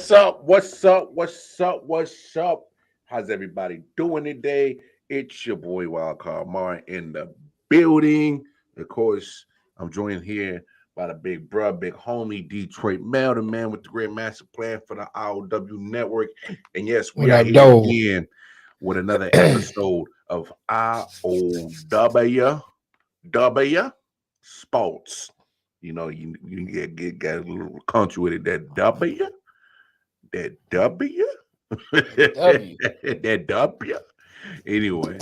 What's up? What's up? What's up? What's up? How's everybody doing today? It's your boy Wildcard Mar in the building. Of course, I'm joined here by the big bruh, big homie, Detroit Mel, the man with the great master plan for the I.O.W network. And yes, we What are up, here though? again with another episode of I.O.W. W Sports. You get a little country with it. That W. That W? W. That W? Anyway,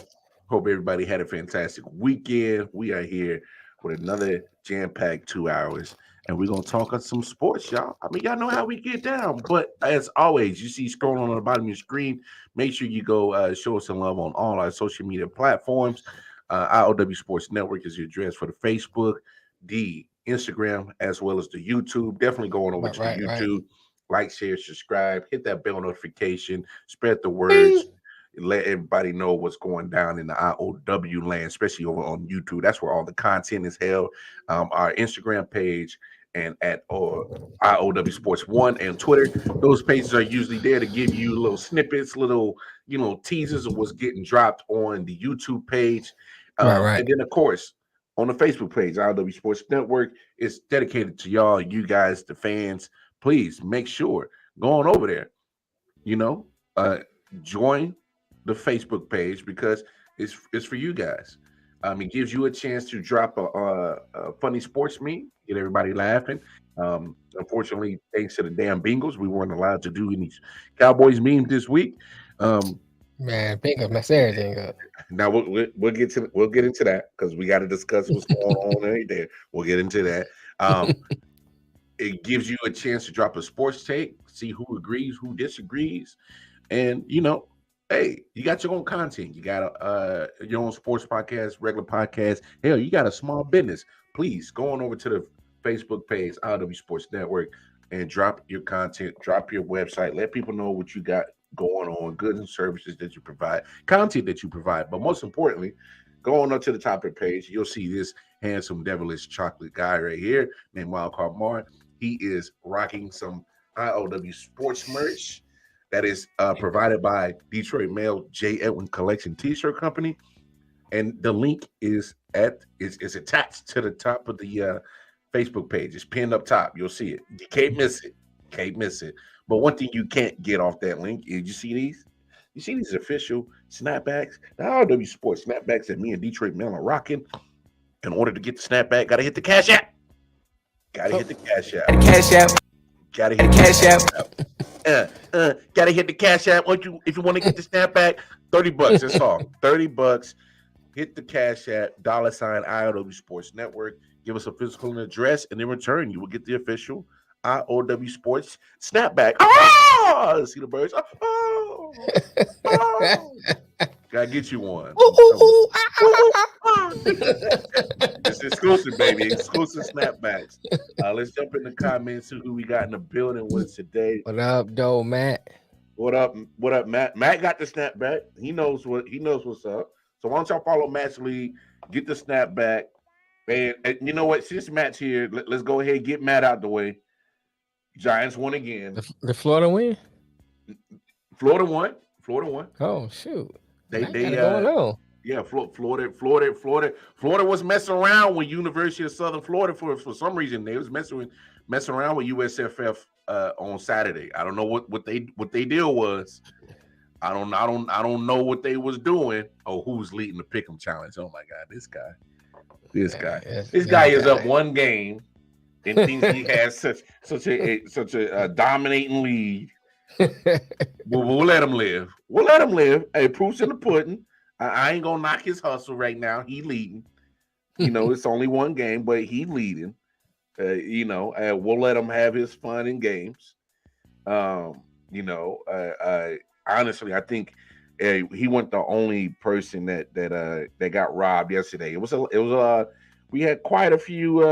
hope everybody had a fantastic weekend. We are here with another jam-packed 2 hours, and we're gonna talk on some sports, y'all. I mean, y'all know how we get down, but as always, you see scrolling on the bottom of your screen. Make sure you go show us some love on all our social media platforms. IOW Sports Network is your address for the Facebook, the Instagram, as well as the YouTube. Definitely going over to the Right. YouTube. Like, share, subscribe, hit that bell notification, spread the Bing. words, let everybody know what's going down in the I.O.W land, especially over on YouTube. That's where all the content is held. Our Instagram page and at I.O.W Sports One and Twitter. Those pages are usually there to give you little snippets, little teasers of what's getting dropped on the YouTube page, Right. and then of course on the Facebook page, I.O.W Sports Network. It's dedicated to y'all, you guys, the fans. Please make sure go on over there. You know, uh, join the Facebook page because it's for you guys. It gives you a chance to drop a funny sports meme, get everybody laughing. Unfortunately, thanks to the damn Bengals, we weren't allowed to do any Cowboys memes this week. Um, Man, bingo mess everything up. Now we'll get into that because we got to discuss what's going on right there. We'll get into that. Um, it gives you a chance to drop a sports take, see who agrees, who disagrees, and hey, you got your own content. You got your own sports podcast, regular podcast. Hell, you got a small business. Please go on over to the Facebook page, IW Sports Network, and drop your content, drop your website, let people know what you got going on, goods and services that you provide, content that you provide. But most importantly, go on up to the top of the page. You'll see this handsome, devilish chocolate guy right here named Wildcard Mar. He is rocking some I.O.W sports merch that is provided by Detroit Mail J. Edwin Collection T-shirt Company, and the link is attached to the top of the Facebook page. It's pinned up top. You'll see it. You can't miss it. Can't miss it. But one thing you can't get off that link is you see these. You see these official snapbacks, the RW Sports snapbacks that me and Detroit Mail are rocking. In order to get the snapback, gotta hit the cash app. Gotta hit the cash app. Cash out. Gotta hit the cash app. Gotta hit the cash app. If you want to get the snapback, $30. That's all. $30. Hit the cash app, $ IOW Sports Network. Give us a physical address, and in return, you will get the official IOW Sports snapback. Ah! See the birds? Oh! Oh! Gotta get you one. It's exclusive, baby. Exclusive snapbacks. Let's jump in the comments, see who we got in the building with us today. What up, though, Matt? What up? What up, Matt? Matt got the snapback. He knows what's up. So why don't y'all follow Matt's lead, get the snapback, and you know what? Since Matt's here, let's go ahead and get Matt out the way. Giants won again. The Florida win? Florida won. Florida won. Oh shoot! They Matt got it going on. Yeah, Florida was messing around with University of Southern Florida for some reason. They was messing around with USFF on Saturday. I don't know what they deal was. I don't know what they was doing. Oh, who's leading the Pick'em challenge? Oh my God, this guy is up one game and thinks he has such a dominating lead. We'll let him live. We'll let him live. Hey, proof's in the pudding. I ain't gonna knock his hustle right now. He leading. It's only one game, but he leading. We'll let him have his fun in games. Honestly, I think he wasn't the only person that got robbed yesterday. We had quite a few.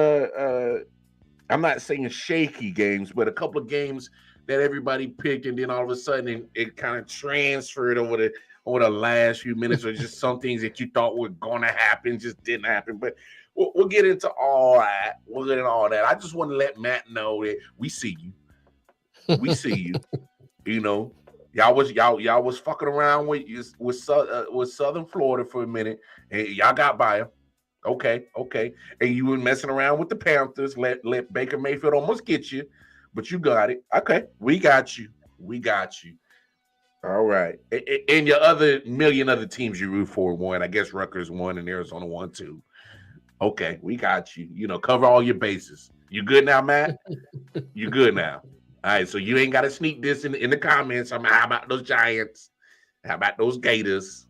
I'm not saying shaky games, but a couple of games that everybody picked, and then all of a sudden it kind of transferred over the last few minutes, or just some things that you thought were gonna happen just didn't happen. But we'll get into all that. I just want to let Matt know that we see you. We see you. You know, y'all was fucking around with Southern Florida for a minute, and y'all got by him. Okay. And you were messing around with the Panthers. Let Baker Mayfield almost get you, but you got it. Okay, we got you. We got you. All right. And your other million other teams you root for won. I guess Rutgers won and Arizona won too. Okay, we got you. You know, cover all your bases. You good now, Matt? You good now? All right, so you ain't got to sneak this in the comments. How about those Giants? How about those Gators?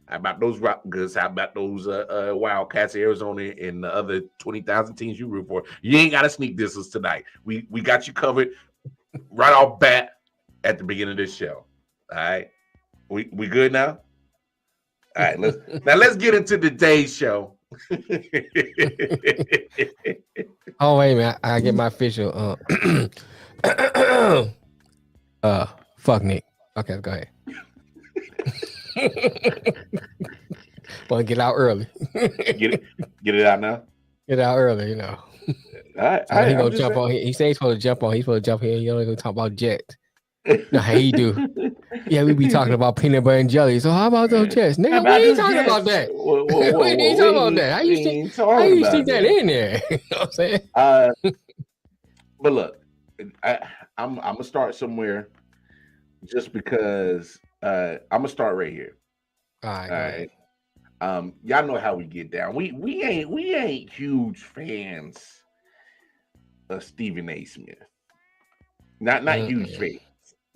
How about those Rutgers? How about those Wildcats, Arizona, and the other 20,000 teams you root for? You ain't got to sneak this tonight. We got you covered right off bat at the beginning of this show. All right, we good now. All right, let's get into today's show. Oh wait a minute, I get my official. Fuck Nick. Okay, go ahead. Want to get out early? Get it out now. Get out early, you know. He gonna jump on. He said he's supposed to jump on. He's supposed to jump here. You only gonna talk about Jets. No, how you do? Yeah, we be talking about peanut butter and jelly. So how about those Jets, nigga? We ain't talking about that. We ain't talking about that. How you stick that in there? You know what I'm saying? But look, I'm gonna start somewhere, just because I'm gonna start right here. All right. Y'all know how we get down. We ain't huge fans of Stephen A. Smith. Not huge fans.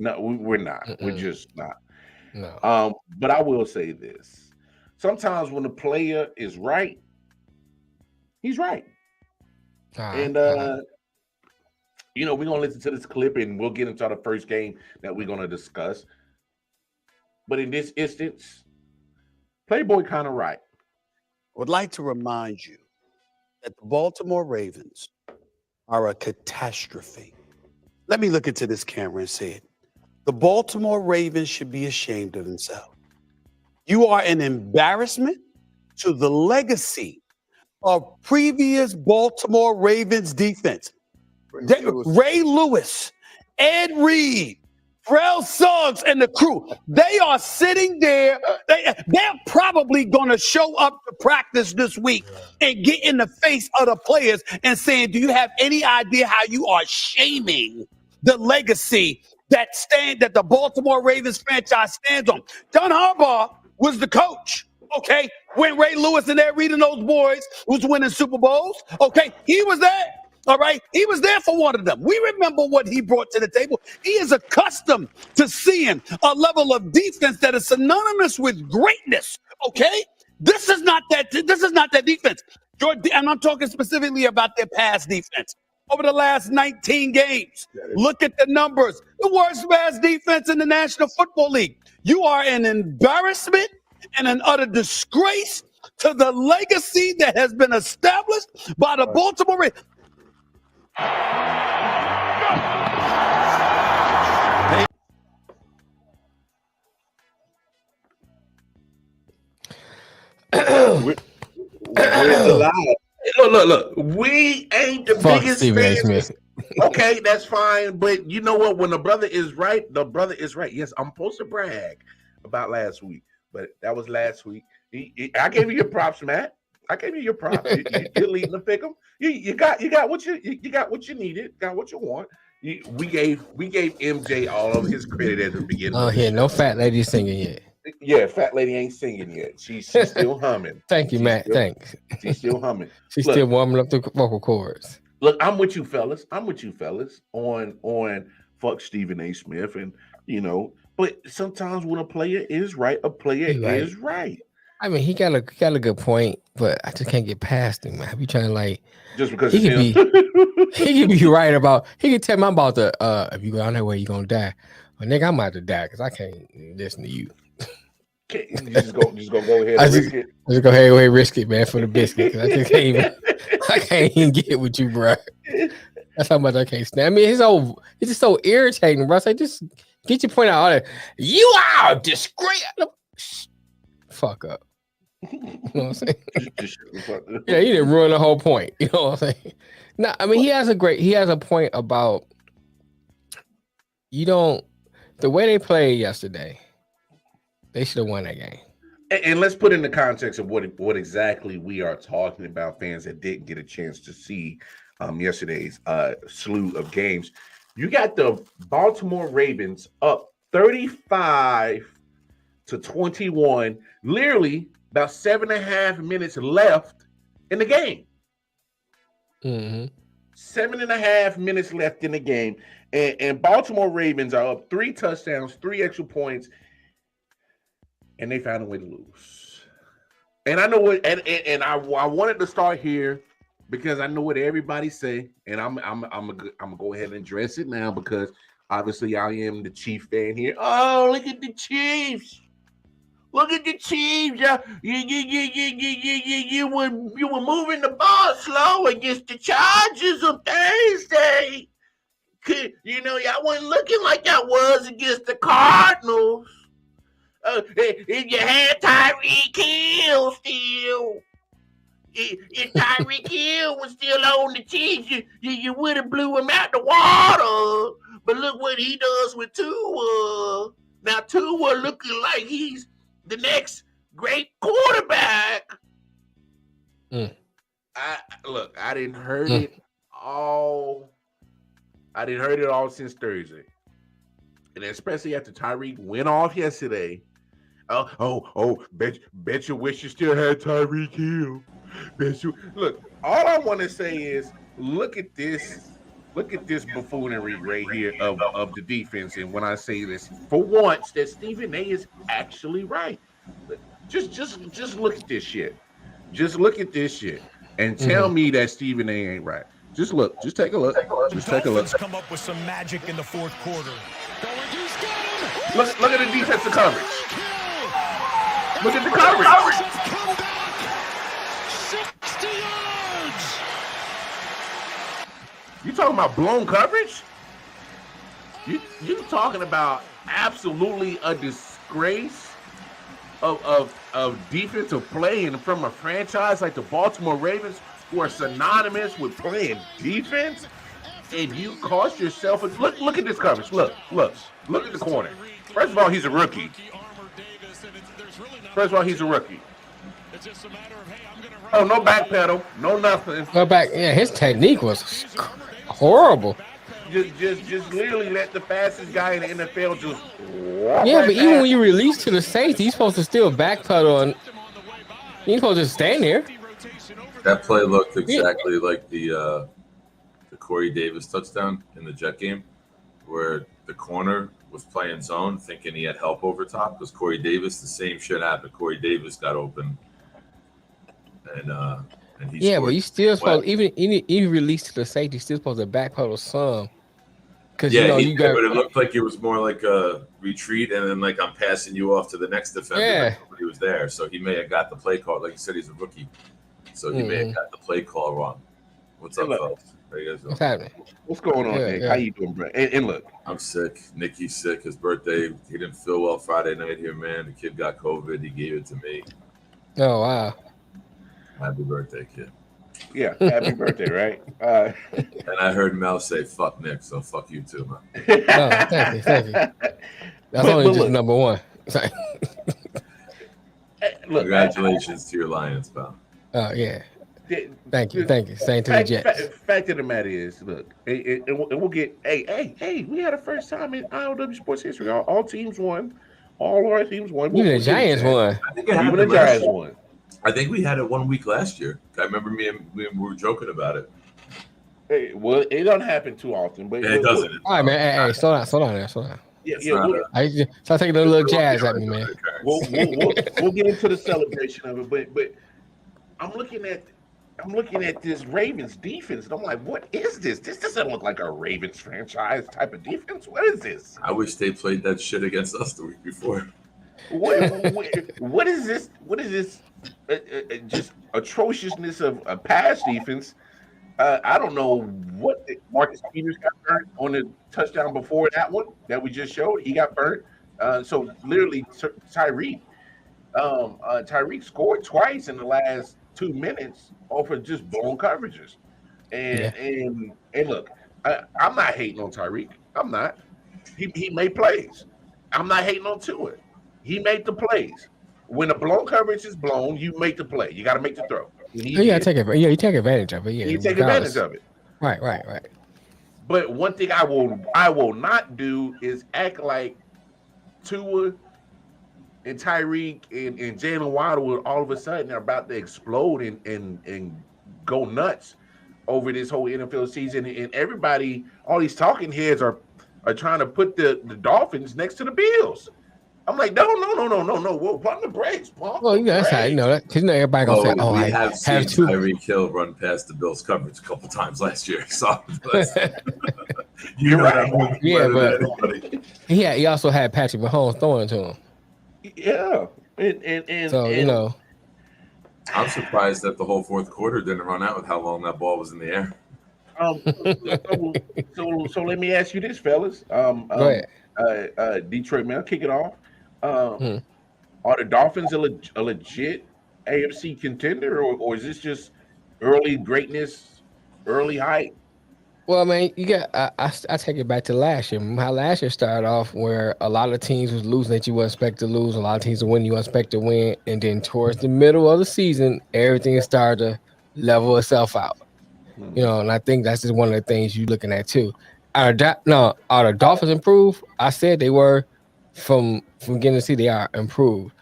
No, we're not. We're just not. No. But I will say this: sometimes when the player is right, he's right. And you know, we're gonna listen to this clip and we'll get into the first game that we're gonna discuss. But in this instance, Playboy kind of right. I would like to remind you that the Baltimore Ravens are a catastrophe. Let me look into this camera and say it. The Baltimore Ravens should be ashamed of themselves. You are an embarrassment to the legacy of previous Baltimore Ravens defense. Ray Lewis, Ed Reed, Terrell Suggs, and the crew, they are sitting there. They're probably going to show up to practice this week and get in the face of the players and saying, do you have any idea how you are shaming the legacy that the Baltimore Ravens franchise stands on? John Harbaugh was the coach, okay, when Ray Lewis and Ed Reed and those boys was winning Super Bowls, okay? He was there, all right? He was there for one of them. We remember what he brought to the table. He is accustomed to seeing a level of defense that is synonymous with greatness, okay? This is not that defense. And I'm talking specifically about their pass defense. Over the last 19 games, look at the numbers. The worst pass defense in the National Football League. You are an embarrassment and an utter disgrace to the legacy that has been established by the Baltimore Ravens. Where's the lie? Look. We ain't the biggest fans. Okay, that's fine. But you know what? When the brother is right, the brother is right. Yes, I'm supposed to brag about last week, but that was last week. I gave you your props, Matt. I gave you your props. You're leading the pick 'em. You got what you got what you needed, got what you want. We gave MJ all of his credit at the beginning. Oh, yeah, no fat lady singing yet. Yeah, fat lady ain't singing yet. She's still humming. Thank you, Matt. Thanks. She's still humming. She's still warming up the vocal cords. Look, I'm with you, fellas. On fuck Stephen A. Smith, and you know, but sometimes when a player is right, a player is right. I mean, he got a good point, but I just can't get past him. I be trying to just because he can be right about. He can tell me about the if you go down that way, you're gonna die. Well, nigga, I'm about to die because I can't listen to you. You just go ahead and risk it. Just go ahead and risk it, man, for the biscuit. I just can't even get with you, bro. That's how much I can't stand. I mean, it's just so irritating, bro. So just get your point out. You are a disgrace. Fuck up. You know what I'm saying? Yeah, you didn't ruin the whole point. You know what I'm saying? No, I mean he has a point about you don't. The way they played yesterday, they should have won that game. And let's put in the context of what exactly we are talking about. Fans that didn't get a chance to see yesterday's slew of games. You got the Baltimore Ravens up 35-21, literally about 7.5 minutes left in the game. Mm-hmm. 7.5 minutes left in the game. And Baltimore Ravens are up 3 touchdowns, 3 extra points, and they found a way to lose. And I know what, and I wanted to start here because I know what everybody say, and I'm gonna go ahead and address it now because obviously I am the Chief fan here. Oh, look at the Chiefs! Look at the Chiefs! You were moving the ball slow against the Chargers on Thursday. You know, y'all wasn't looking like y'all was against the Cardinals. If you had Tyreek Hill still, if Tyreek Hill was still on the Chiefs, you would have blew him out the water. But look what he does with Tua. Now Tua looking like he's the next great quarterback. I didn't heard it all. I didn't heard it all since Thursday, and especially after Tyreek went off yesterday. Bet you wish you still had Tyreek Hill. Bet you look. All I want to say is, look at this buffoonery right here of the defense. And when I say this, for once, that Stephen A is actually right. Just look at this shit. Just look at this shit, and tell me that Stephen A ain't right. Just look. Just take a look. Just take a look. Come up with some magic in the fourth quarter. Look at the defensive coverage. Look at the coverage. 60 yards. You talking about blown coverage? You talking about absolutely a disgrace of defensive play and from a franchise like the Baltimore Ravens, who are synonymous with playing defense, and you cost yourself look at this coverage. Look at the corner. First of all, he's a rookie. Oh, no back pedal, no nothing. Go back. Yeah, his technique was horrible. Just literally let the fastest guy in the NFL just walk. Yeah, right but even past. when you release to the safety, he's supposed to still backpedal and he's supposed to just stand there. That play looked exactly like the Corey Davis touchdown in the Jet game, where the corner was playing zone, thinking he had help over top. Because Corey Davis, the same shit happened. Corey Davis got open, and he but you still supposed even release to the safety, you're still supposed to backpedal some. Because but but it looked like it was more like a retreat, and then like I'm passing you off to the next defender. Yeah. Nobody was there, so he may have got the play call. Like you said, he's a rookie, so he may have got the play call wrong. What's up, fellas? How you guys doing? What's happening? What's going on, Nick? How you doing, bro? And look, I'm sick. Nicky's sick. His birthday, he didn't feel well Friday night here, man. The kid got COVID. He gave it to me. Oh, wow. Happy birthday, kid. Yeah, happy birthday, right? And I heard Mel say, fuck Nick, so fuck you too, man. Oh, thank you. That's only just number one. Look, congratulations to your Lions, pal. Oh, yeah. Thank you. Same to the Jets. Fact of the matter is, look, and we'll get. Hey, we had a first time in I.O.W. sports history. All teams won. All our teams won. Even the Giants won. I think even the Giants won. I think we had it 1 week last year. I remember we were joking about it. Hey, well, it doesn't happen too often, but it doesn't. All right, man. Hey, slow down. Yeah. Start taking a little jazz at me, man. We'll get into the celebration of it, but I'm looking at this Ravens defense, and I'm like, what is this? This doesn't look like a Ravens franchise type of defense. What is this? I wish they played that shit against us the week before. What is this? What is this? Just atrociousness of a pass defense. I don't know what Marcus Peters got burnt on the touchdown before that one that we just showed. He got burnt. So literally, Tyreek scored twice in the last 2 minutes off of just blown coverages. And look, I'm not hating on Tyreek. I'm not. He made plays. I'm not hating on Tua. He made the plays. When the blown coverage is blown, you make the play. You got to make the throw. And he Yeah, did. you take advantage of it. Yeah, You take advantage regardless. of it. Right. But one thing I will not do is act like Tua and Tyreek and Jalen Waddle all of a sudden are about to explode and go nuts over this whole NFL season. And everybody, all these talking heads are trying to put the Dolphins next to the Bills. I'm like, no. Whoa, pump the brakes, pump. Well, that's how you know that because everybody gonna say, "Oh, we I have seen have two." Tyreek Hill run past the Bills coverage a couple times last year. So You're right. Yeah, but he also had Patrick Mahomes throwing to him. Yeah, and So you know, I'm surprised that the whole fourth quarter didn't run out with how long that ball was in the air. So let me ask you this, fellas. go ahead. Detroit, man, I'll kick it off. Hmm. Are the Dolphins a legit AFC contender, or is this just early greatness, early hype? Well, man, you got. I take it back to last year. How last year started off, where a lot of teams was losing that you wouldn't expect to lose, a lot of teams were winning you wouldn't expect to win, and then towards the middle of the season, everything started to level itself out. You know, and I think that's just one of the things you're looking at too. Are the Dolphins improved? I said they were from getting to see they are improved.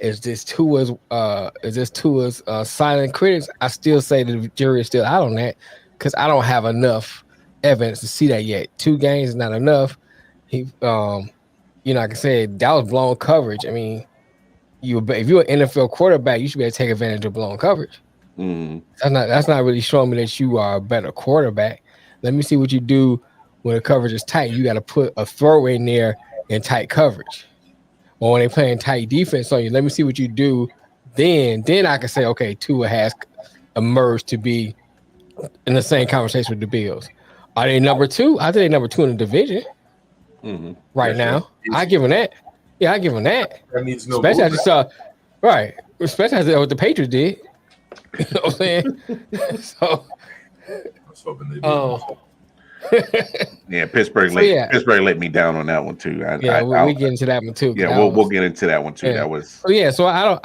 Is this Tua's silent critics? I still say the jury is still out on that because I don't have enough evidence to see that yet. 2 games is not enough. He like I said, that was blown coverage. I mean, if you're an NFL quarterback, you should be able to take advantage of blown coverage. That's not really showing me that you are a better quarterback. Let me see what you do when the coverage is tight. You got to put a throw in there in tight coverage. Or when they playing tight defense on you, let me see what you do. Then I can say, okay, Tua has emerged to be in the same conversation with the Bills. Are they number 2? I think they're number 2 in the division right now. I give them that. Yeah, I give them that. That means no. Especially as you saw, right? Especially as what the Patriots did. You know what I'm saying? So I was hoping they did. Yeah, Pittsburgh. Pittsburgh let me down on that one too. We get into that one too. Yeah, we'll get into that one too. Yeah. That was. So I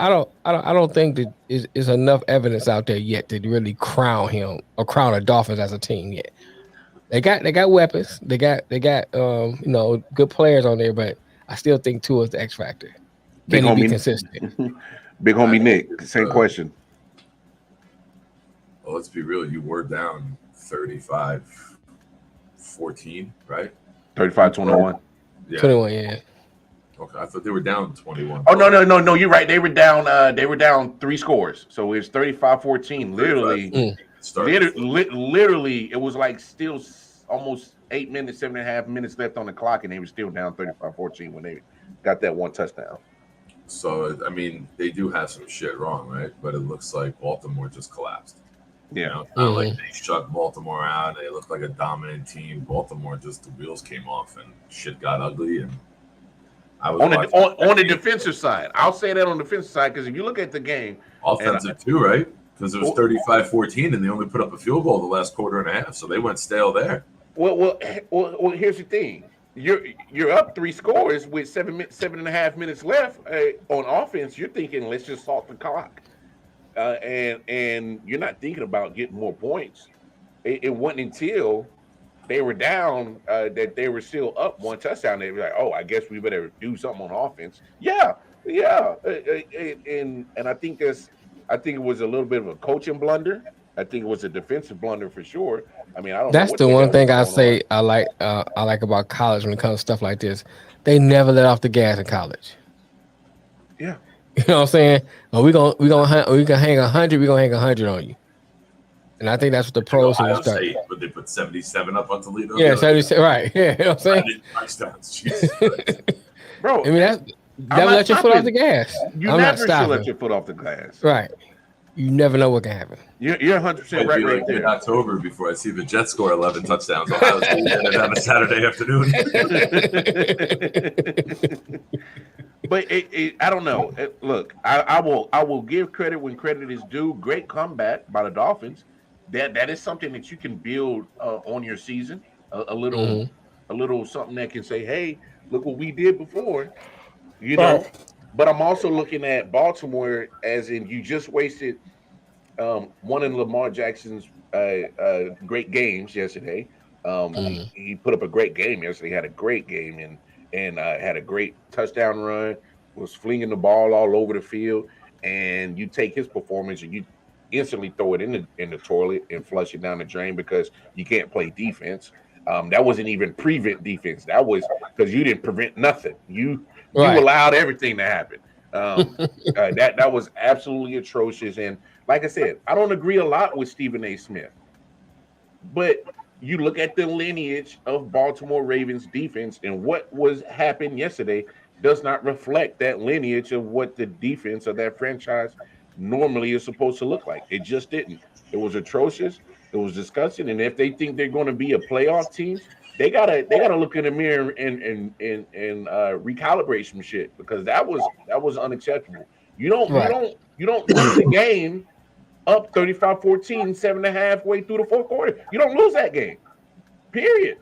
don't think that is enough evidence out there yet to really crown him or crown the Dolphins as a team yet. They got weapons. They got good players on there, but I still think Tua is the X factor. Can he be consistent? Big homie Nick, same question. Well, let's be real. You were down 35-14, right? 35-21. Yeah. 21, yeah. Okay, I thought they were down 21. Oh no, you're right. They were down 3 scores. So it was 35-14. Literally, it was like still almost 8 minutes, 7.5 minutes left on the clock, and they were still down 35-14 when they got that one touchdown. So I mean, they do have some shit wrong, right? But it looks like Baltimore just collapsed. Yeah, it's not like they shut Baltimore out. They looked like a dominant team. Baltimore the wheels came off and shit got ugly. And I was on the defensive side. I'll say that on the defensive side because if you look at the game, offensive too, right? Because it was 35-14 and they only put up a field goal the last quarter and a half, so they went stale there. Well, here's the thing: you're up 3 scores with 7.5 minutes left on offense. You're thinking, let's just salt the clock. And you're not thinking about getting more points. It wasn't until they were down that they were still up 1 touchdown. They were like, "Oh, I guess we better do something on offense." Yeah. And I think it was a little bit of a coaching blunder. I think it was a defensive blunder for sure. I mean, I don't. That's the one thing I say I like about college when it comes to stuff like this. They never let off the gas in college. Yeah. You know what I'm saying? We gonna hang 100. We gonna hang 100 on you, and I think that's what the pros will start. But they put 77 up on Toledo. Yeah, 77. Right. Yeah, you know what I'm saying? Touchdowns, Jesus bro. I mean, never let your foot off the gas. You never should let your foot off the gas. Right. You never know what can happen. You're 100% right there. In October, before I see the Jets score 11 touchdowns, Ohio State on a Saturday afternoon. But I don't know. Look, I will give credit when credit is due. Great comeback by the Dolphins. That is something that you can build on your season. A little a little something that can say, "Hey, look what we did before," you know. Right. But I'm also looking at Baltimore as in you just wasted one of Lamar Jackson's great games yesterday. Mm. He put up a great game yesterday. Had a great game and had a great touchdown run. Was flinging the ball all over the field. And you take his performance and you instantly throw it in the toilet and flush it down the drain because you can't play defense. That wasn't even prevent defense. That was because you didn't prevent nothing. You Right. allowed everything to happen. That was absolutely atrocious. And like I said, I don't agree a lot with Stephen A. Smith, but you look at the lineage of Baltimore Ravens defense and what was happened yesterday does not reflect that lineage of what the defense of that franchise normally is supposed to look like. It just didn't. It was atrocious. It was disgusting. And if they think they're going to be a playoff team, they gotta look in the mirror and recalibrate some shit because that was unacceptable. Right. You don't lose a game up 35-14, 7.5 way through the fourth quarter. You don't lose that game. Period.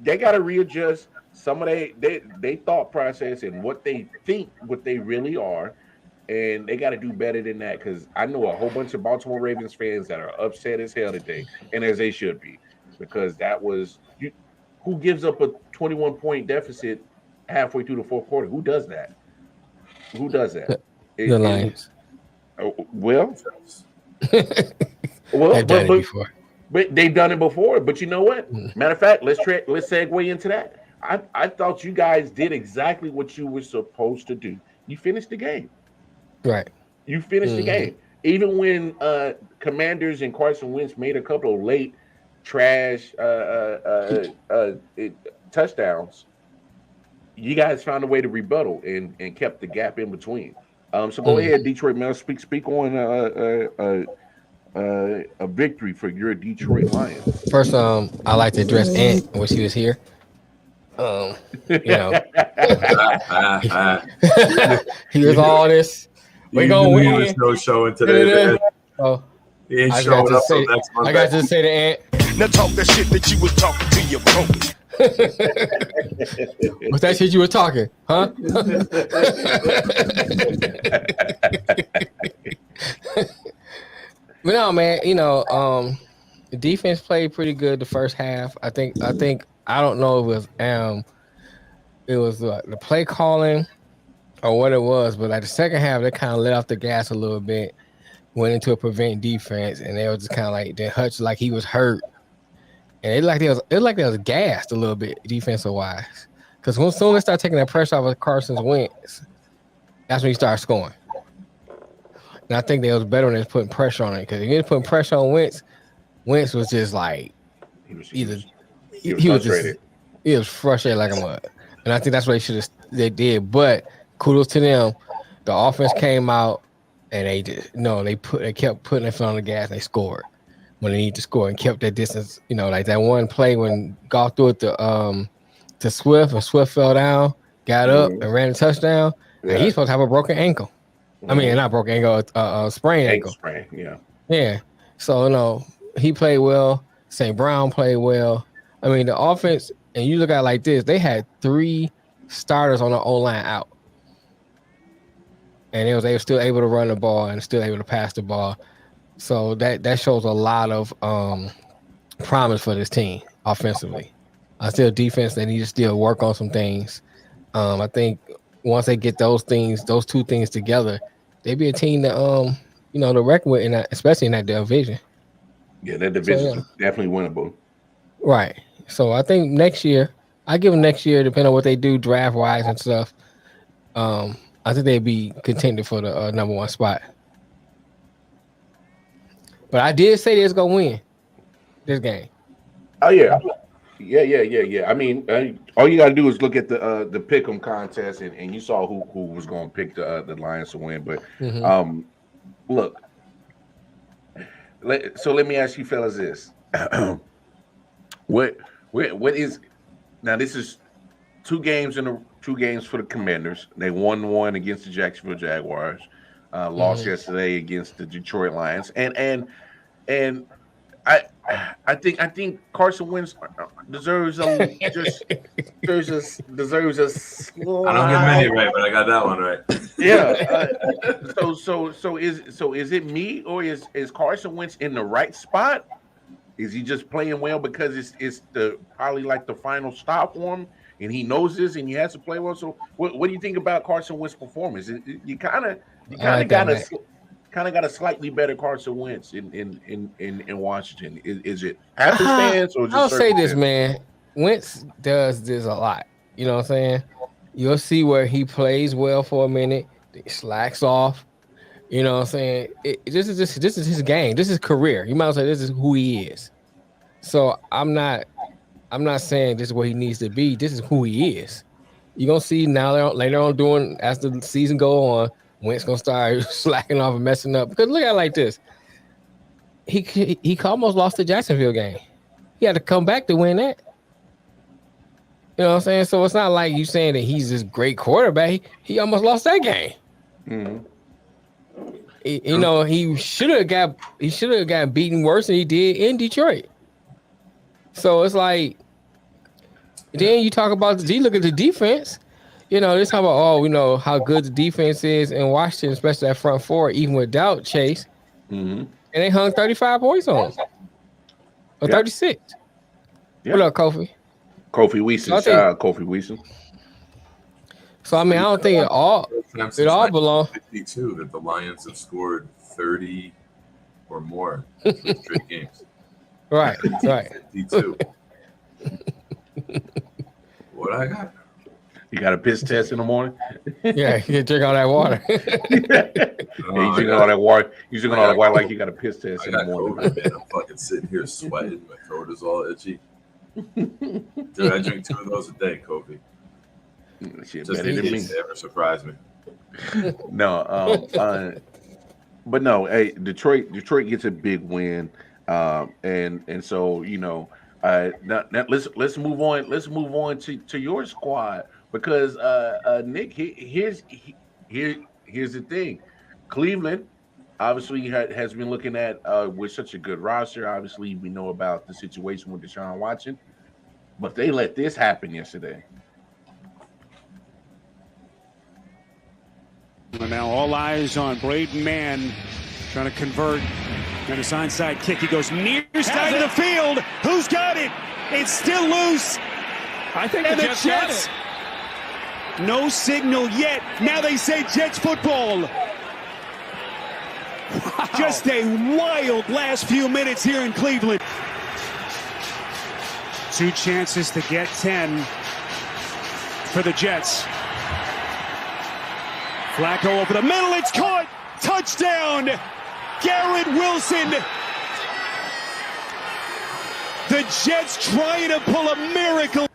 They got to readjust some of they thought process and what they think what they really are, and they got to do better than that. Because I know a whole bunch of Baltimore Ravens fans that are upset as hell today, and as they should be, because that was you. Who gives up a 21-point deficit halfway through the fourth quarter? Who does that? Who does that? The It was Lions. well, They've done it but before. but they've done it before. But you know what? Mm. Matter of fact, let's segue into that. I thought you guys did exactly what you were supposed to do. You finished the game. Right. You finished the Hmm. game. Even when Commanders and Carson Wentz made a couple of late trash touchdowns, you guys found a way to rebuttal and kept the gap in between. So go Mm. ahead, Detroit Mel. Speak on a victory for your Detroit Lions. First, I like to address Ant when she was here. Um, you know, Ah, he, ah. he was You knew, all this. We you gonna knew he was win. no showing today, Da-da-da. man. Oh, He ain't I just got showing to up till say, next I Monday. got to say to Ant. Now talk that shit that you was talking to your bro. What's that shit you were talking, huh? But no, man, the defense played pretty good the first half. I think I don't know if it was the play calling or what it was, but like the second half they kind of let off the gas a little bit, went into a prevent defense, and they were just kind of like then Hutch like he was hurt, and it was gassed a little bit defensive wise, because when soon as they start taking that pressure off of Carson's Wentz, that's when he started scoring. And I think they was better when they was putting pressure on it, because if you was putting pressure on Wentz, Wentz was just like he was he either was he he, was he was just frustrated. he was frustrated like a mud, and I think that's what they did. But kudos to them, the offense came out and they just no they kept putting their foot on the gas. And they scored when they need to score and kept that distance. Like that one play when Goff threw it to Swift and Swift fell down, got up Mhm. and ran a touchdown. And Yeah. he's supposed to have a broken ankle. I mean, Mhm. not broken ankle, sprained Ankle ankle. sprain. Yeah. Yeah. So he played well. St. Brown played well. I mean, the offense, and you look at it like this, they had 3 starters on the O line out, and they were still able to run the ball and still able to pass the ball. So that shows a lot of promise for this team offensively. Still defense, they need to still work on some things. I think once they get those 2 things together, they be a team that to reckon with in that, especially in that division. Yeah. That So division's yeah, definitely winnable. right. So I think next year, I give them next year, depending on what they do draft wise and stuff. Um, I think they'd be contended for the number 1 spot. But I did say they was gonna win this game. Oh yeah. Yeah. I mean, all you got to do is look at the pick'em contest, and you saw who was going to pick the Lions to win. But Hmm. um, look, so let me ask you fellas this: what what is now? This is 2 games for the Commanders. They won one against the Jacksonville Jaguars, lost Hmm. yesterday against the Detroit Lions, and I I think Carson Wentz deserves a just deserves a I don't get many slight. right, but I got that one right. Yeah. So is it me, or is Carson Wentz in the right spot? Is he just playing well because it's the probably like the final stop for him, and he knows this, and he has to play well? So what do you think about Carson Wentz's performance? You kind of I like that, Matt. got a slightly better Carson Wentz in Washington. Is it happenstance or just I'll say this, circumstance? man. Wentz does this a lot. You know what I'm saying? You'll see where he plays well for a minute, then he slacks off. You know what I'm saying? This is his game. This is career. You might as well say this is who he is. So I'm not saying this is what he needs to be. This is who he is. You're gonna see now later on doing as the season go on, Wentz gonna start slacking off and messing up. Because look at it like this. He almost lost the Jacksonville game. He had to come back to win that. You know what I'm saying? So it's not like you saying that he's this great quarterback. He almost lost that game. Mhm. You know, he should have got beaten worse than he did in Detroit. So it's like, then you talk about you look at the defense. You know, they talk about we know how good the defense is in Washington, especially that front four, even without Chase. Mhm. And they hung 35 points on him. Or 36. Yeah. What up, Kofi? Kofi Weeson, shout out Kofi Weeson. So I mean, I don't think it all belongs. 52 that the Lions have scored 30 or more in straight games. Right. 52. What I got? You got a piss test in the morning? Yeah, you can drink all that water. You drinking all that water. You drinking all that water like you got a piss test in the morning. COVID, man. I'm fucking sitting here sweating. My throat is all itchy. Dude, I drink 2 of those a day, Kofi. Shit, Just better in than me. case they ever surprise me. No, but no. Hey, Detroit gets a big win, and so now let's move on. Let's move on to your squad because Nick, here's the thing. Cleveland obviously has been looking at with such a good roster. Obviously, we know about the situation with Deshaun Watson, but they let this happen yesterday. And now all eyes on Braden Mann trying to convert. And his onside kick. He goes near side of the field. Who's got it? It's still loose. I think And the the Jets got Jets. it. No signal yet. Now they say Jets football. Wow. Just a wild last few minutes here in Cleveland. 2 chances to get 10 for the Jets. Flacco over the middle. It's caught. Touchdown. Garrett Wilson. The Jets trying to pull a miracle.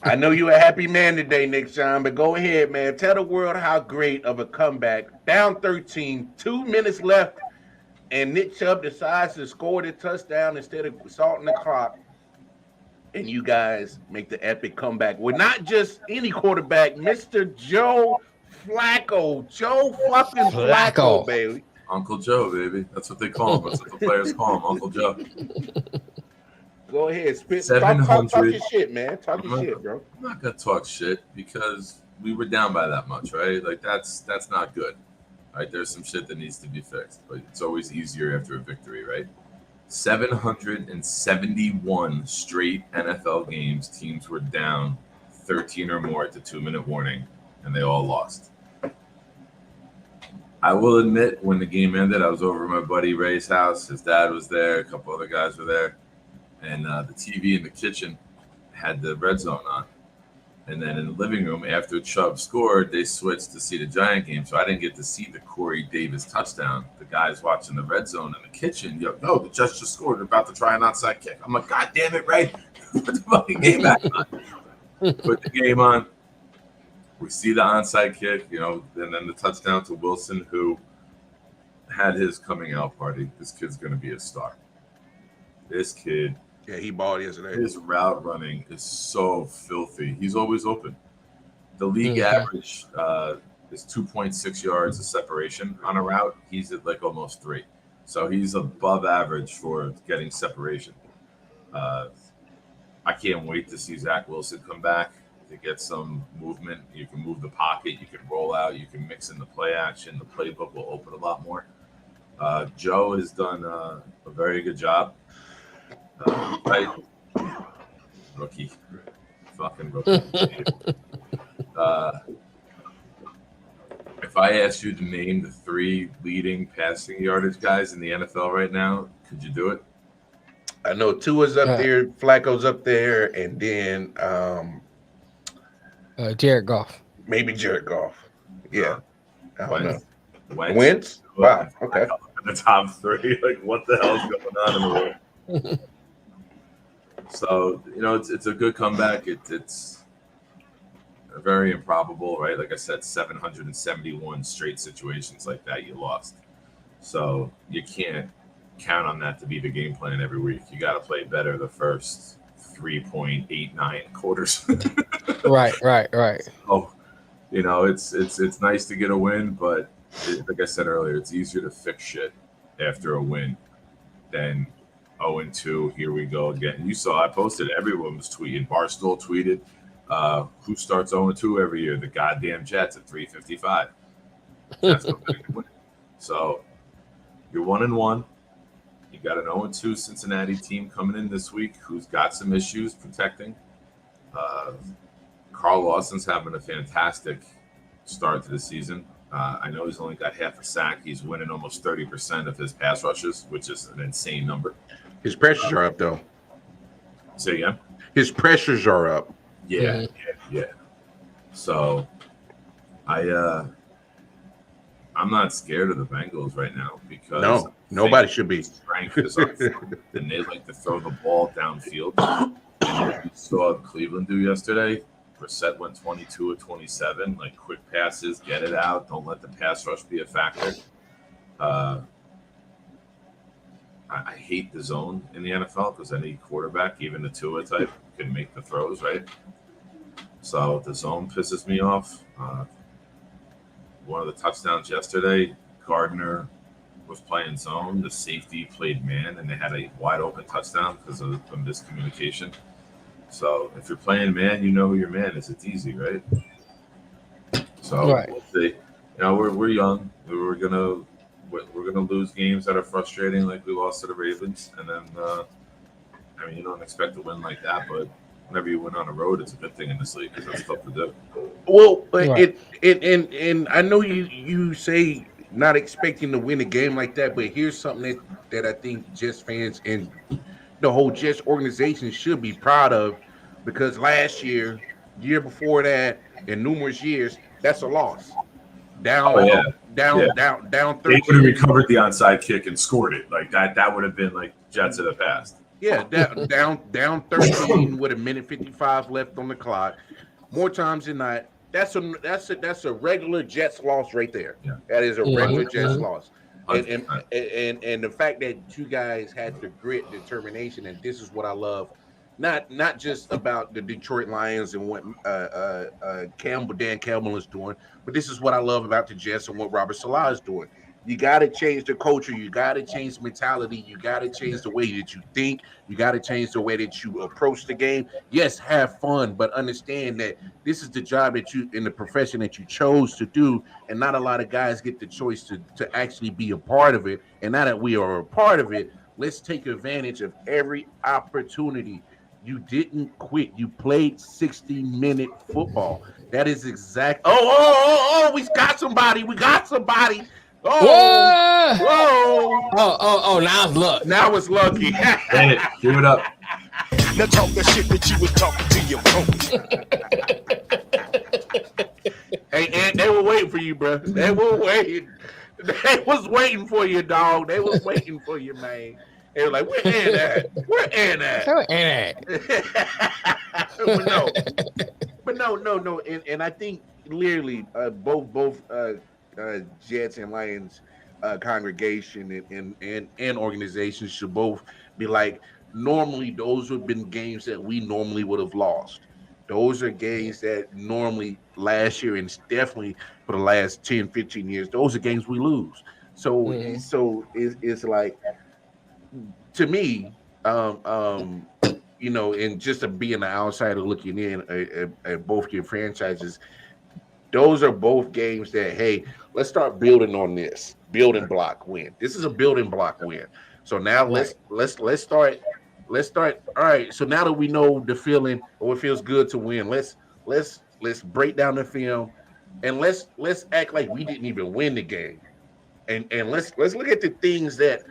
I know you're a happy man today, Nick Sean, but go ahead, man. Tell the world how great of a comeback. Down 13, 2 minutes left, and Nick Chubb decides to score the touchdown instead of salting the clock. And you guys make the epic comeback with not just any quarterback, Mr. Joe Flacco. Joe fucking Flacco, baby. Uncle Joe, baby. That's what they call him. That's what the players call him, Uncle Joe. Go ahead, spit. 700. Talk your shit, man. Talk your shit, bro. I'm not gonna talk shit because we were down by that much, right? Like that's not good. Right? There's some shit that needs to be fixed, but it's always easier after a victory, right? 771 straight NFL games, teams were down 13 or more at the 2-minute warning, and they all lost. I will admit, when the game ended, I was over at my buddy Ray's house. His dad was there. A couple other guys were there. And the TV in the kitchen had the red zone on. And then in the living room, after Chubb scored, they switched to see the Giant game. So I didn't get to see the Corey Davis touchdown. The guys watching the red zone in the kitchen, no, the Jets just scored. They're about to try an onside kick. I'm like, God damn it, Ray. Put the fucking game back on. Put the game on. We see the onside kick, and then the touchdown to Wilson, who had his coming out party. This kid's going to be a star. This kid. Yeah, he balled yesterday. His route running is so filthy. He's always open. The league average is 2.6 yards of separation on a route. He's at like almost 3. So he's above average for getting separation. I can't wait to see Zach Wilson come back to get some movement. You can move the pocket, you can roll out, you can mix in the play action. The playbook will open a lot more. Joe has done a very good job. Right? Rookie. Fucking rookie. If I asked you to name the 3 leading passing yardage guys in the NFL right now, could you do it? I know Tua's up there, Flacco's up there, and then Jared Goff. maybe Jared Goff. Yeah, I don't know. Wentz? Wow. Okay. In the top 3, like what the hell's going on in the world? So it's a good comeback. It's very improbable, right? Like I said, 771 straight situations like that you lost. So you can't count on that to be the game plan every week. You got to play better the first 3.89 quarters. Right. So, it's nice to get a win, but like I said earlier, it's easier to fix shit after a win than 0-2. Here we go again. You saw I posted. Everyone was tweeting. Barstool tweeted. Who starts 0-2 every year? The goddamn Jets at 355. That's what they're gonna win. So you're 1-1. You got an 0-2 Cincinnati team coming in this week who's got some issues protecting. Carl Lawson's having a fantastic start to the season. I know he's only got half a sack. He's winning almost 30% of his pass rushes, which is an insane number. His pressures are up, though. Say again? His pressures are up. Yeah. So I'm not scared of the Bengals right now because No, nobody should be. Strength is up front, and they like to throw the ball downfield. And what we saw Cleveland do yesterday, Brissett went 22 of 27, like quick passes, get it out, don't let the pass rush be a factor. I hate the zone in the NFL because any quarterback, even the Tua type, can make the throws, right? So the zone pisses me off. One of the touchdowns yesterday, Gardner was playing zone. The safety played man, and they had a wide open touchdown because of the miscommunication. So if you're playing man, you know who your man is. It's easy, right? So we'll see. We're young. We're gonna lose games that are frustrating, like we lost to the Ravens, and then you don't expect to win like that, but whenever you win on the road, it's a good thing in this league because that's tough to do. Well, and I know you say not expecting to win a game like that, but here's something that I think Jets fans and the whole Jets organization should be proud of, because last year, year before that, and numerous years, that's a loss. Down 13. They would have recovered the onside kick and scored it. Like that would have been like Jets of the past. Yeah, down 13 with a minute 55 left on the clock. More times than not, that's a regular Jets loss right there. Yeah. That is a regular Jets loss. And the fact that you guys had the grit, determination, and this is what I love. Not just about the Detroit Lions and what Dan Campbell is doing, but this is what I love about the Jets and what Robert Saleh is doing. You got to change the culture. You got to change the mentality. You got to change the way that you think. You got to change the way that you approach the game. Yes, have fun, but understand that this is the job that you, in the profession that you chose to do, and not a lot of guys get the choice to actually be a part of it. And now that we are a part of it, let's take advantage of every opportunity. You didn't quit. You played 60-minute football. That is exact. Oh, we got somebody. We got somebody. Oh, now it's luck. Now it's lucky. Give it up. Now talk the shit that you was talking to your coach. Hey, and they were waiting for you, bro. They were waiting. They was waiting for you, dog. They was waiting for you, man. They were like, "Where Ann at? Where Ann at?" But no. And I think literally both Jets and Lions congregation and organizations should both be like, normally those would have been games that we normally would have lost. Those are games that normally last year and definitely for the last 10, 15 years, those are games we lose. So Mhm. so it's like, to me, and just to being an outsider looking in at both your franchises, those are both games that, hey, let's start building on this building block win. This is a building block win. So now Right. let's start. All right. So now that we know the feeling or it feels good to win, let's break down the film and let's act like we didn't even win the game. And let's look at the things that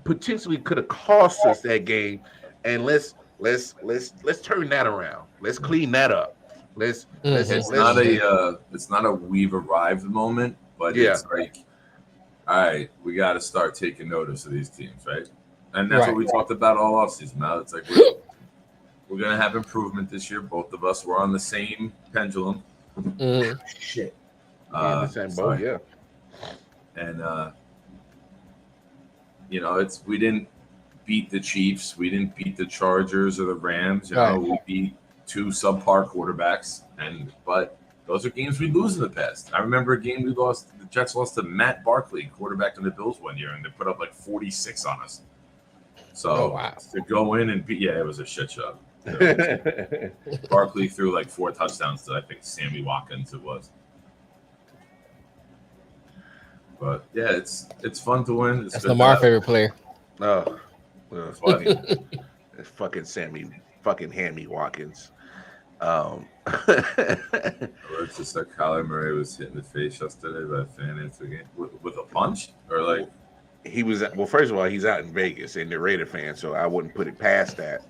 potentially could have cost us that game, and let's turn that around. Let's clean that up. Let's let's Mhm. let's It's not a we've arrived moment, but Yeah. it's like, all right, we got to start taking notice of these teams, right? And that's Right. what we talked about all offseason. Now it's like we're gonna have improvement this year. Both of us were on the same pendulum. Mhm. Shit. In the same boat, Sorry. yeah. And it's we didn't beat the Chiefs, we didn't beat the Chargers or the Rams. Right. We beat two subpar quarterbacks, but those are games we lose in the past. I remember a game we lost. The Jets lost to Matt Barkley, quarterback of the Bills one year, and they put up like 46 on us. So Oh, wow. to go in and beat, it was a shit show. Barkley threw like 4 touchdowns to, I think, Sammy Watkins it was. But yeah, it's fun to win. It's That's good to Lamar's have- favorite player. Oh, Funny. fucking fucking Hammy Watkins. It's just that Kyler Murray was hit in the face yesterday by a fan after the game with a punch, or like He was first of all, he's out in Vegas and they're Raider fans, so I wouldn't put it past that.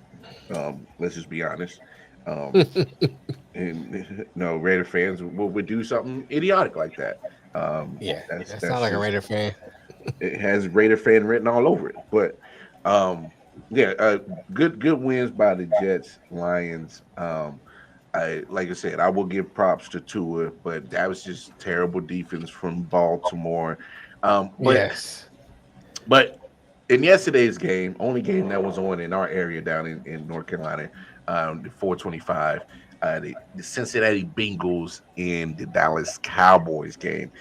Let's just be honest. And no, Raider fans would do something idiotic like that. Yeah, that's that sounds like a just- Raider fan. It has Raider fan written all over it. But good wins by the Jets, Lions. Like I said, I will give props to Tua, but that was just terrible defense from Baltimore. Yes. But in yesterday's game, only game that was on in our area down in North Carolina, the 425, the Cincinnati Bengals and the Dallas Cowboys game.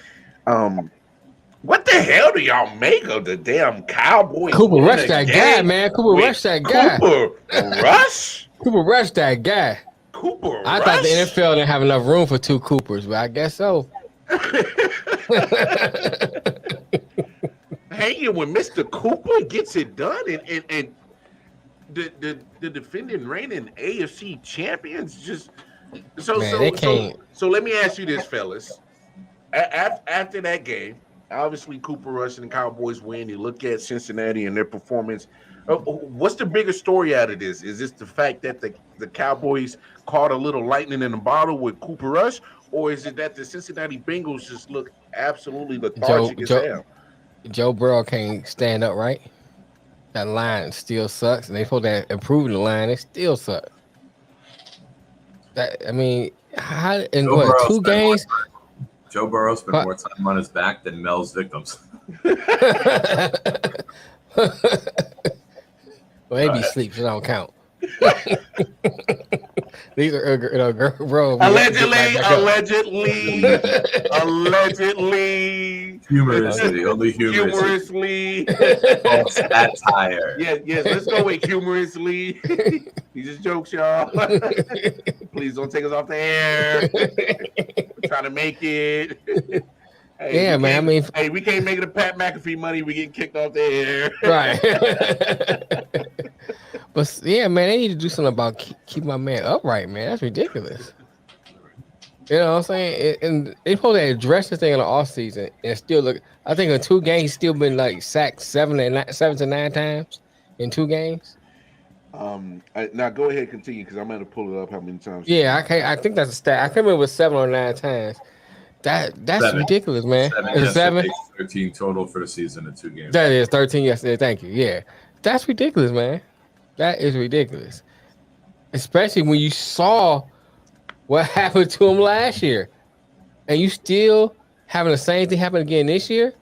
What the hell do y'all make of the damn Cowboys? Cooper winning Rush a that game guy, man. Cooper with Rush that guy. Cooper Rush? Cooper Rush that guy. Cooper I Rush? thought the NFL didn't have enough room for 2 Coopers, but I guess so. Hanging when Mr. Cooper gets it done, and the defending reigning AFC champions just so let me ask you this, fellas. After that game, obviously Cooper Rush and the Cowboys win. You look at Cincinnati and their performance. What's the bigger story out of this? Is this the fact that the Cowboys caught a little lightning in a bottle with Cooper Rush, or is it that the Cincinnati Bengals just look absolutely lethargic as hell? Joe Burrow can't stand up, right? That line still sucks, and they supposed to improve the line. It still sucks. How in Joe what Burrow 2 spent games? Joe Burrow spent more time on his back than Mel's victims. Well, maybe sleep, so don't count. These are bro. Allegedly. Humorously, only humorously. Satire. Yes, let's go with humorously. These just jokes, y'all. Please don't take us off the air. We're trying to make it. Hey, Yeah, man. We can't make it a Pat McAfee money. We get kicked off the air. Right. But yeah, man, they need to do something about keep my man upright, man. That's ridiculous. You know what I'm saying? And they supposed to address this thing in the offseason and still look. I think in 2 games, he's still been like sacked 7 to 9 times in 2 games. Now go ahead, continue, because I'm going to pull it up how many times. Yeah, I think that's a stat. I can't remember if it was 7 or 9 times. That's 7. ridiculous, man. 7 Is it 7? 13 total for the season in 2 games. That is 13 yesterday. Thank you. Yeah, that's ridiculous, man. That is ridiculous, especially when you saw what happened to him last year, and you still having the same thing happen again this year.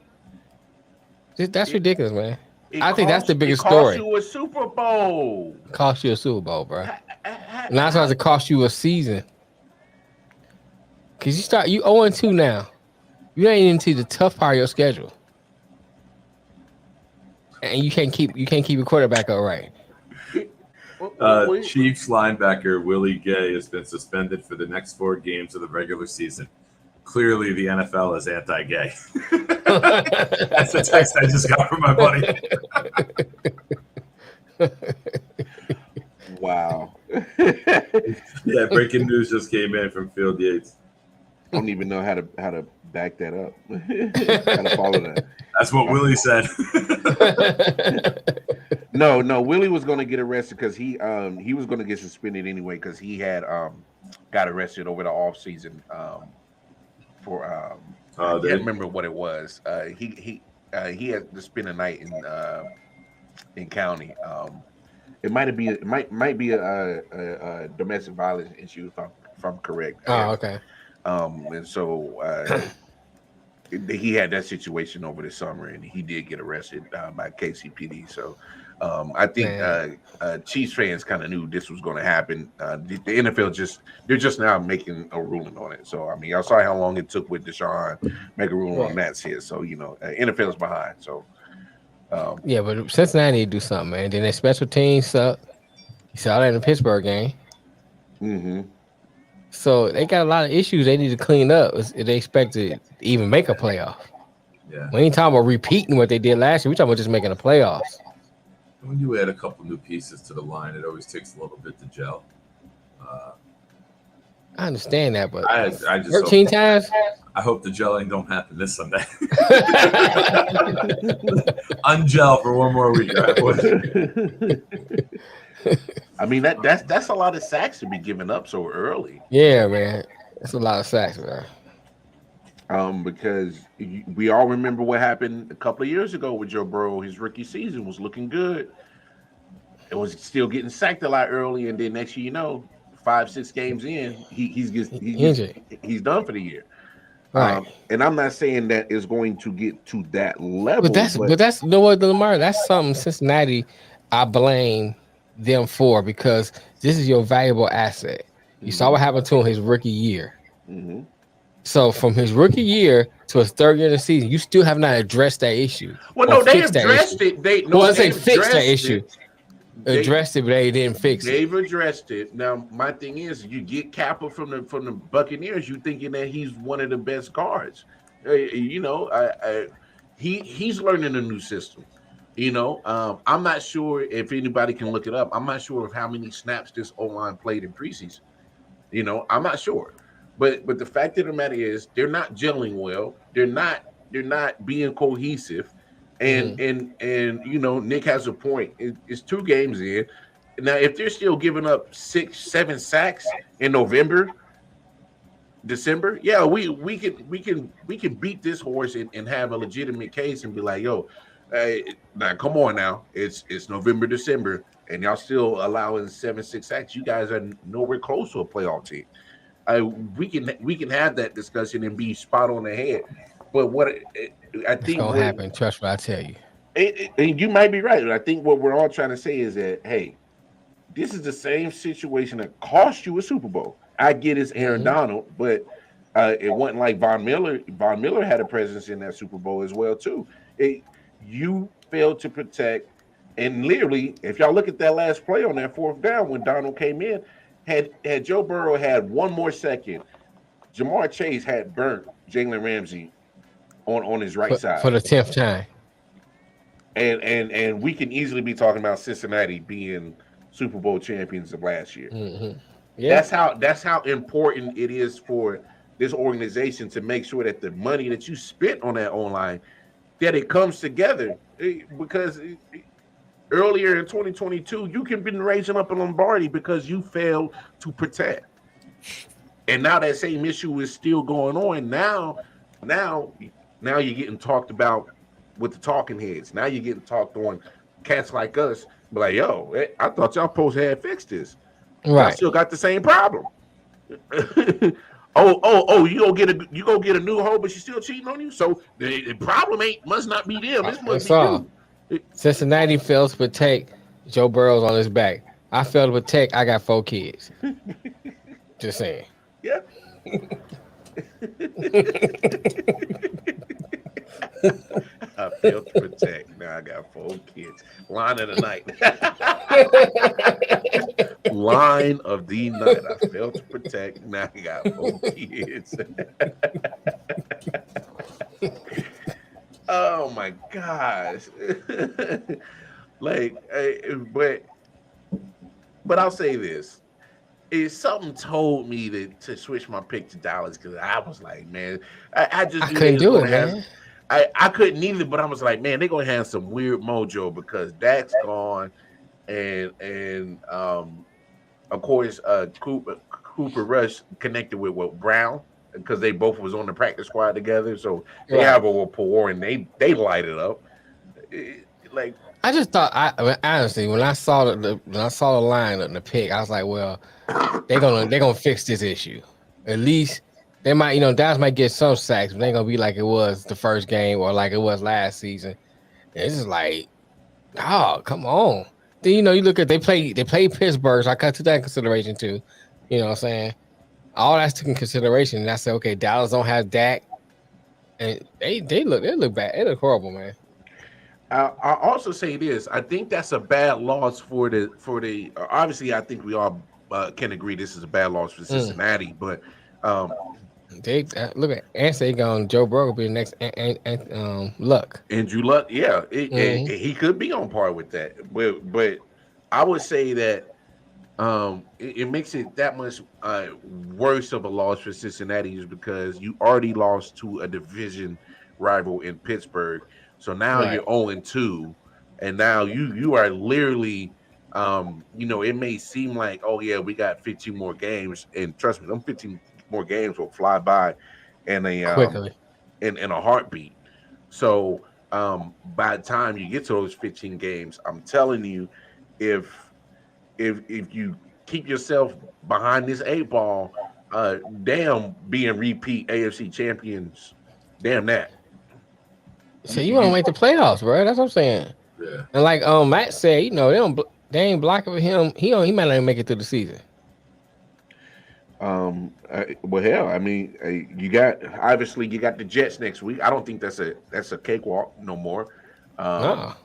That's ridiculous, man. I think that's the biggest story. It cost you a Super Bowl. Cost you a Super Bowl, bro. And that's why it cost you a season. Cause you 0-2 now. You ain't into the tough part of your schedule. and you can't keep your quarterback up right. Chiefs linebacker Willie Gay has been suspended for the next 4 games of the regular season. Clearly, the NFL is anti-gay. That's the text I just got from my buddy. Wow. Yeah, breaking news just came in from Field Yates. I don't even know how to back that up. How to follow that. That's what Willie said. No. Willie was going to get arrested because he was going to get suspended anyway because he had got arrested over the offseason for I can't remember what it was. He had to spend a night in county. It might be a domestic violence issue if I'm correct. Oh, okay. And so he had that situation over the summer, and he did get arrested by KCPD. So I think Chiefs fans kind of knew this was going to happen. The NFL they're just now making a ruling on it. So I mean, y'all saw how long it took with Deshaun make a ruling on that shit. So NFL's behind. So yeah, but Cincinnati need to do something, man. Then their special teams suck. You saw that in the Pittsburgh game. Mm-hmm. So they got a lot of issues they need to clean up if they expect to even make a playoff. Yeah. We ain't talking about repeating what they did last year. We talking about just making the playoffs. When you add a couple new pieces to the line, it always takes a little bit to gel. I understand that, but I just 13 times? I hope the gelling don't happen this Sunday. Ungel for one more week. I mean that's a lot of sacks to be given up so early. Yeah, man, that's a lot of sacks, man. Because we all remember what happened a couple of years ago with Joe Burrow. His rookie season was looking good. It was still getting sacked a lot early, and then next year, 5-6 games in, he's done for the year. Right. And I'm not saying that is going to get to that level. But that's Lamar. That's something Cincinnati I blame them for because this is your valuable asset. You saw what happened to him his rookie year. Mm-hmm. So from his rookie year to his third year of the season, you still have not addressed that issue. Well, no, they addressed it. They fixed that issue. Addressed it, but they didn't fix it. They've addressed it. Now, my thing is, you get Kappa from the Buccaneers, you thinking that he's one of the best guards. He's learning a new system. I'm not sure if anybody can look it up. I'm not sure of how many snaps this O-line played in preseason. I'm not sure. But the fact of the matter is, they're not gelling well. They're not being cohesive. And Nick has a point. It's 2 games in. Now, if they're still giving up 6-7 sacks in November, December, yeah, we can beat this horse and have a legitimate case and be like, yo, now come on now. It's November, December, and y'all still allowing 7-6 sacks. You guys are nowhere close to a playoff team. We can have that discussion and be spot on the head. But what I think gonna happen, trust what I tell you. And you might be right. I think what we're all trying to say is that, hey, this is the same situation that cost you a Super Bowl. I get it's Aaron Donald, but it wasn't like Von Miller. Von Miller had a presence in that Super Bowl as well too. You failed to protect, and literally, if y'all look at that last play on that 4th down when Donald came in, had Joe Burrow had one more second, Jamar Chase had burnt Jalen Ramsey on his right side for the 10th time. And we can easily be talking about Cincinnati being Super Bowl champions of last year. Mm-hmm. Yeah. That's how important it is for this organization to make sure that the money that you spent on that online, that it comes together. Because earlier in 2022, you can been raising up a Lombardi because you failed to protect. And now that same issue is still going on. Now you're getting talked about with the talking heads. Now you're getting talked on cats like us. Be like, yo, I thought y'all supposed to have fixed this. Right. I still got the same problem. You go get a new hoe, but she's still cheating on you. So the problem must not be them. This must be you. Cincinnati fails to protect Joe Burrow's on his back. I failed to protect. I got 4 kids. Just saying. Yeah. I failed to protect. Now I got 4 kids. hits. Line of the night. Line of the night. I failed to protect. Now I got 4 kids. Oh my gosh. Like, but I'll say this. Is something told me to switch my pick to Dallas because I was like, man, I just I knew they couldn't was do it, gonna have. man. I couldn't either, but I was like, man, they're gonna have some weird mojo because Dak's gone, and of course Cooper Rush connected with Brown because they both was on the practice squad together, so they Right. have a rapport and they light it up. Like I just thought honestly when I saw the line and the pick, I was like, well, they're gonna fix this issue. At least they might, Dallas might get some sacks, but they ain't gonna be like it was the first game or like it was last season. And it's just like, oh, come on. Then you look at they play Pittsburgh, so I took that in consideration too. You know what I'm saying? All that's taken consideration. And I said, okay, Dallas don't have Dak, and they look bad. They look horrible, man. I also say this. I think that's a bad loss for the. Obviously, I think we all can agree this is a bad loss for Cincinnati. But they look at Ansay gone. Joe Burrow be the next Luck. Andrew Luck, yeah, he could be on par with that. But I would say that it makes it that much worse of a loss for Cincinnati is because you already lost to a division rival in Pittsburgh. So now Right. you're 0-2, and now you are literally, it may seem like, oh yeah, we got 15 more games, and trust me, them 15 more games will fly by in Quickly. in a heartbeat. So by the time you get to those 15 games, I'm telling you, if you keep yourself behind this 8 ball, damn being repeat AFC champions, damn that. So you want to make the playoffs, bro? That's what I'm saying. Yeah. And like Matt said, they ain't blocking for him. He might not even make it through the season. Well, hell, I mean, you got the Jets next week. I don't think that's a cakewalk no more. No.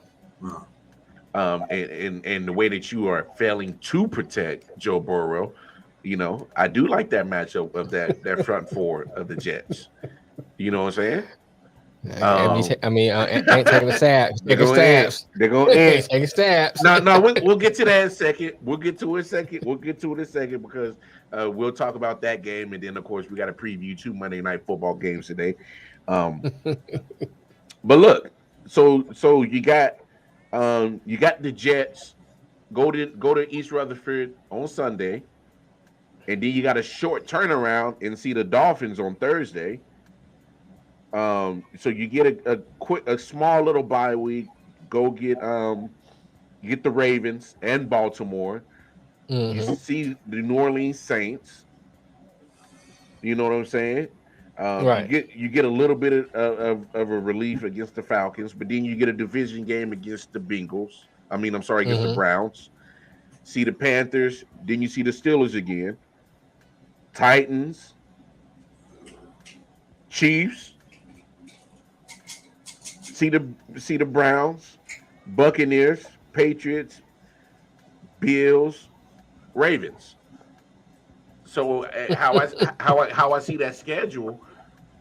And the way that you are failing to protect Joe Burrow, I do like that matchup of that front four of the Jets. You know what I'm saying? Ain't taking the stabs. Taking stabs. They're going to end. Taking stabs. No, we'll get to that in a second. We'll get to it in a second because we'll talk about that game, and then of course we got to preview 2 Monday Night Football games today. But look, so you got the Jets go to East Rutherford on Sunday, and then you got a short turnaround and see the Dolphins on Thursday. So you get a small little bye week. Go get the Ravens and Baltimore. Mm-hmm. You see the New Orleans Saints. You know what I'm saying? Right. You get a little bit of a relief against the Falcons, but then you get a division game against the Bengals. Against the Browns. See the Panthers. Then you see the Steelers again. Titans. Chiefs. See the Browns, Buccaneers, Patriots, Bills, Ravens. So how I see that schedule,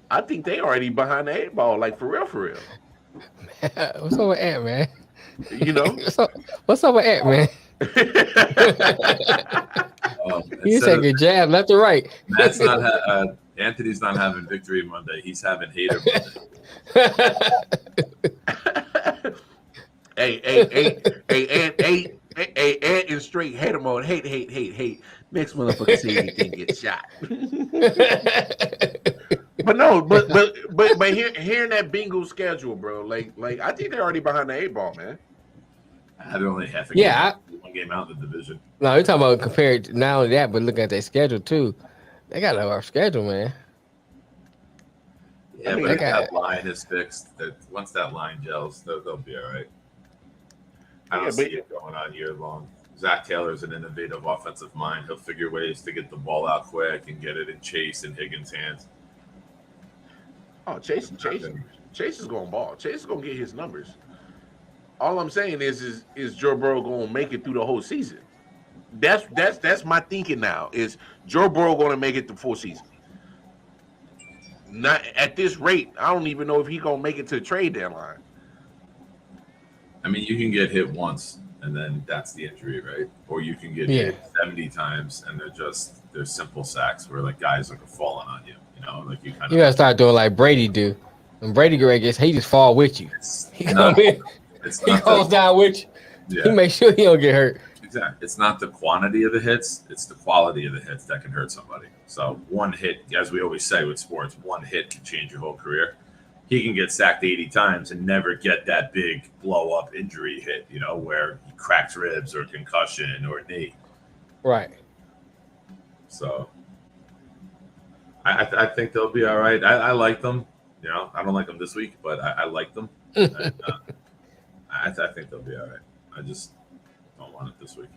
I think they already behind the 8 ball, like for real. What's up with Ant, man? What's up with Ant, man? You taking jab left or right? Matt's not. Anthony's not having victory Monday. He's having hater Monday. Hey, Ant in straight hater mode. Hate. Next motherfucker see anything get shot. But hearing that Bengals schedule, bro, like I think they're already behind the 8 ball, man. They're only half a game. One game out in the division. No, you're talking about compared to not only that, but look at their schedule too. They got a rough schedule, man. Yeah, but if that line is fixed, once that line gels, they'll be all right. I don't see it going on year long. Zach Taylor's an innovative offensive mind. He'll figure ways to get the ball out quick and get it in Chase and Higgins' hands. Oh, Chase is going to ball. Chase is going to get his numbers. All I'm saying is Joe Burrow gonna make it through the whole season? That's my thinking now. Is Joe Burrow gonna make it the full season? Not at this rate. I don't even know if he gonna make it to the trade deadline. I mean, you can get hit once and then that's the injury, right? Or you can get Yeah. hit 70 times and they're simple sacks where like guys are falling on you, like you kind You gotta start doing like Brady do. When Brady gets, he just fall with you. He come in, he goes down with you. Yeah. He make sure he don't get hurt. Exactly. It's not the quantity of the hits, it's the quality of the hits that can hurt somebody. So one hit, as we always say with sports, one hit can change your whole career. He can get sacked 80 times and never get that big blow up injury hit, where he cracks ribs or concussion or knee. Right. So I think they'll be all right. I like them. I don't like them this week, but I like them. And, I think they'll be all right. I just don't want it this week.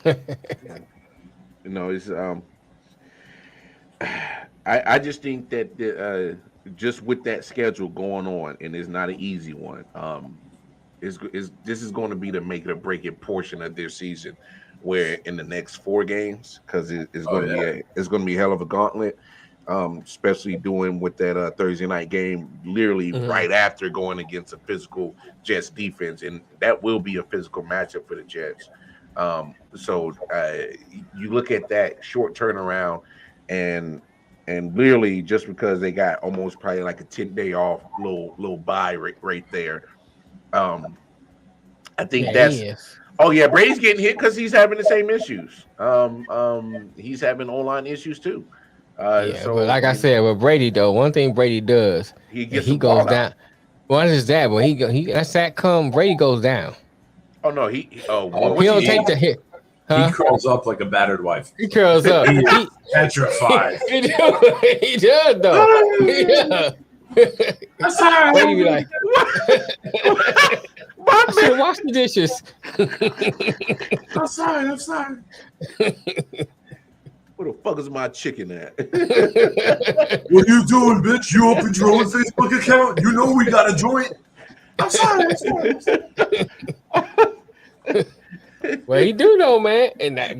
It's I just think that just with that schedule going on, and it's not an easy one. This is going to be the make it or break it portion of their season, where in the next 4 games, because it's going to be a hell of a gauntlet. Especially doing with that Thursday night game, literally right after going against a physical Jets defense, and that will be a physical matchup for the Jets. So you look at that short turnaround, and literally just because they got almost probably like a 10-day off, little bye right there. I think Oh yeah, Brady's getting hit because he's having the same issues. He's having O-line issues too. But like I said, with Brady though, one thing Brady does, he goes down. Well, just that, but that sack come, Brady goes down. Oh no, he don't take the hit. Huh? He curls up like a battered wife. He curls up. He's petrified. He does though. He does. I'm sorry. Brady be like, I should wash the dishes. I'm sorry. Where the fuck is my chicken at? What you doing, bitch? You opened your own Facebook account? You know we got a joint. I'm sorry. Well, he do know, man,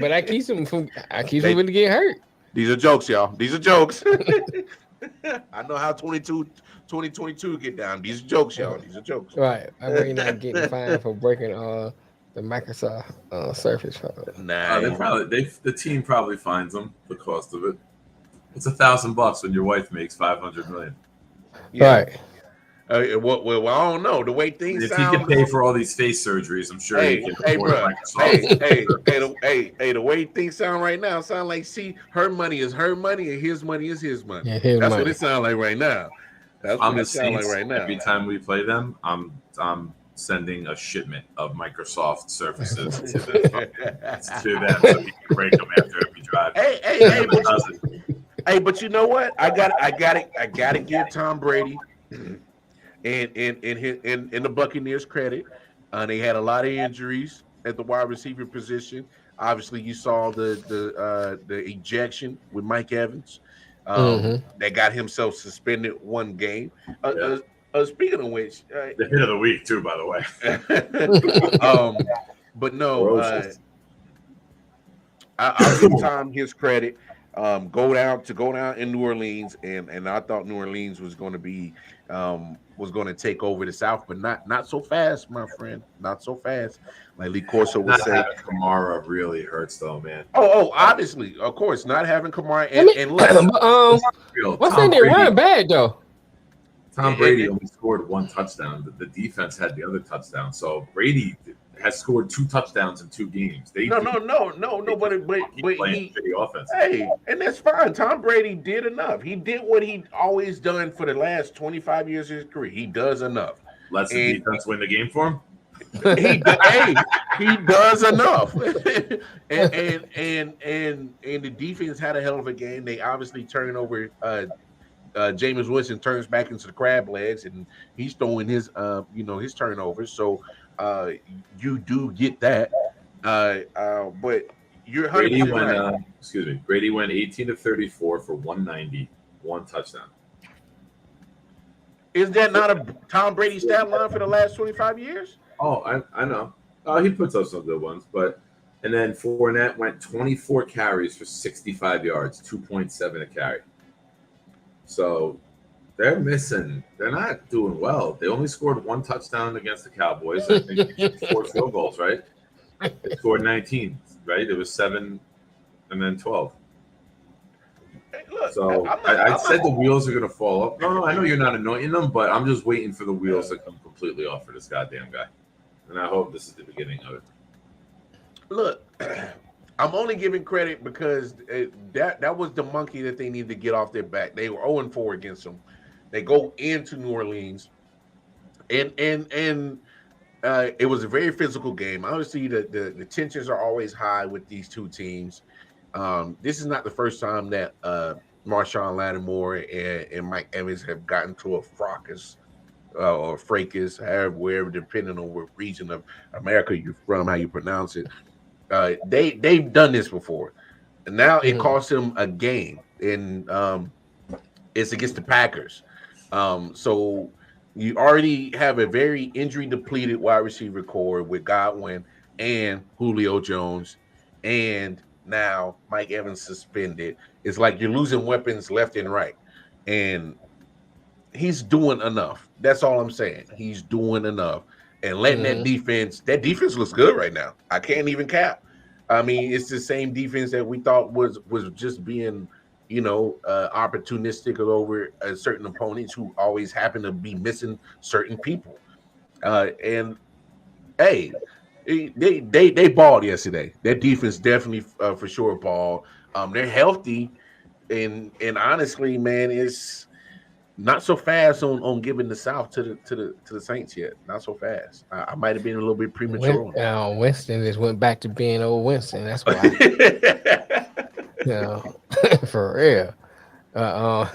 but I keeps him from really getting hurt. These are jokes, y'all. These are jokes. I know how 2022 get down. These are jokes, y'all. These are jokes. Right. I know you're not getting fined for breaking the Microsoft Surface. Nah, the team probably finds them the cost of it. It's $1,000 when your wife makes $500 million. Yeah. Right. Well, I don't know the way things. If he can pay for all these face surgeries, I'm sure he can afford Microsoft. The way things sound right now, sound like her money is her money and his money is his money. Yeah, That's what it sounds like right now. That's what it sounds like right now. Every time we play them, I'm sending a shipment of Microsoft Surfaces to them so we can break them after every drive. But you know what? I gotta give Tom Brady and the Buccaneers credit. They had a lot of injuries at the wide receiver position. Obviously, you saw the ejection with Mike Evans. That got himself suspended 1 game. Speaking of which, the hit of the week too, by the way. But no, I'll give Tom his credit. Go down in New Orleans, and I thought New Orleans was going to be was going to take over the South, but not so fast, my friend. Not so fast. Like Lee Corso would say, Kamara really hurts though, man. Oh, obviously, of course, not having Kamara and what's in there? Run bad though. Tom Brady only scored 1 touchdown. The defense had the other touchdown. So Brady has scored 2 touchdowns in 2 games. But he offense. Hey, and that's fine. Tom Brady did enough. He did what he always done for the last 25 years of his career. He does enough. Lets the defense win the game for him. He does enough. and the defense had a hell of a game. They obviously turned over Jameis Winston turns back into the crab legs, and he's throwing his his turnovers. So you do get that. But you're Brady went Brady went 18 of 34 for 190, 1 touchdown. Is that not a Tom Brady stat line for the last 25 years? Oh, I know. He puts up some good ones, but and then Fournette went 24 carries for 65 yards, 2.7 a carry. So they're missing. They're not doing well. They only scored one touchdown against the Cowboys. I think they kicked 4 field goals, right? They scored 19, right? It was 7 and then 12. Hey, look, So I said the wheels are going to fall off. No, I know you're not anointing them, but I'm just waiting for the wheels to come completely off for this goddamn guy. And I hope this is the beginning of it. Look, I'm only giving credit because that was the monkey that they need to get off their back. They were 0-4 against them. They go into New Orleans, and it was a very physical game. Obviously, the tensions are always high with these two teams. This is not the first time that Marshawn Lattimore and Mike Evans have gotten to a fracas or fracas, wherever, depending on what region of America you're from, how you pronounce it. They've done this before, and now it cost them a game, and it's against the Packers. So you already have a very injury depleted wide receiver core with Godwin and Julio Jones, and now Mike Evans suspended. It's like you're losing weapons left and right, and he's doing enough. That's all I'm saying. He's doing enough. And letting that defense looks good right now. I can't even cap. I mean, it's the same defense that we thought was just being, opportunistic over certain opponents who always happen to be missing certain people. And hey, they balled yesterday. That defense definitely for sure balled. They're healthy, and honestly, man, it's not so fast on giving the South to the Saints yet. Not so fast. I might have been a little bit premature. Winston just went back to being old Winston. That's why. For real. I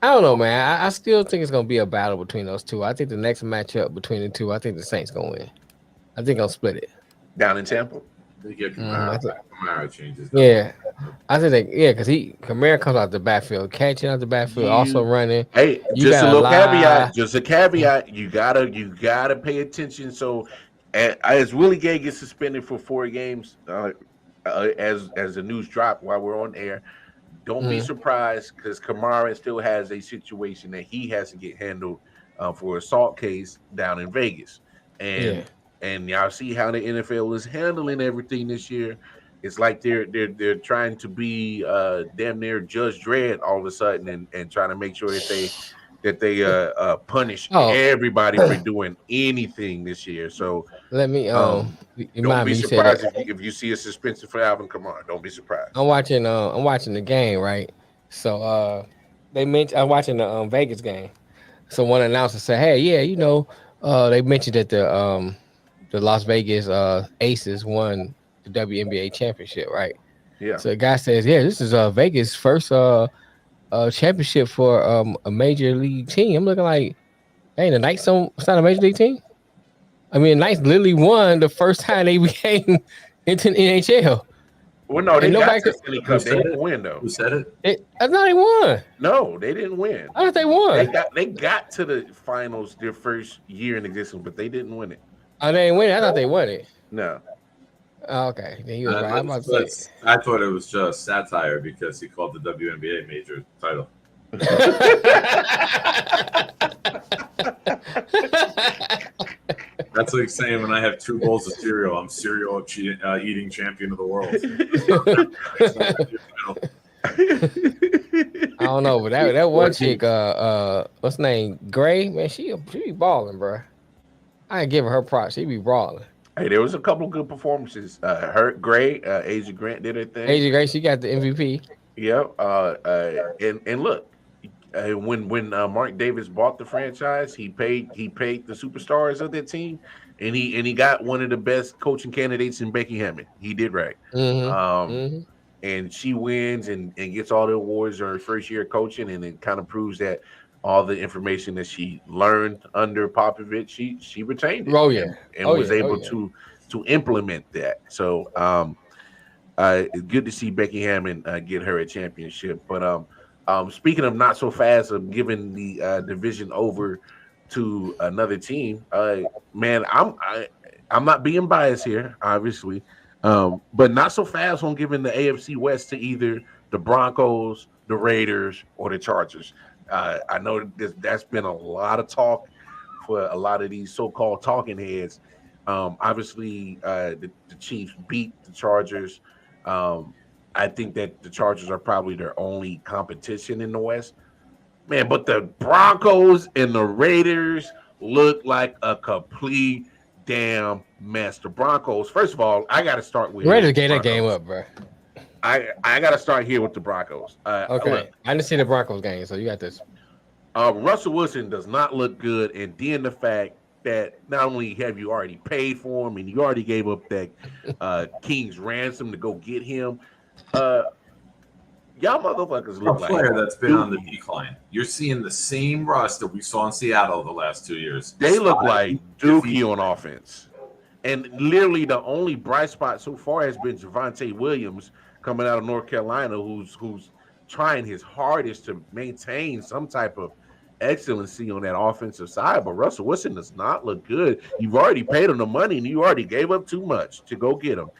don't know, man. I still think it's gonna be a battle between those two. I think the next matchup between the two, I think the Saints gonna win. I think they'll split it down in Tampa. They get Kamara changes. Yeah, I think because Kamara comes out the backfield, catching out the backfield, also running. Hey, just a little caveat. Just a caveat. You gotta pay attention. So, as Willie Gay gets suspended for 4 games, as the news dropped while we're on air, don't be surprised because Kamara still has a situation that he has to get handled for assault case down in Vegas, and y'all see how the NFL is handling everything this year. It's like they're trying to be damn near Judge Dredd all of a sudden and trying to make sure that they punish everybody for doing anything this year. So let me don't be surprised if you see a suspension for Alvin Kamara. Don't be surprised. I'm watching the game, right? So I'm watching the Vegas game. So one announcer said, "Hey, yeah, they mentioned that the Las Vegas Aces won the WNBA championship, right?" Yeah. So the guy says, "Yeah, this is Vegas' first championship for a major league team." I'm looking like, "Hey, the Knights it's not a major league team." I mean, the Knights literally won the first time they became into the NHL. Well, no, they got to Stanley Cup. They didn't win though. Who said it? I thought they won. No, they didn't win. I thought they won. They got to the finals their first year in existence, but they didn't win it. Oh, they didn't win it? I thought they won it. No. Oh, okay. Then you was right. I thought it was just satire because he called the WNBA major title. That's like saying when I have 2 bowls of cereal, I'm cereal eating champion of the world. I don't know, but that one chick, what's her name? Gray, man, she be balling, bro. I give her props. She be balling. Hey, there was a couple of good performances. Gray, Asia Grant did her thing. Asia Grant, she got the MVP. Yep. And look, when Mark Davis bought the franchise, he paid the superstars of that team, and he got one of the best coaching candidates in Becky Hammond. He did right. And she wins and gets all the awards her first year coaching, and it kind of proves that all the information that she learned under Popovich, she retained it. Oh yeah, and was able to implement that. So it's good to see Becky Hammond get her a championship. But Speaking of not so fast of giving the division over to another team, man, I'm not being biased here, obviously, but not so fast on giving the AFC West to either the Broncos, the Raiders, or the Chargers. I know that's been a lot of talk for a lot of these so-called talking heads. Obviously, the Chiefs beat the Chargers. I think that the Chargers are probably their only competition in the West. Man, but the Broncos and the Raiders look like a complete damn mess. The Broncos, first of all, I got to start with Raiders gave that game up, bro. I got to start here with the Broncos. Okay, Look, I didn't see the Broncos game, so you got this. Russell Wilson does not look good, and then the fact that not only have you already paid for him and you already gave up that King's ransom to go get him, y'all motherfuckers look a like player that's been on the decline. You're seeing the same Russ that we saw in Seattle the last 2 years. They look like Dookie on offense. And literally the only bright spot so far has been Javonte Williams coming out of North Carolina, who's trying his hardest to maintain some type of excellency on that offensive side. But Russell Wilson does not look good. You've already paid him the money and you already gave up too much to go get him.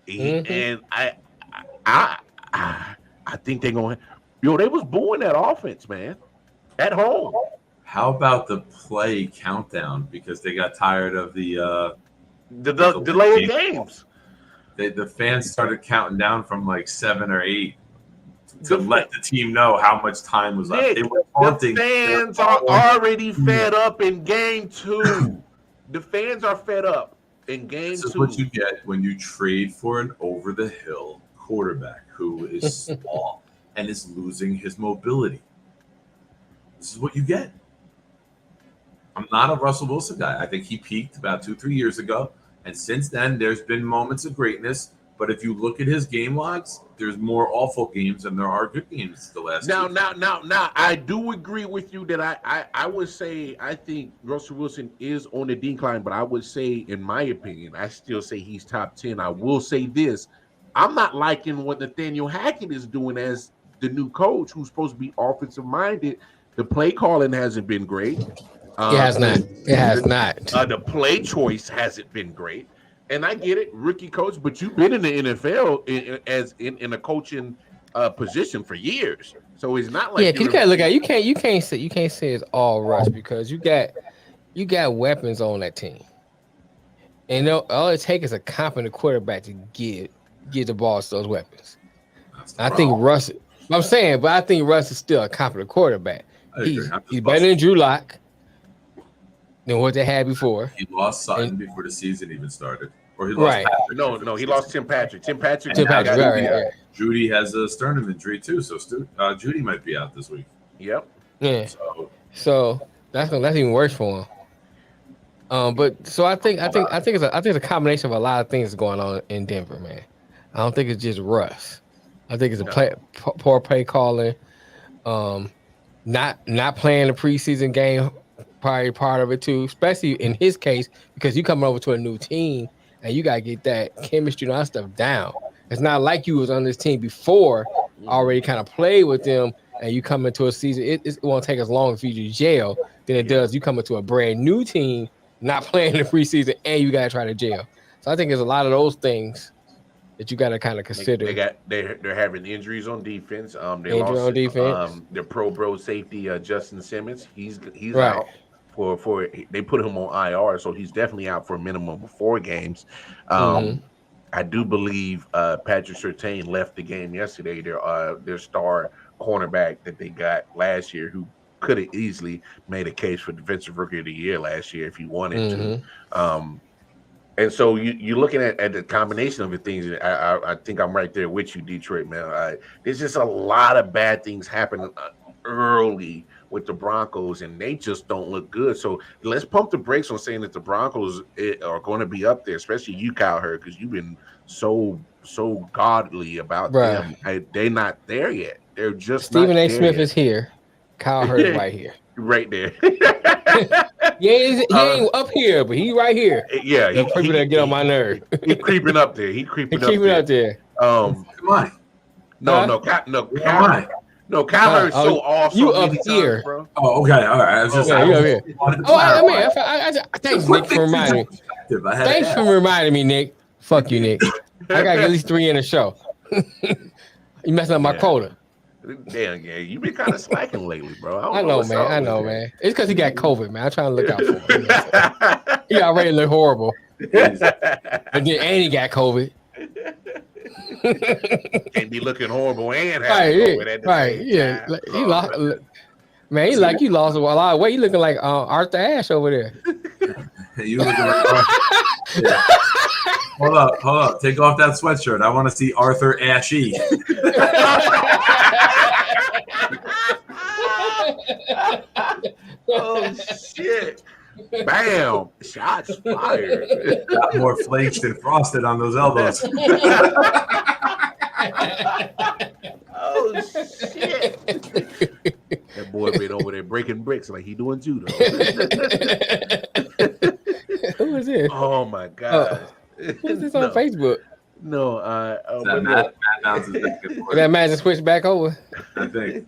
And I think they're going. They was booing that offense, man, at home. How about the play countdown? Because they got tired of the delay of games. The fans started counting down from like 7 or 8 to let the team know how much time was left. They were taunting. The fans are already fed up in game 2. The fans are fed up in game 2. This is what you get when you trade for an over-the-hill quarterback who is small and is losing his mobility. This is what you get. I'm not a Russell Wilson guy. I think he peaked about 2-3 years ago. And since then, there's been moments of greatness. But if you look at his game logs, there's more awful games than there are good games the last Now, I do agree with you that I would say I think Russell Wilson is on the decline, but I would say, in my opinion, I still say he's top 10. I will say this. I'm not liking what Nathaniel Hackett is doing as the new coach who's supposed to be offensive minded. The play calling hasn't been great. It has not. It has not. The play choice hasn't been great. And I get it, rookie coach, but you've been in the NFL in a coaching position for years. So it's not like you can't look at you can't say it's all Russ because you got weapons on that team. And all it takes is a competent quarterback to give the ball to those weapons. I think Russ. I'm saying, but I think Russ is still a competent quarterback. He's better than Drew Lock than what they had before. He lost Sutton before the season even started. Or he lost Patrick. No, he lost Tim Patrick. Tim Patrick. Right. Judy has a sternum injury too, so Judy might be out this week. Yep. Yeah. So that's even worse for him. But so I think it's a combination of a lot of things going on in Denver, man. I don't think it's just Russ. I think it's poor play calling, not playing the preseason game, probably part of it too. Especially in his case, because you coming over to a new team and you gotta get that chemistry and all that stuff down. It's not like you was on this team before, already kind of played with them, and you come into a season. It won't take as long for you to gel than it does you come into a brand new team, not playing the preseason, and you gotta try to gel. So I think there's a lot of those things that you got to kind of consider. They're having injuries on defense. They lost on defense. Their pro safety Justin Simmons. He's right. out for they put him on IR, so he's definitely out for a minimum of 4 games. I do believe Patrick Surtain left the game yesterday. Their star cornerback that they got last year, who could have easily made a case for Defensive Rookie of the Year last year if he wanted to. And so you're looking at the combination of the things. I think I'm right there with you, Detroit, man. There's just a lot of bad things happening early with the Broncos, and they just don't look good. So let's pump the brakes on saying that the Broncos are going to be up there, especially you, Kyle Hurd, because you've been so godly about them. They're not there yet. They're just Stephen A. Smith is here. Kyle Hurd right here. Right there. he ain't up here, but he right here. Yeah, people that get on my nerve. He's creeping up there. He's creeping up there. Come on. No. Come on. No, Kyler is so off you so many up here. times, bro. Oh, okay, all right. I was just Yeah, you up here. wanted to Oh, I clarify. mean, thanks, Nick, for reminding me. Thanks for reminding me, Nick. Fuck you, Nick. I gotta get at least 3 in a show. You messing up my quota. Damn, yeah, you been kind of slacking lately, bro. I know, man. I know, man. It's because he got COVID, man. I'm trying to look out for him. He already look horrible. And then he got COVID. Can't be looking horrible and Right, having COVID at the same yeah. time. Like, he lost, man. He like you lost a lot of weight. You looking like Arthur Ashe over there. You looking like yeah. Hold up. Take off that sweatshirt. I want to see Arthur Ashe. Oh shit! Bam! Shots fired. Got more flakes than frosted on those elbows. Oh shit! That boy been over there breaking bricks like he doing judo. Who is this? Oh my god! Who's this on Facebook? No, Matt bounces back and forth. That man just switched back over. I think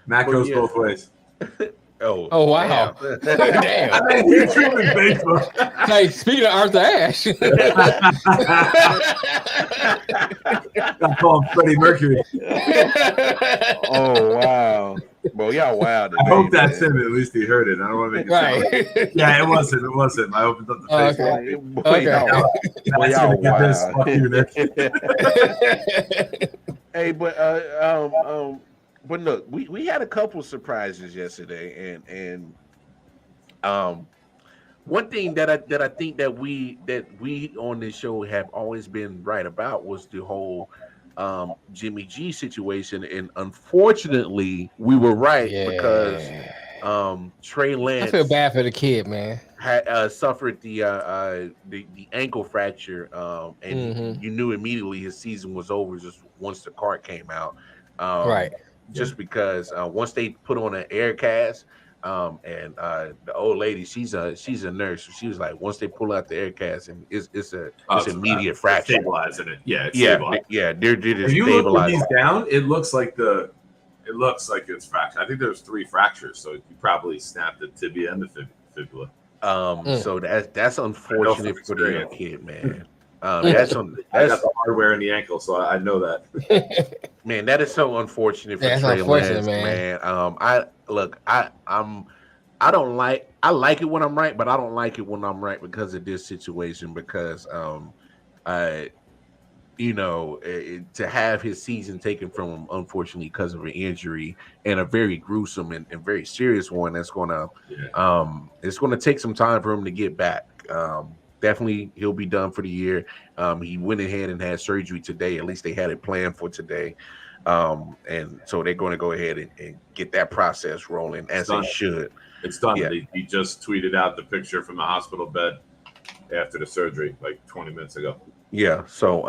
Matt goes both ways. Oh wow! Damn. I think he's doing Facebook. Hey, speaking of Arthur Ashe, I call him Freddie Mercury. Oh wow! Bro, y'all wild today, I hope that's man. him. At least he heard it. I don't want to make it sound like yeah, it wasn't. I opened up the Facebook. Boy, y'all Fuck you, Nick. Hey, but look, we had a couple surprises yesterday, and one thing that I think that we on this show have always been right about was the whole Jimmy G situation, and unfortunately we were right because Trey Lance. I feel bad for the kid, man. Had suffered the ankle fracture, and you knew immediately his season was over just once the card came out. Right. Just because once they put on an air cast, and the old lady, she's a nurse. So she was like, once they pull out the air cast, and it's immediate fracture. Stabilizing it. Yeah, it's They're if you look when he's down, it looks like it's fractured. I think there's 3 fractures, so you probably snapped the tibia and the fibula. So that's unfortunate for the kid, man. I got the hardware in the ankle, so I know that. Man, that is so unfortunate for Trey Lance, man. I like it when I'm right, but I don't like it when I'm right because of this situation. Because to have his season taken from him, unfortunately, because of an injury and a very gruesome and very serious one, that's gonna it's gonna take some time for him to get back. Definitely, he'll be done for the year. He went ahead and had surgery today. At least they had it planned for today. And so they're going to go ahead and get that process rolling as they should. It's done. Yeah. He just tweeted out the picture from the hospital bed after the surgery like 20 minutes ago. Yeah. So,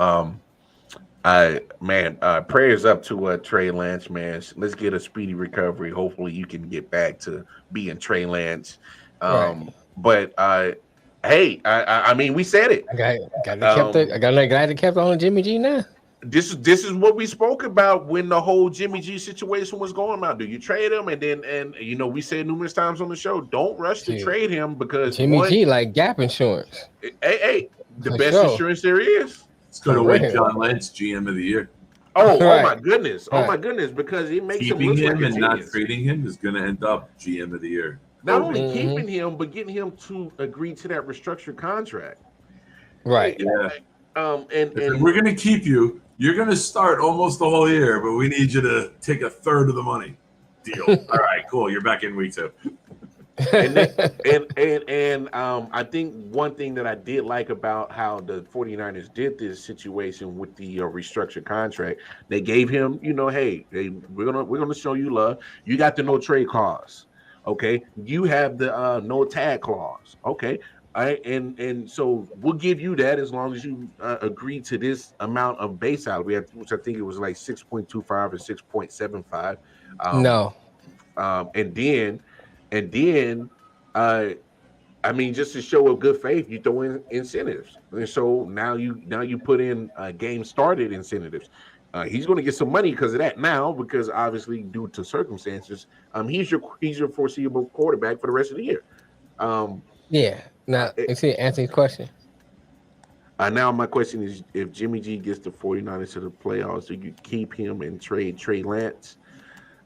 prayers up to Trey Lance, man. Let's get a speedy recovery. Hopefully you can get back to being Trey Lance. But hey, I mean, we said it. I got to kept on Jimmy G now. This is what we spoke about when the whole Jimmy G situation was going on. Do you trade him? And we said numerous times on the show, don't rush to trade him because Jimmy G like gap insurance. Hey, the best insurance there is. It's going to win John Lynch GM of the year. Oh my goodness! Oh my goodness! Because it makes keeping him and not trading him is going to end up GM of the year. Not only keeping him, but getting him to agree to that restructured contract. Right. Yeah. And we're going to keep you. You're going to start almost the whole year, but we need you to take a third of the money. Deal. All right, cool. You're back in week 2. and I think one thing that I did like about how the 49ers did this situation with the restructured contract, they gave him, hey, we're gonna show you love. You got the no trade clause. Okay, you have the no tag clause. Okay, all right, and so we'll give you that as long as you agree to this amount of base salary, which I think it was like 6.25 or 6.75. No, and then I mean, just to show a good faith, you throw in incentives, and so now you put in game started incentives. He's going to get some money because of that now, because obviously due to circumstances, he's your foreseeable quarterback for the rest of the year. Yeah. Now, see Anthony's question. Now my question is, if Jimmy G gets the 49ers to the playoffs, do you keep him and trade Trey Lance?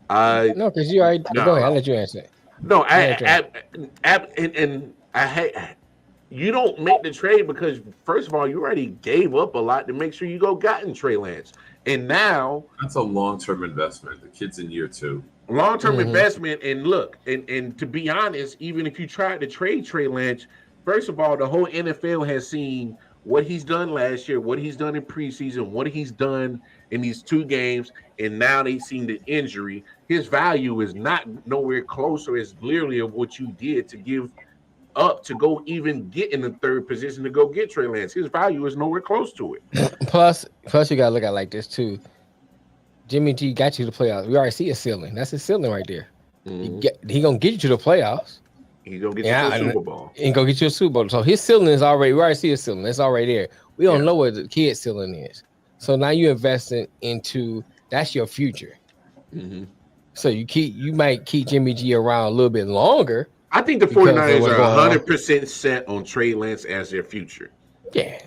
No, because you already go ahead. I'll let you answer it. No, and I hate. You don't make the trade because, first of all, you already gave up a lot to make sure you go gotten Trey Lance. And now that's a long-term investment. The kid's in year 2. Long-term investment. And look, and to be honest, even if you tried to trade Trey Lance, first of all, the whole NFL has seen what he's done last year, what he's done in preseason, what he's done in these 2 games, and now they've seen the injury. His value is not nowhere close, or is literally of what you did to give up to go even get in the 3rd position to go get Trey Lance. His value is nowhere close to it. Plus you gotta look at it like this too. Jimmy G got you to the playoffs. We already see a ceiling. That's his ceiling right there. He gonna get you to the playoffs. He's gonna get you to a Super Bowl. And go get you a Super Bowl. So his ceiling is already. We already see his ceiling. It's already there. We don't know what the kid's ceiling is. So now you're investing into that's your future. So you might keep Jimmy G around a little bit longer. I think the 49ers are 100% set on Trey Lance as their future. Yeah.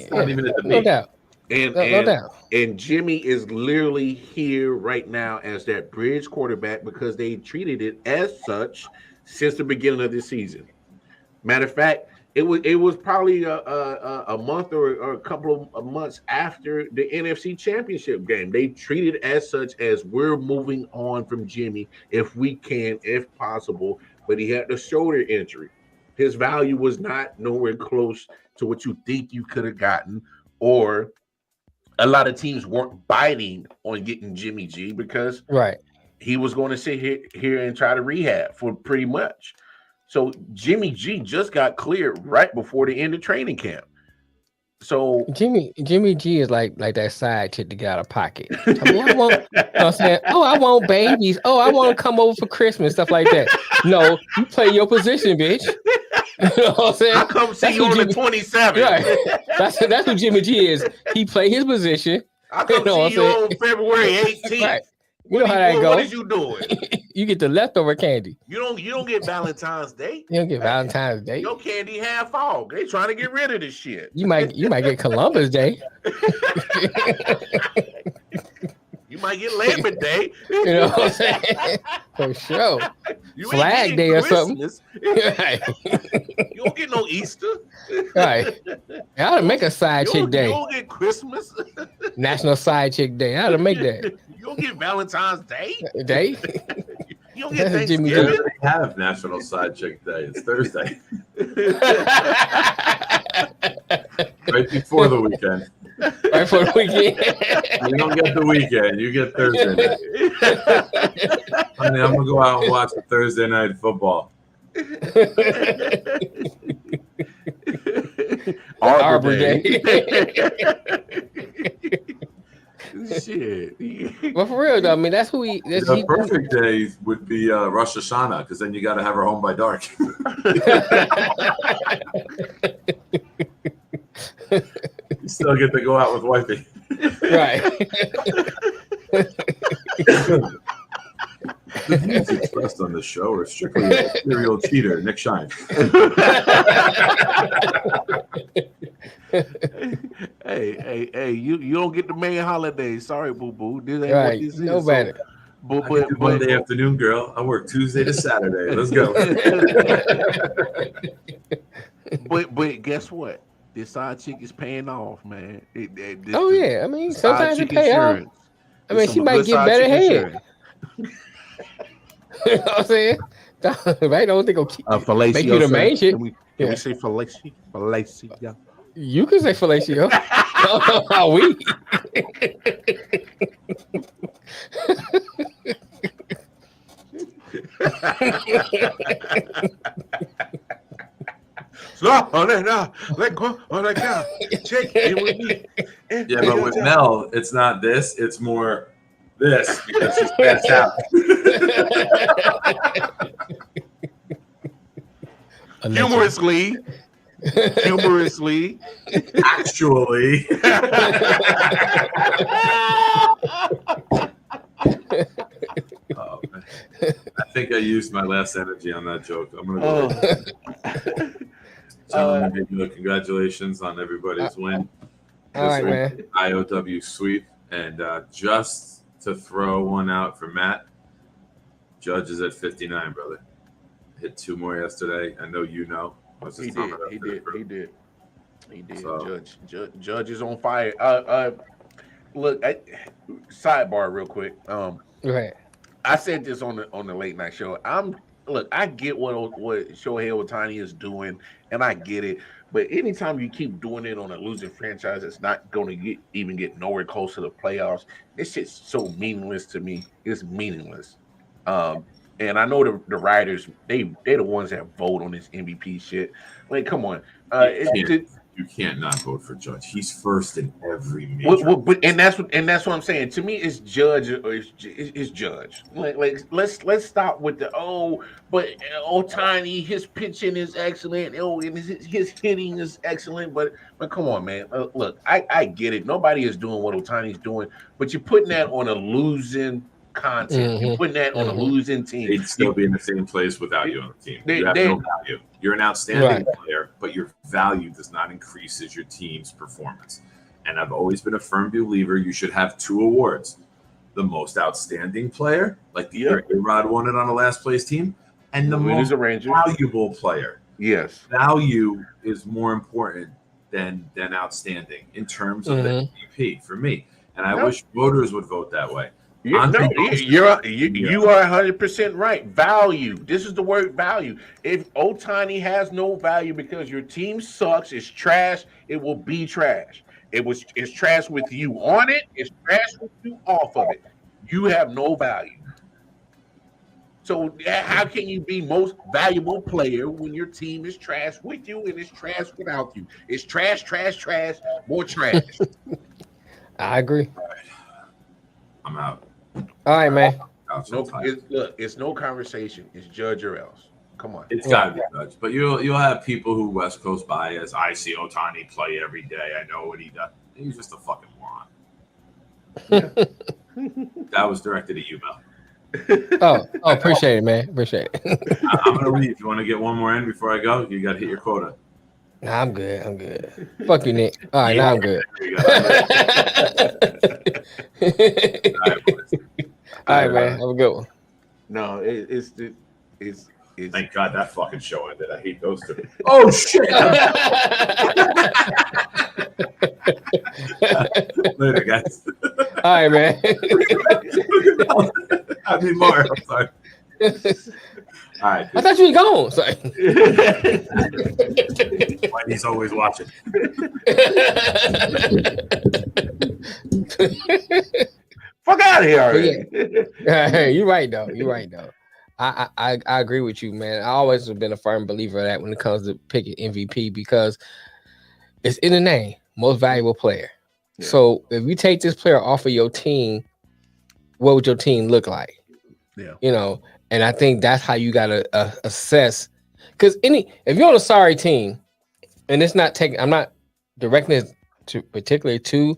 Not even a debate. No doubt. No doubt. And Jimmy is literally here right now as that bridge quarterback because they treated it as such since the beginning of the season. Matter of fact, it was probably a month or a couple of months after the NFC Championship game. They treated it as such, as we're moving on from Jimmy if we can, if possible. But he had the shoulder injury. His value was not nowhere close to what you think you could have gotten, or a lot of teams weren't biting on getting Jimmy G because he was going to sit here and try to rehab for pretty much. So Jimmy G just got cleared right before the end of training camp. So Jimmy G is like that side chick to get out of pocket. I mean, I want babies. Oh, I want to come over for Christmas, stuff like that. No, you play your position, bitch. You know what I'm saying? I come see you on the 27th. Right. That's who Jimmy G is. He play his position. I come see you on February 18th. Right. You know how that goes. What is you doing? You get the leftover candy. You don't get Valentine's Day. You don't get Valentine's Day. Your candy half off. They trying to get rid of this shit. You might get Columbus Day. You might get Lambert Day. You know what I'm saying? For sure. Flag Day or something. Right. You don't get no Easter. Right. I ought to make a side chick day. You don't get Christmas. National Side Chick Day. I ought to make that. You don't get Valentine's Day. You don't get Thanksgiving. Thanksgiving. They have National Side Chick Day. It's Thursday. Right before the weekend. Right for the weekend. You don't get the weekend. You get Thursday night. I mean, I'm going to go out and watch the Thursday night football. Arbor Day. Shit. But for real though, I mean that's who he. The perfect day would be Rosh Hashanah, because then you got to have her home by dark. You still get to go out with wifey. Right. The views expressed on this show are strictly a serial cheater, Nick Shine. Hey, you don't get the main holiday. Sorry, boo-boo. This ain't right. what this is. Nobody. But Monday afternoon, girl. I work Tuesday to Saturday. Let's go. but guess what? This side chick is paying off, man. I mean, sometimes it pay off. I mean, she might get better head. You know what I'm saying? Right? Don't think it'll make you the main shit. Can we say fellatio? Fellatio. You can say fellatio. How we? Let go on that cow. Check it with me. Yeah, but with Mel, it's not this. It's more this, because she's passed out. Humorously, humorously. Actually, oh, man. I think I used my last energy on that joke. I'm gonna go. Gentlemen, congratulations on everybody's win. All right, man. I.O.W. sweep, and just to throw one out for Matt, Judge is at 59, brother. Hit 2 more yesterday. I know you know. He did. So. Judge is on fire. Look, sidebar real quick. Go ahead. I said this on the late night show. I get what Shohei Ohtani is doing, and I get it. But anytime you keep doing it on a losing franchise, it's not going to even get nowhere close to the playoffs. This shit's so meaningless to me. It's meaningless. And I know the writers, they're the ones that vote on this MVP shit. Like, come on. You can't not vote for Judge. He's first in every major. And that's what I'm saying. To me, it's Judge or it's Judge. Like let's stop with the but Ohtani, his pitching is excellent. And his hitting is excellent. But come on, man. Look, I get it. Nobody is doing what Ohtani's doing, but you're putting that on a losing content. Mm-hmm. You're putting that on a losing team. They'd still be in the same place without you on the team. You have no value. You're an outstanding player, but your value does not increase as your team's performance. And I've always been a firm believer you should have 2 awards. The most outstanding player, like the year A-Rod won it on a last place team, and the most valuable player. Yes. Value is more important than outstanding in terms of the MVP for me. And I wish voters would vote that way. You are 100% right. Value. This is the word value. If Ohtani has no value because your team sucks, it's trash, it will be trash. It's trash with you on it, it's trash with you off of it. You have no value. So how can you be most valuable player when your team is trash with you and it's trash without you? It's trash, more trash. I agree. I'm out. All right, man. It's no conversation. It's Judge or else. Come on. It's got to be Judge. But you'll have people who West Coast bias. I see Ohtani play every day. I know what he does. He's just a fucking moron. Yeah. That was directed at you, Mel. Oh, appreciate it, man. Appreciate it. I'm going to leave. You want to get one more in before I go? You got to hit your quota. Nah, I'm good. Fuck you, Nick. All right, now I'm good. All right, man. Have a good one. No, it's thank God that fucking show ended. I hate those 2. Oh shit! Later, guys. All right, man. I mean, more. I'm sorry. All right. I thought you were gone. Sorry. He's always watching. Fuck out of here already. Hey, you're right though. I agree with you, man. I always have been a firm believer of that when it comes to picking MVP because it's in the name, most valuable player. Yeah. So if you take this player off of your team, what would your team look like? Yeah, and I think that's how you gotta assess. Because if you're on a sorry team, and it's not taking, I'm not directing it to particularly to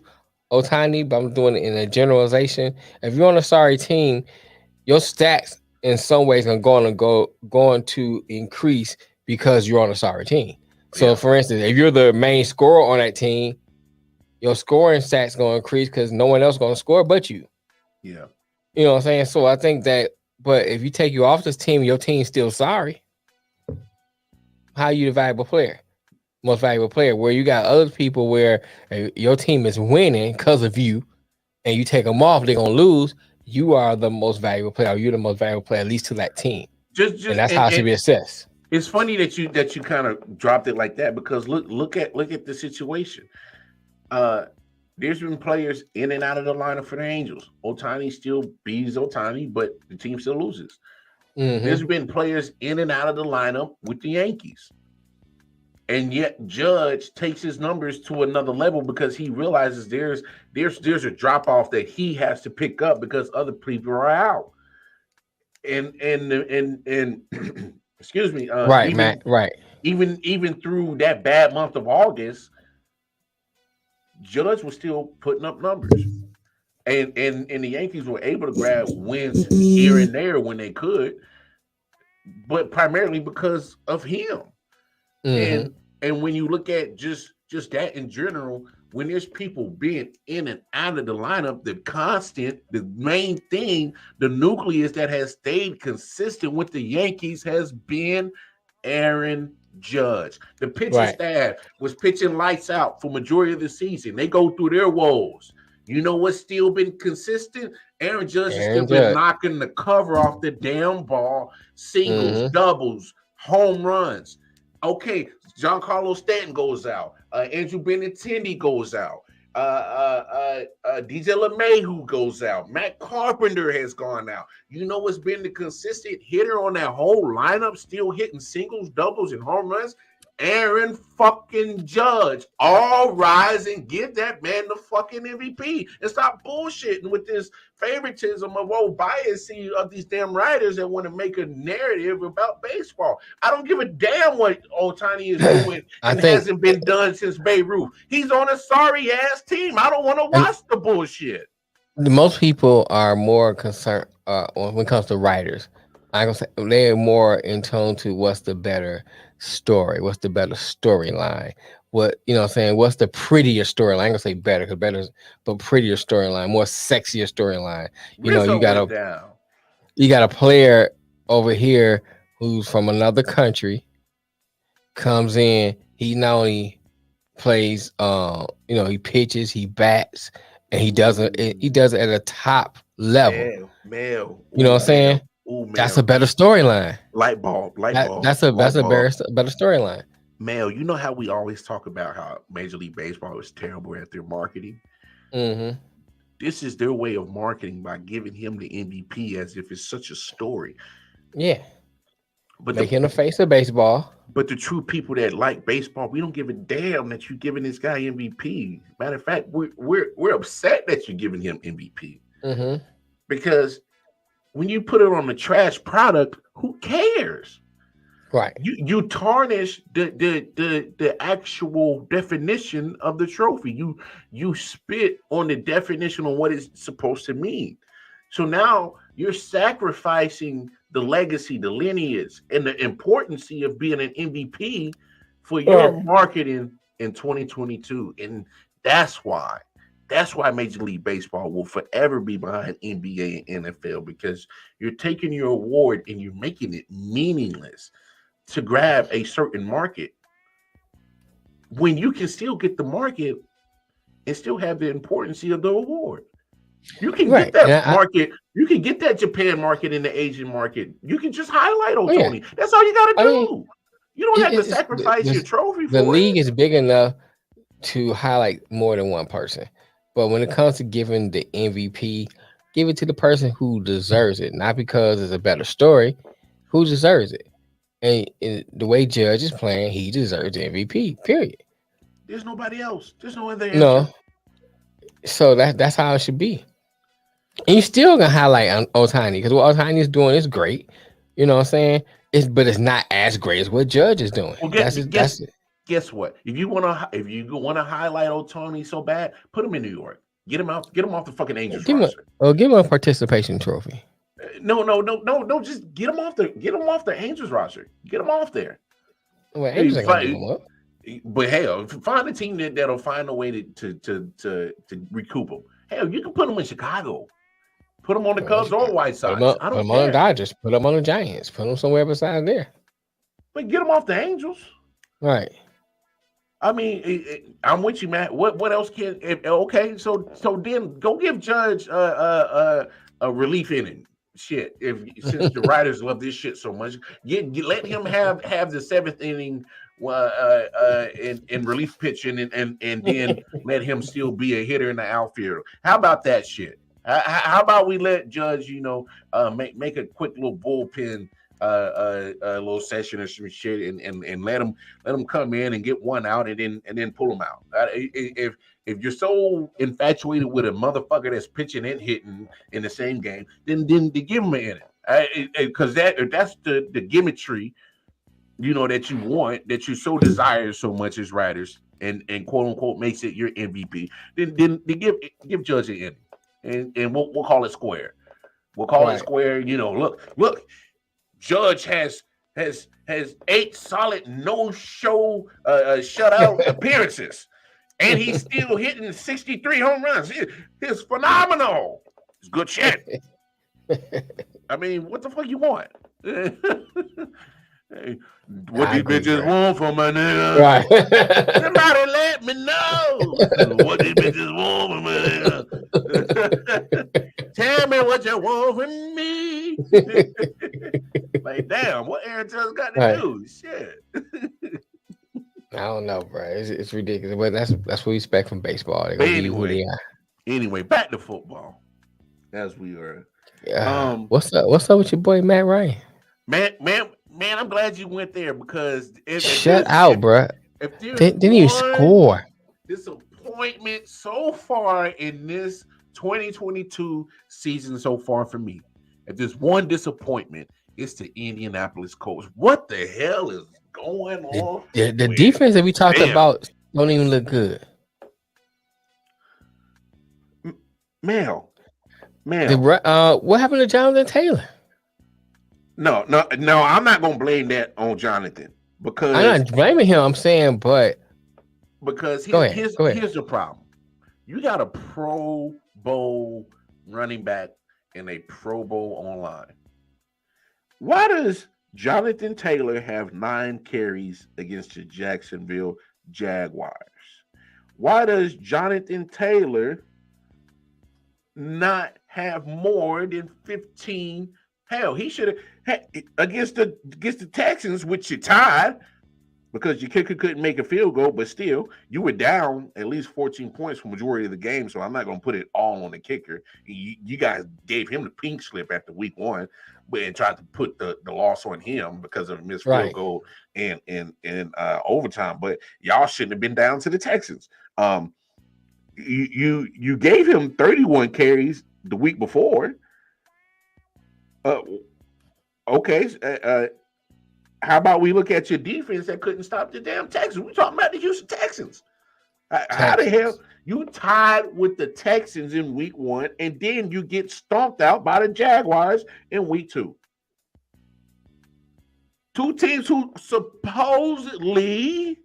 Ohtani, but I'm doing it in a generalization. If you're on a sorry team, your stats in some ways are going to increase because you're on a sorry team. So, for instance, if you're the main scorer on that team, your scoring stats going to increase because no one else going to score but you. Yeah, you know what I'm saying. So I think that, but if you take you off this team, your team's still sorry. How are you the valuable player? Most valuable player, where you got other people where your team is winning because of you, and you take them off, they're gonna lose. You are the most valuable player. You're the most valuable player, at least to that team. And that's how it should be assessed. It's funny that you kind of dropped it like that because look at the situation. There's been players in and out of the lineup for the Angels. Ohtani still beats Ohtani, but the team still loses. Mm-hmm. There's been players in and out of the lineup with the Yankees. And yet Judge takes his numbers to another level because he realizes there's a drop off that he has to pick up because other people are out. And excuse me, Right, Matt. Right. even through that bad month of August, Judge was still putting up numbers. And the Yankees were able to grab wins here and there when they could, but primarily because of him. Mm-hmm. And when you look at just that in general, when there's people being in and out of the lineup, the main thing, the nucleus that has stayed consistent with the Yankees has been Aaron Judge. The pitching Right. staff was pitching lights out for majority of the season. They go through their woes. You know what's still been consistent? Aaron Judge has still Aaron been Judge. knocking the cover off the damn ball, singles, Mm-hmm. doubles, home runs. Okay, Giancarlo Stanton goes out. Andrew Benintendi goes out. DJ LeMahieu goes out. Matt Carpenter has gone out. You know what's been the consistent hitter on that whole lineup, still hitting singles, doubles, and home runs? Aaron fucking Judge. All rise and give that man the fucking MVP and stop bullshitting with this favoritism of old bias of these damn writers that want to make a narrative about baseball. I don't give a damn what Ohtani is doing and hasn't been done since Beirut. He's on a sorry ass team. I don't want to watch the bullshit. Most people are more concerned when it comes to writers. I'm gonna say they're more in tune to what's the better story, what's the better storyline, what I'm saying, what's the prettier storyline. I ain't gonna say better because better, but prettier storyline, more sexier storyline. Rizzo You got a player over here who's from another country, comes in, he not only plays, he pitches, he bats, and he does it at a top level. Male. You know what I'm saying? Ooh, that's a better storyline. Light bulb. That's a better storyline. Mel, you know how we always talk about how Major League Baseball is terrible at their marketing? Mm-hmm. This is their way of marketing by giving him the MVP as if it's such a story. Yeah. But make him the face of baseball. But the true people that like baseball, we don't give a damn that you're giving this guy MVP. Matter of fact, we're upset that you're giving him MVP. Mm-hmm. Because when you put it on a trash product, who cares? Right. You tarnish the actual definition of the trophy. You spit on the definition of what it's supposed to mean. So now you're sacrificing the legacy, the lineage, and the importance of being an MVP for your marketing in 2022. And that's why Major League Baseball will forever be behind NBA and NFL, because you're taking your award and you're making it meaningless to grab a certain market when you can still get the market and still have the importance of the award. You can get that market. You can get that Japan market and the Asian market. You can just highlight Ohtani. Yeah. That's all you got to do. You don't have to sacrifice your trophy for the league is big enough to highlight more than one person. But when it comes to giving the MVP, give it to the person who deserves it, not because it's a better story. Who deserves it? And the way Judge is playing, he deserves the MVP. Period. There's nobody else. There's no other answer. No. So that's how it should be. And you're still gonna highlight Ohtani because what Ohtani is doing is great. You know what I'm saying? But it's not as great as what Judge is doing. Well, guess what? If you wanna highlight Ohtani so bad, put him in New York. Get him out. Get him off the fucking Angels roster. Give him a participation trophy. No. Just get him off the Angels roster. Get him off there. Well, Angels ain't gonna give him up. But hell, find a team that'll find a way to recoup him. Hell, you can put him in Chicago. Put him on the Cubs or White Sox. Put him on the Dodgers. Put him on the Giants. Put him somewhere beside there. But get him off the Angels. Right. I mean, I'm with you, Matt. What else can? Okay, so then go give Judge a relief inning. Shit, since the writers love this shit so much, let him have the seventh inning in relief pitching, and then let him still be a hitter in the outfield. How about that shit? How about we let Judge, make a quick little bullpen a little session or some shit, and let him come in and get one out, and then pull him out. If you're so infatuated with a motherfucker that's pitching and hitting in the same game, then give him an inning, because that's the gimmickry that you want, that you so desire so much as writers, and quote unquote makes it your MVP, then give Judge an Emmy, and we'll call it square. We'll call it square. Look, Judge has 8 solid no-show shutout appearances, and he's still hitting 63 home runs. It's phenomenal. It's good shit. I mean, what the fuck you want? Hey, what these bitches want from my nigga? Right. Somebody let me know what these bitches want from my nigga. Tell me what you want from me. Like, damn, what Aaron Judge got to do? Shit. I don't know, bro. It's ridiculous, but that's what we expect from baseball. They're gonna be who they are. Anyway, back to football. As we are. What's up with your boy Matt Ryan? Man, I'm glad you went there because shut out, bro. Didn't you score? Disappointment so far in this 2022 season so far for me. If there's one disappointment, it's the Indianapolis Colts. What the hell is going on? The defense that we talked about don't even look good. Mel. What happened to Jonathan Taylor? No, I'm not gonna blame that on Jonathan because I'm not blaming him. I'm saying, because here's the problem. You got a Pro Bowl running back and a Pro Bowl online. Why does Jonathan Taylor have 9 carries against the Jacksonville Jaguars? Why does Jonathan Taylor not have more than 15? Hell, he should have against the Texans, which you tied because your kicker couldn't make a field goal, but still you were down at least 14 points for majority of the game. So I'm not going to put it all on the kicker. You guys gave him the pink slip after week 1, and tried to put the loss on him because of a missed field goal and overtime. But y'all shouldn't have been down to the Texans. You gave him 31 carries the week before. Okay. How about we look at your defense that couldn't stop the damn Texans? We're talking about the Houston Texans. How the hell you tied with the Texans in week 1 and then you get stomped out by the Jaguars in week 2? 2 teams who supposedly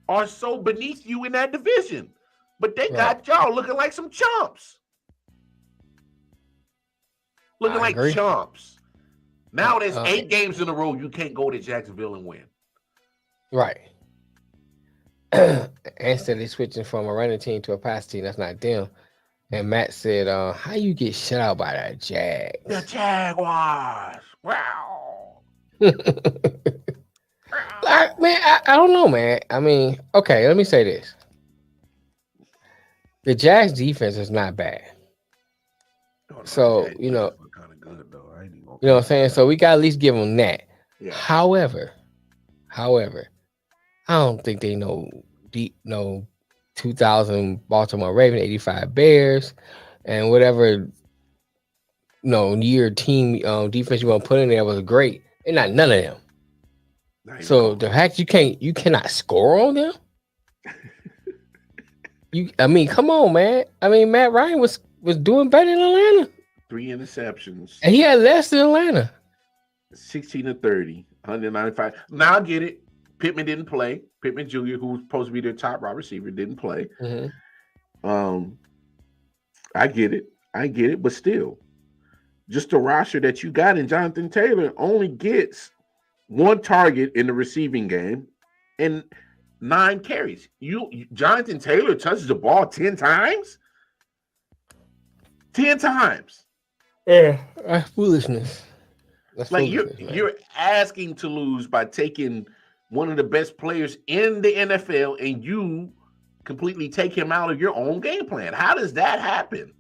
are so beneath you in that division, but they got y'all looking like some chumps. Looking like chumps. Now there's 8 games in a row you can't go to Jacksonville and win. Right. Instead of switching from a running team to a pass team, that's not them. And Matt said, how you get shut out by the Jags? The Jaguars. Wow. Man, I don't know, man. I mean, okay, let me say this. The Jags defense is not bad. So, kind of good, though. You know what I'm saying? So we got to at least give them that. Yeah. However, I don't think they know 2000 Baltimore Ravens, 85 Bears, and whatever year team defense you want to put in there was great. They're not none of them. So the fact you cannot score on them. Come on, man. Matt Ryan was doing better in Atlanta. 3 interceptions. And he had less than Atlanta. 16-30, 195. Now I get it. Pittman didn't play. Pittman Jr., who's supposed to be their top wide receiver, didn't play. Mm-hmm. I get it, but still, just the roster that you got in Jonathan Taylor only gets 1 target in the receiving game and 9 carries. Jonathan Taylor touches the ball 10 times? 10 times. Yeah, that's foolishness. You're asking to lose by taking one of the best players in the NFL and you completely take him out of your own game plan. How does that happen?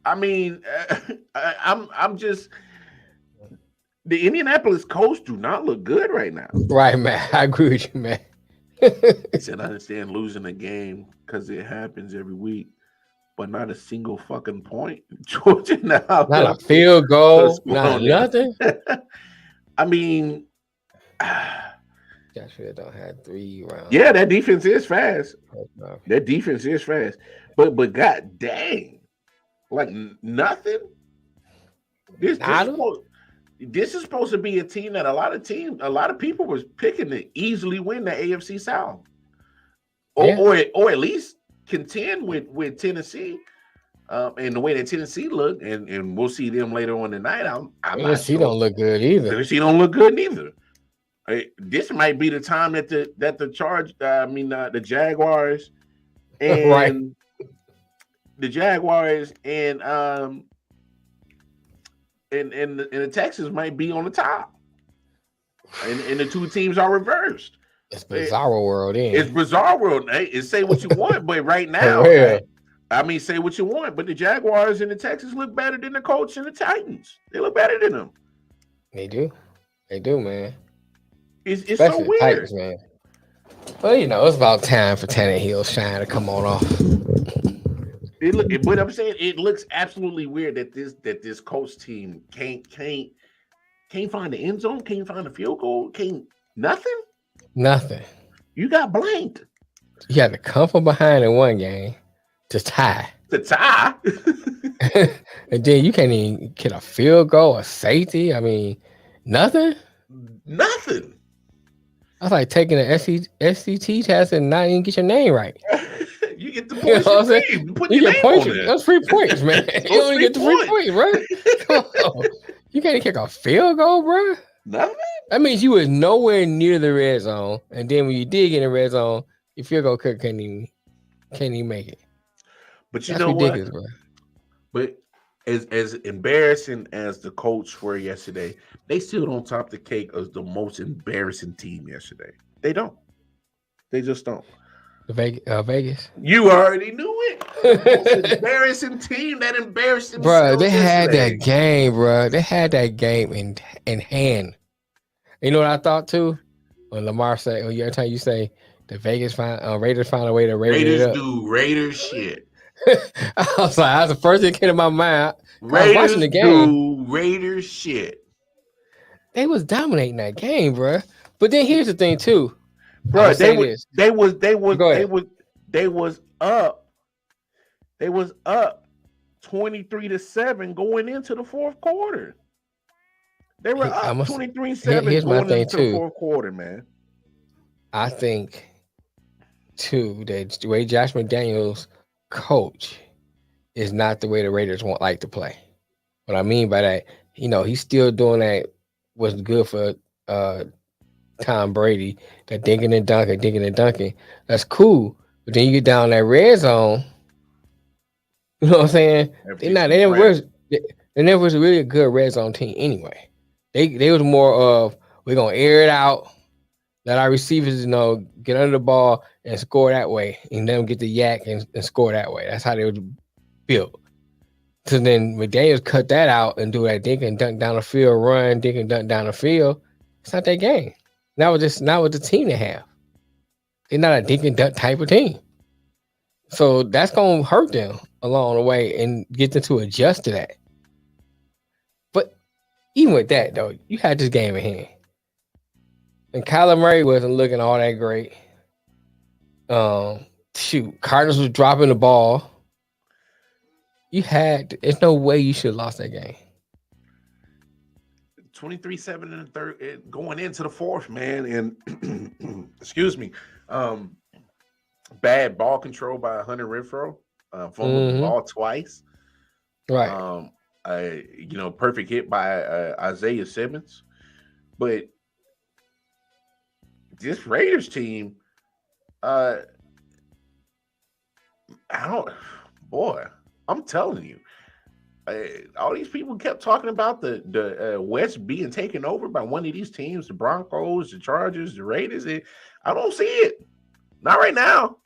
I'm just the Indianapolis Colts do not look good right now. Right, man. I agree with you, man. He said, I understand losing a game because it happens every week, but not a single fucking point. Georgia now. Not a field goal. Not nothing. I mean, Joshua don't have 3 rounds. yeah, that defense is fast. No. That defense is fast. But god dang, like nothing. Nada? This is supposed to be a team that a lot of people was picking to easily win the AFC South, or at least contend with Tennessee. And the way that Tennessee look, and we'll see them later on tonight. I'm not Tennessee sure. don't look good either. Tennessee don't look good neither. This might be the time that the the Jaguars and Right. the Jaguars and the Texans might be on the top, and the two teams are reversed. It's bizarre world. It's bizarre world. Hey, say what you want, but right now, say what you want. But the Jaguars and the Texans look better than the Colts and the Titans. They look better than them. They do, man. It's so weird, Titans, man. Well, it's about time for Tannehill's shine to come on off. But I'm saying it looks absolutely weird that this Colts team can't find the end zone, can't find the field goal, nothing. You got blanked. You had to come from behind in one game to tie. And then you can't even get a field goal, a safety. I mean, nothing. That's like taking an SCT test and not even get your name right. You get the points. You put your name on there. That's 3 points, man. You only get the 3 points, bro. Come on. You can't kick a field goal, bro. Nothing. That means you was nowhere near the red zone, and then when you did get in the red zone, your field goal kicker can't even make it. But that's ridiculous, bro. But as embarrassing as the Colts were yesterday, they still don't top the cake as the most embarrassing team yesterday. They don't. They just don't. Vegas. You already knew it. The most embarrassing team that embarrassed themselves. Bro, they had that game, bro. They had that game in hand. You know what I thought too? When Lamar said, every time you say the Raiders find a way to Raiders do Raiders shit. I was like, that's the first thing that came to my mind. Raiders I was watching the game. Do Raiders shit. They was dominating that game, bro. But then here's the thing too. Bro, they was up 23-7 going into the fourth quarter. They were up 23-7 going into the fourth quarter, man. I think too that the way Josh McDaniels coach is not the way the Raiders like to play. What I mean by that, he's still doing that what's good for Tom Brady, that dinking and dunking. That's cool. But then you get down that red zone, you know what I'm saying? They never was really a good red zone team anyway. They was more of, we're gonna air it out, let our receivers, get under the ball and score that way, and then get the yak and score that way. That's how they was built. So then McDaniels cut that out and do that dink and dunk down the field, run, dink and dunk down the field. It's not that game. Not with the team they have. They're not a dink and dunk type of team. So that's gonna hurt them along the way and get them to adjust to that. But even with that though, you had this game in hand. And Kyler Murray wasn't looking all that great. Cardinals was dropping the ball. There's no way you should have lost that game. 23-7 in the third, going into the fourth, man. And excuse me, bad ball control by Hunter Renfrow, fumbled the ball twice. Right. Perfect hit by Isaiah Simmons. But this Raiders team, I'm telling you, all these people kept talking about the West being taken over by one of these teams, the Broncos, the Chargers, the Raiders. I don't see it. Not right now.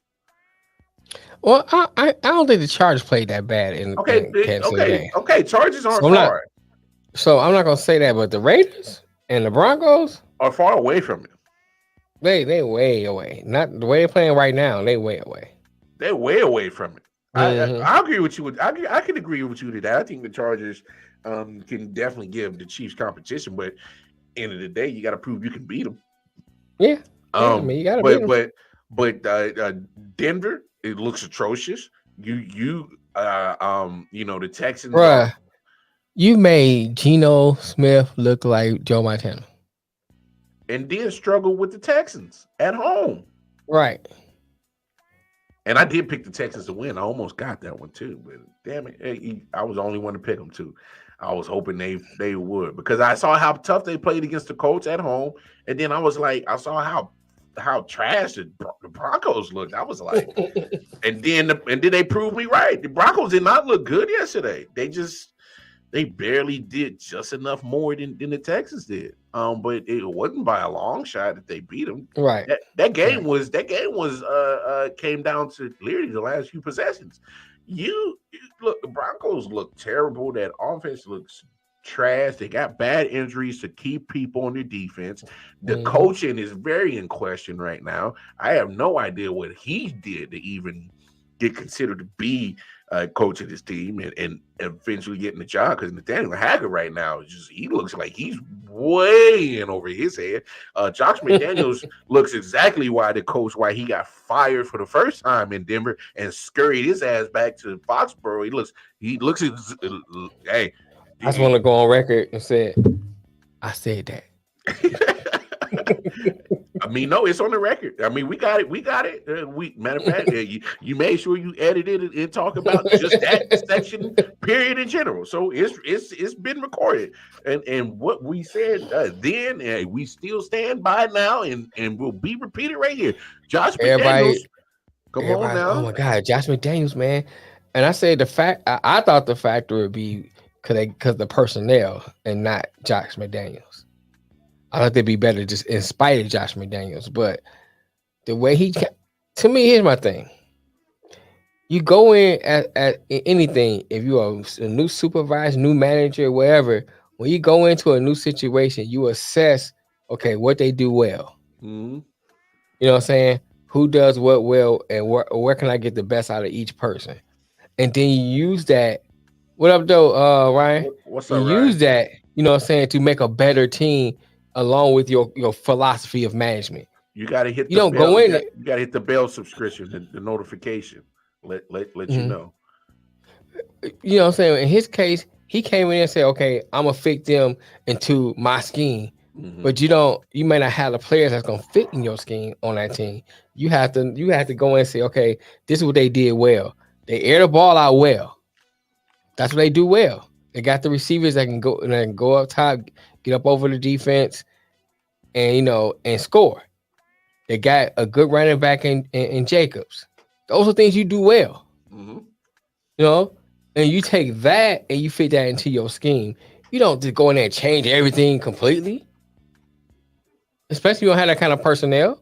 Well, I don't think the Chargers played that bad in Kansas City. Okay. Chargers aren't far. So I'm not gonna say that, but the Raiders and the Broncos are far away from it. They way away. Not the way they're playing right now. They way away. They're way away from it. I agree with you. I can agree with you to that. I think the Chargers can definitely give the Chiefs competition, but End of the day, you got to prove you can beat them. Yeah. I mean, you gotta beat them. But Denver, it looks atrocious. The Texans Bruh, you made Geno Smith look like Joe Montana. and then struggle with the Texans at home. Right. And I did pick the Texans to win. I almost got that one too, but damn it, I was the only one to pick them too. I was hoping they would because I saw how tough they played against the Colts at home, and then I saw how trash the Broncos looked. I was like, and then they proved me right. The Broncos did not look good yesterday. They barely did just enough more than the Texans did. But it wasn't by a long shot that they beat them. Right. That game was came down to literally the last few possessions. You look, the Broncos look terrible. That offense looks trash. They got bad injuries to keep people on their defense. The coaching is very in question right now. I have no idea what he did to even get considered to be coach of this team and eventually getting the job, because Nathaniel Hackett right now he looks like he's way in over his head. Josh McDaniels looks exactly why he got fired for the first time in Denver and scurried his ass back to Foxborough. He looks hey. I just want to go on record and say I said that. I mean, no, it's on the record. I mean, we got it. Matter of fact, you made sure you edited it and talk about just that section, period, in general. So it's been recorded, and what we said then, we still stand by now, and will be repeated right here. Josh McDaniels, come on now. Oh my God, Josh McDaniels, man. And I said I thought the factor would be because the personnel and not Josh McDaniels. I thought they'd be better just in spite of Josh McDaniels, but the way to me, here's my thing. You go in at anything, if you're a new supervisor, new manager, wherever, when you go into a new situation, you assess, okay, what they do well. Mm-hmm. You know what I'm saying? Who does what well, and where can I get the best out of each person? And then you use that. What up, though, Ryan? What's up, you Ryan? use that, you know what I'm saying, to make a better team along with your philosophy of management. You got to hit you don't go in. You got to hit the bell subscription, the notification. Let you know. You know what I'm saying? In his case, he came in and said, okay, I'm going to fit them into my scheme. Mm-hmm. But you may not have the players that's going to fit in your scheme on that team. You have to go in and say, okay, this is what they did well. They air the ball out well. That's what they do well. They got the receivers that can go up top, get up over the defense, and and score. They got a good running back in Jacobs. Those are things you do well. Mm-hmm. And you take that and you fit that into your scheme. You don't just go in there and change everything completely. Especially if you don't have that kind of personnel.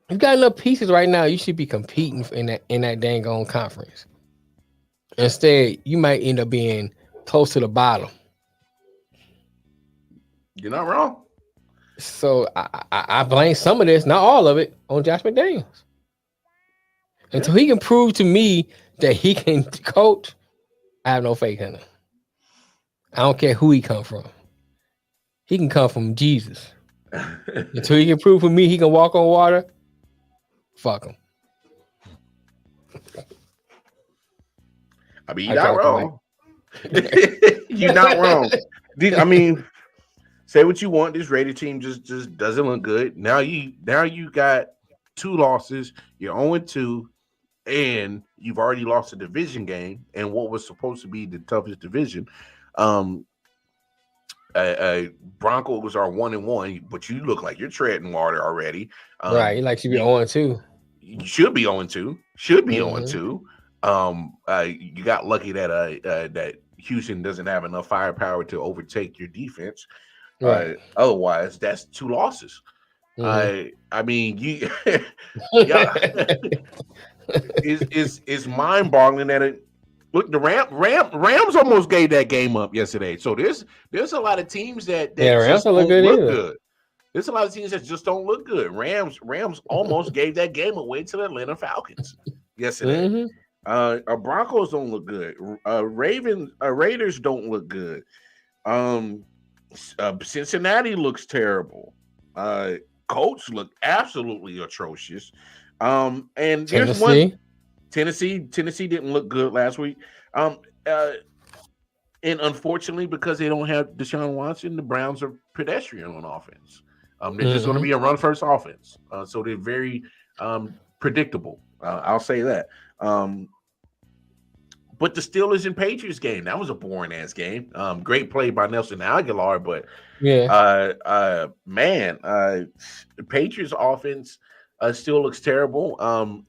You got enough pieces right now. You should be competing in that dang on conference. Instead, you might end up being close to the bottom. You're not wrong. So I blame some of this, not all of it, on Josh McDaniels. Until he can prove to me that he can coach, I have no faith in him. I don't care who he come from. He can come from Jesus. Until he can prove for me he can walk on water, fuck him. I mean, you're not wrong. You're not wrong. I mean, say what you want. This Raider team just doesn't look good. Now you got 2 losses. You're 0-2, and you've already lost a division game, and what was supposed to be the toughest division. Broncos are 1-1, but you look like you're treading water already. Right, you like should be 0-2. You should be 0-2. Should be 0-2. You got lucky that Houston doesn't have enough firepower to overtake your defense. Right. Otherwise, that's 2 losses. I mean, you, it's mind-boggling that look, the Rams almost gave that game up yesterday. So there's a lot of teams that Rams don't look good. There's a lot of teams that just don't look good. Rams almost gave that game away to the Atlanta Falcons yesterday. Broncos don't look good. Raiders don't look good. Cincinnati looks terrible. Colts look absolutely atrocious. And there's one Tennessee didn't look good last week. Uh, and unfortunately, because they don't have Deshaun Watson, the Browns are pedestrian on offense. They're just going to be a run first offense. So they're very predictable. I'll say that. But the Steelers and Patriots game, that was a boring ass game. Great play by Nelson Aguilar, but the Patriots offense still looks terrible.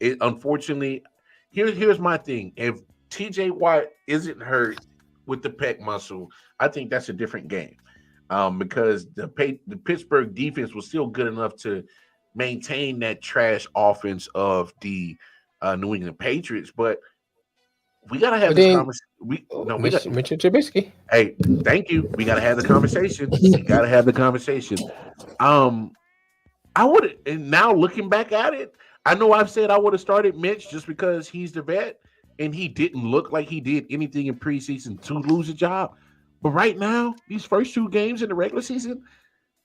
Unfortunately, here's my thing. If TJ Watt isn't hurt with the pec muscle, I think that's a different game. Because the Pittsburgh defense was still good enough to maintain that trash offense of the New England Patriots, but we gotta have this conversation. Mitchell Trubisky. Hey, thank you. We gotta have the conversation. We gotta have the conversation. I would, and now looking back at it, I know I've said I would have started Mitch just because he's the vet, and he didn't look like he did anything in preseason to lose a job. But right now, these first 2 games in the regular season,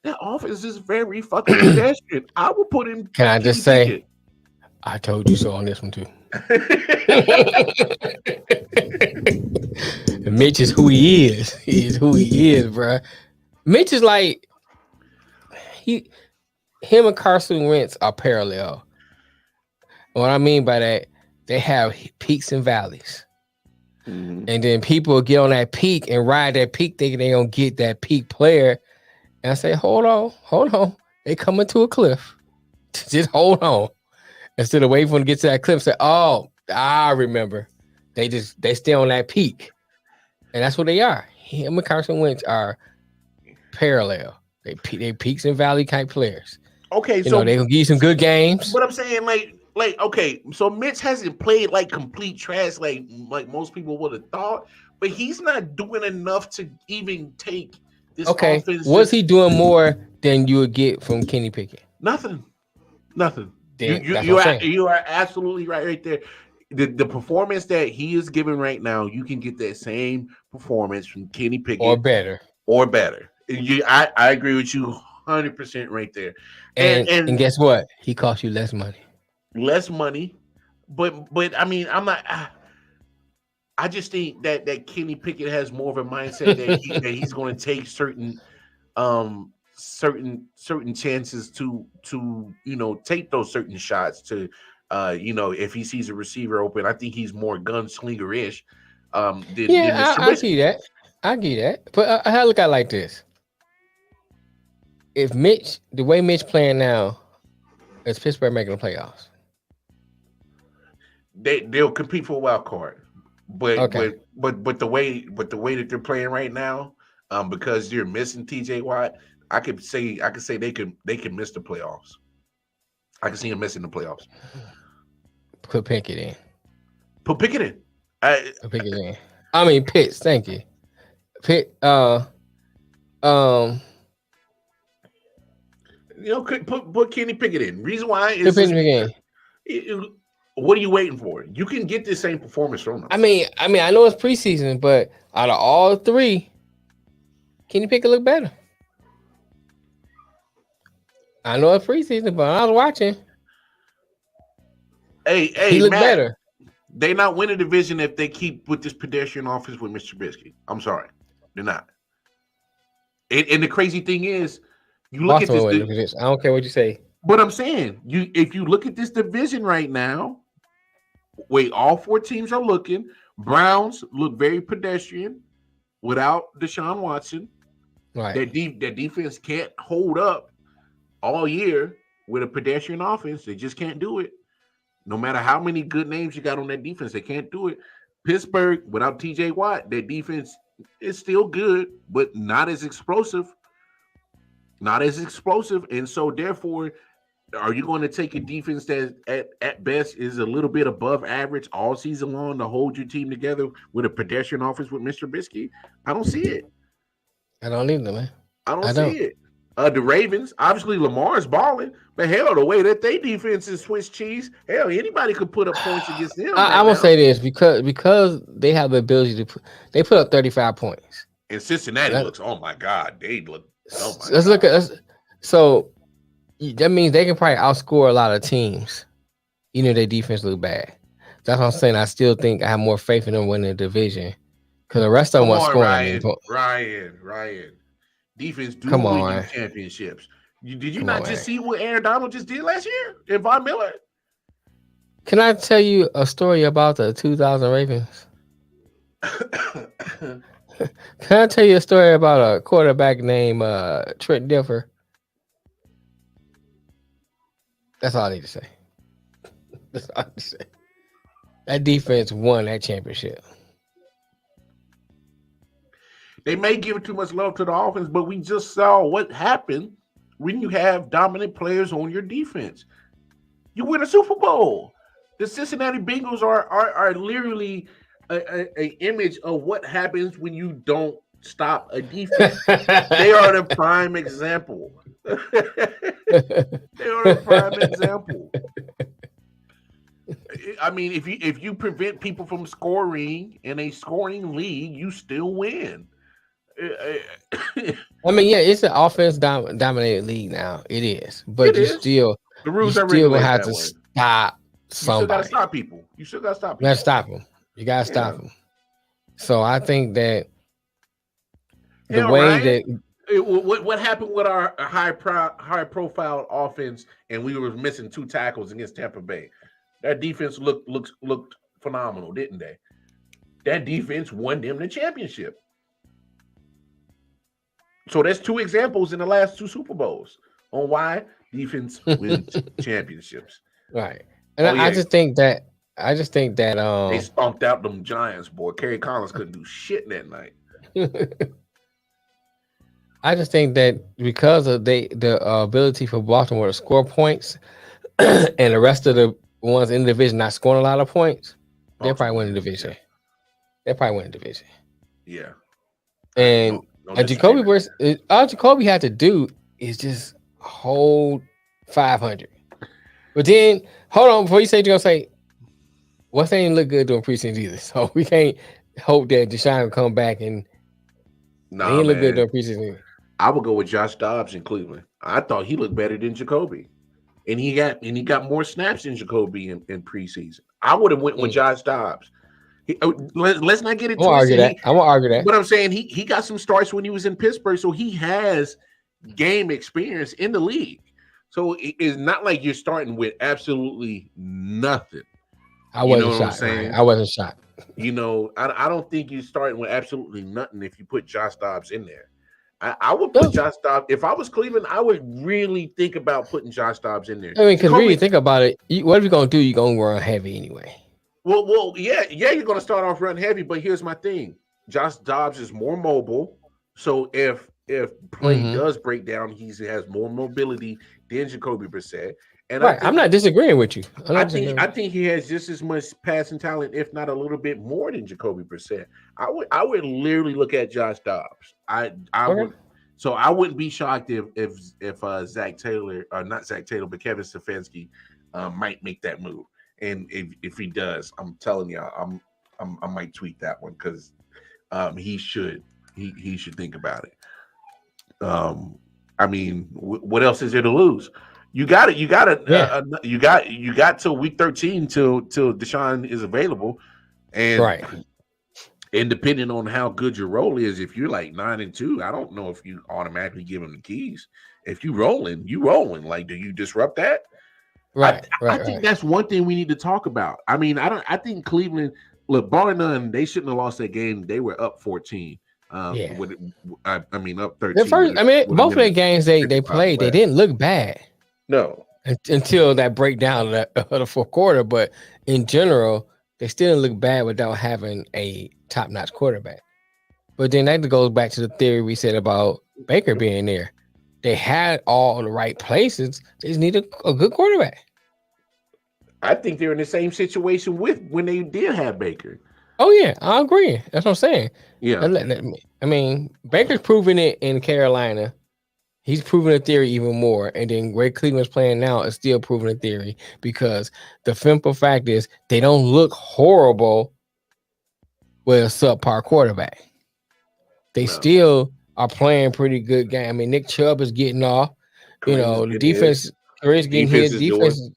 that offense is very fucking pedestrian. I would put in. Can I just say, I told you so on this one too. Mitch is who he is. He is who he is, bro. Mitch is like him and Carson Wentz are parallel. What I mean by that, they have peaks and valleys. Mm-hmm. And then people get on that peak and ride that peak thinking they're going to get that peak player. And I say, hold on. They coming to a cliff. Just hold on. Instead of waiting for them to get to that cliff, say, oh, I remember. They stay on that peak. And that's what they are. Him and Carson Wentz are parallel. They peaks and valley type players. Okay, so they gonna give you some good games. But I'm saying, like, okay, so Mitch hasn't played like complete trash, like most people would have thought, but he's not doing enough to even take this offense. Was he doing more than you would get from Kenny Pickett? Nothing. You are absolutely right there. The performance that he is giving right now, you can get that same performance from Kenny Pickett or better. I agree with you 100% right there. And guess what? He cost you less money. But I mean, I'm not. I just think that Kenny Pickett has more of a mindset that he's going to take certain chances to take those certain shots to if he sees a receiver open. I think he's more gunslinger-ish than Mr. Trubisky. I get that. But I look at it like this. If the way Mitch playing now, is Pittsburgh making the playoffs? They'll compete for a wild card. But the way that they're playing right now, because they're missing TJ Watt, I could say they can miss the playoffs. I can see him missing the playoffs. Put Pickett in. Put Pickett in. Put Pickett in. I mean Pitts. Thank you. Pitt. Put Kenny Pickett in. Reason why is what are you waiting for? You can get the same performance from him. I mean, I know it's preseason, but out of all 3, Kenny Pickett look better. I know it's preseason, but I was watching. Hey, he looked better. They not win a division if they keep with this pedestrian offense with Mr. Trubisky. I'm sorry, they're not. And the crazy thing is, you look at this. I don't care what you say. But I'm saying, if you look at this division right now, all 4 teams are looking. Browns look very pedestrian without Deshaun Watson. Right. That defense can't hold up all year with a pedestrian offense. They just can't do it. No matter how many good names you got on that defense, they can't do it. Pittsburgh, without TJ Watt, their defense is still good, but not as explosive. And so, therefore, are you going to take a defense that at best is a little bit above average all season long to hold your team together with a pedestrian offense with Mr. Trubisky? I don't see it. I don't either, man. I don't see it. The Ravens, obviously Lamar is balling, but hell, the way that they defense is Swiss cheese, hell, anybody could put up points against them. I will say this because they have the ability to they put up 35 points. And Cincinnati looks, oh my God, they look. Oh my let's God. look at so that means they can probably outscore a lot of teams. You know, their defense look bad. That's what I'm saying. I still think I have more faith in them winning the division because the rest of them Come weren't on, scoring. I mean, Ryan. Defense do come win on. you championships. Did you Come not on, just man. see what Aaron Donald just did last year and Von Miller? Can I tell you a story about the 2000 Ravens? Can I tell you a story about a quarterback named Trent Dilfer? That's all I need to say. That's all I need to say. That defense won that championship. They may give too much love to the offense, but we just saw what happened when you have dominant players on your defense. You win a Super Bowl. The Cincinnati Bengals are literally a image of what happens when you don't stop a defense. They are the prime example. They are the prime example. I mean, if you prevent people from scoring in a scoring league, you still win. I mean, yeah, it's an offense dominated league now. It is, but the rules are still gonna regulated have that to way. stop You still somebody. gotta stop people. You still gotta stop You gotta people. stop them. You gotta stop them. So I think that the way Ryan, that what happened with our high profile offense, and we were missing 2 tackles against Tampa Bay. That defense looked phenomenal, didn't they? That defense won them the championship. So that's 2 examples in the last 2 Super Bowls on why defense wins championships. Right. And I just think that they stomped out them Giants, boy. Kerry Collins couldn't do shit that night. I just think that because of the ability for Baltimore to score points and the rest of the ones in the division not scoring a lot of points, they'll probably win the division. Yeah. They'll probably win the division. Yeah. And Jacoby all Jacoby had to do is just hold 500. But then, hold on, before you say you're gonna say, West ain't look good during preseason either. So we can't hope that Deshaun will come back and he ain't look good during preseason. I would go with Josh Dobbs in Cleveland. I thought he looked better than Jacoby. And he got more snaps than Jacoby in preseason. I would have went with Josh Dobbs. Let's not get it twisted. I'm gonna argue that. But I'm saying he got some starts when he was in Pittsburgh, so he has game experience in the league. So it's not like you're starting with absolutely nothing. I wasn't shocked. I wasn't shocked. You know, I don't think you're starting with absolutely nothing if you put Josh Dobbs in there. I would put Josh Dobbs. If I was Cleveland, I would really think about putting Josh Dobbs in there. I mean, because really think about it. What are you going to do? You're going to run heavy anyway. Well, yeah, you're going to start off run heavy, but here's my thing. Josh Dobbs is more mobile. So if play does break down, he has more mobility than Jacoby Brissett. And I'm not disagreeing with you. I think he has just as much passing talent, if not a little bit more than Jacoby Brissett. I would literally look at Josh Dobbs. I would. So I wouldn't be shocked if Zach Taylor, or not Zach Taylor, but Kevin Stefanski might make that move. And if he does, I'm telling you, I might tweet that one because he should think about it. I mean, what else is there to lose? You got it. You got till week 13 till Deshaun is available, and and depending on how good your role is, if you're like 9-2, I don't know if you automatically give him the keys. If you rolling, Like, do you disrupt that? Right. I think that's one thing we need to talk about. I mean, I think Cleveland, look, bar none, they shouldn't have lost that game. They were up 14. Up 13. Both of the games they played, they didn't look bad. No, until that breakdown of the fourth quarter. But in general, they still look bad without having a top-notch quarterback. But then that goes back to the theory we said about Baker being there. They had all the right places. They just need a good quarterback. I think they're in the same situation with when they did have Baker. Oh yeah, I agree. That's what I'm saying. Yeah, I mean, Baker's proven it in Carolina. He's proven a theory even more, and then where Cleveland's playing now is still proving a theory because the simple fact is they don't look horrible with a subpar quarterback. They No. still are playing pretty good game. I mean, Nick Chubb is getting off. You Kareem's know, the getting defense, his. Kareem's getting Defense his is defense. doing.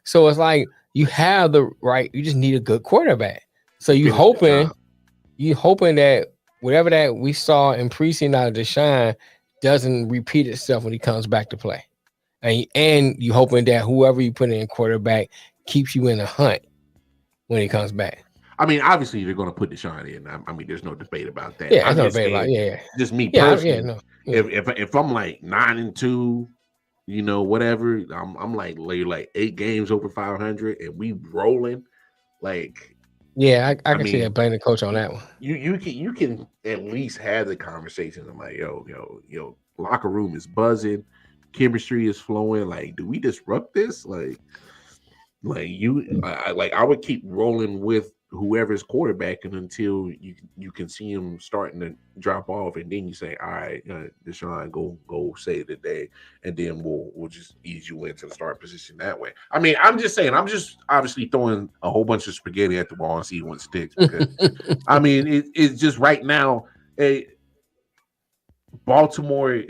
So it's like you have the right. You just need a good quarterback. So to finish the job. you hoping that whatever that we saw in preseason out of Deshaun doesn't repeat itself when he comes back to play. And you hoping that whoever you put in quarterback keeps you in the hunt when he comes back. I mean, obviously they're going to put Deshaun in. I mean, there's no debate about that. Yeah, I'm that's not just bad. About saying, yeah, just me yeah, personally. no. Yeah. If I'm like 9-2, you know, whatever, I'm like 8 games over 500, and we rolling. Like, Yeah, I can see mean, that. Blame the coach on that one. you can at least have the conversation. I'm like, yo, locker room is buzzing, chemistry is flowing. Like, do we disrupt this? Like I would keep rolling with whoever's quarterbacking until you can see him starting to drop off, and then you say, all right, Deshaun, go save the day, and then we'll just ease you into the start position that way. I mean, I'm just saying, I'm just obviously throwing a whole bunch of spaghetti at the wall and see what sticks, because I mean, it's just right now, Baltimore,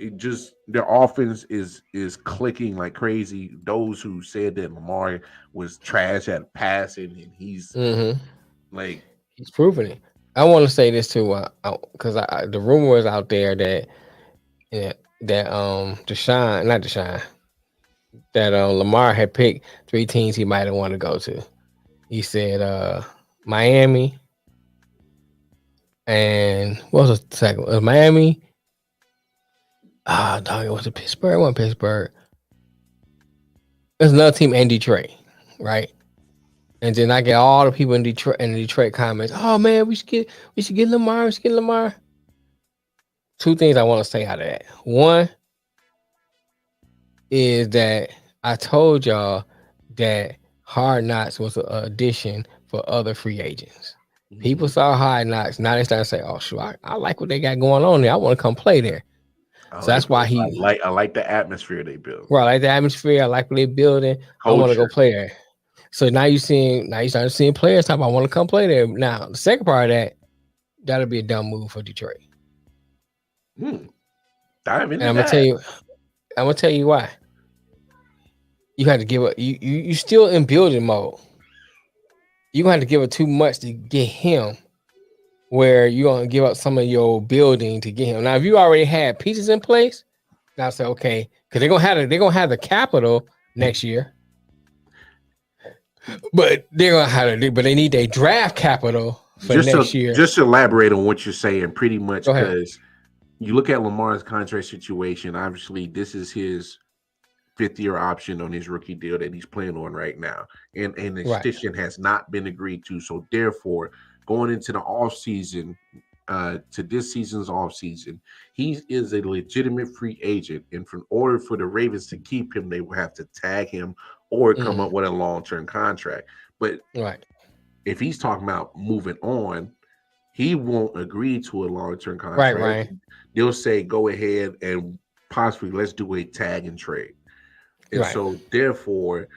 their offense is clicking like crazy. Those who said that Lamar was trash at passing, and he's like, he's proving it. I want to say this too, because the rumor is out there that Deshaun, that Lamar had picked 3 teams he might have wanted to go to. He said Miami, and what was the second? It was Miami. Dog, it was Pittsburgh. It wasn't Pittsburgh. There's another team in Detroit, right? And then I get all the people in the Detroit comments. Oh man, we should get Lamar. We should get Lamar. 2 things I want to say out of that. One is that I told y'all that Hard Knocks was an addition for other free agents. People saw Hard Knocks. Now they start to say, "Oh, sure, I like what they got going on there. I want to come play there." So that's why I like the atmosphere they build. Right, I like the atmosphere. I like what they're building. I want to go play there. So now you start seeing players talk about I want to come play there. Now the second part of that'll be a dumb move for Detroit. Dive into and that. I'm gonna tell you why. You had to give up. You still in building mode. You gonna have to give up too much to get him. Where you gonna give up some of your building to get him. Now, if you already had pieces in place, now say okay, because they're gonna have the capital next year. But but they need their draft capital for next year. Just elaborate on what you're saying, pretty much, because you look at Lamar's contract situation. Obviously, this is his 5th-year option on his rookie deal that he's playing on right now, and the extension has not been agreed to. So therefore, going into the offseason, to this season's offseason, he is a legitimate free agent, and in order for the Ravens to keep him, they will have to tag him or come up with a long-term contract. But if he's talking about moving on, he won't agree to a long-term contract. Right. They'll say, go ahead and possibly let's do a tag and trade. And so therefore,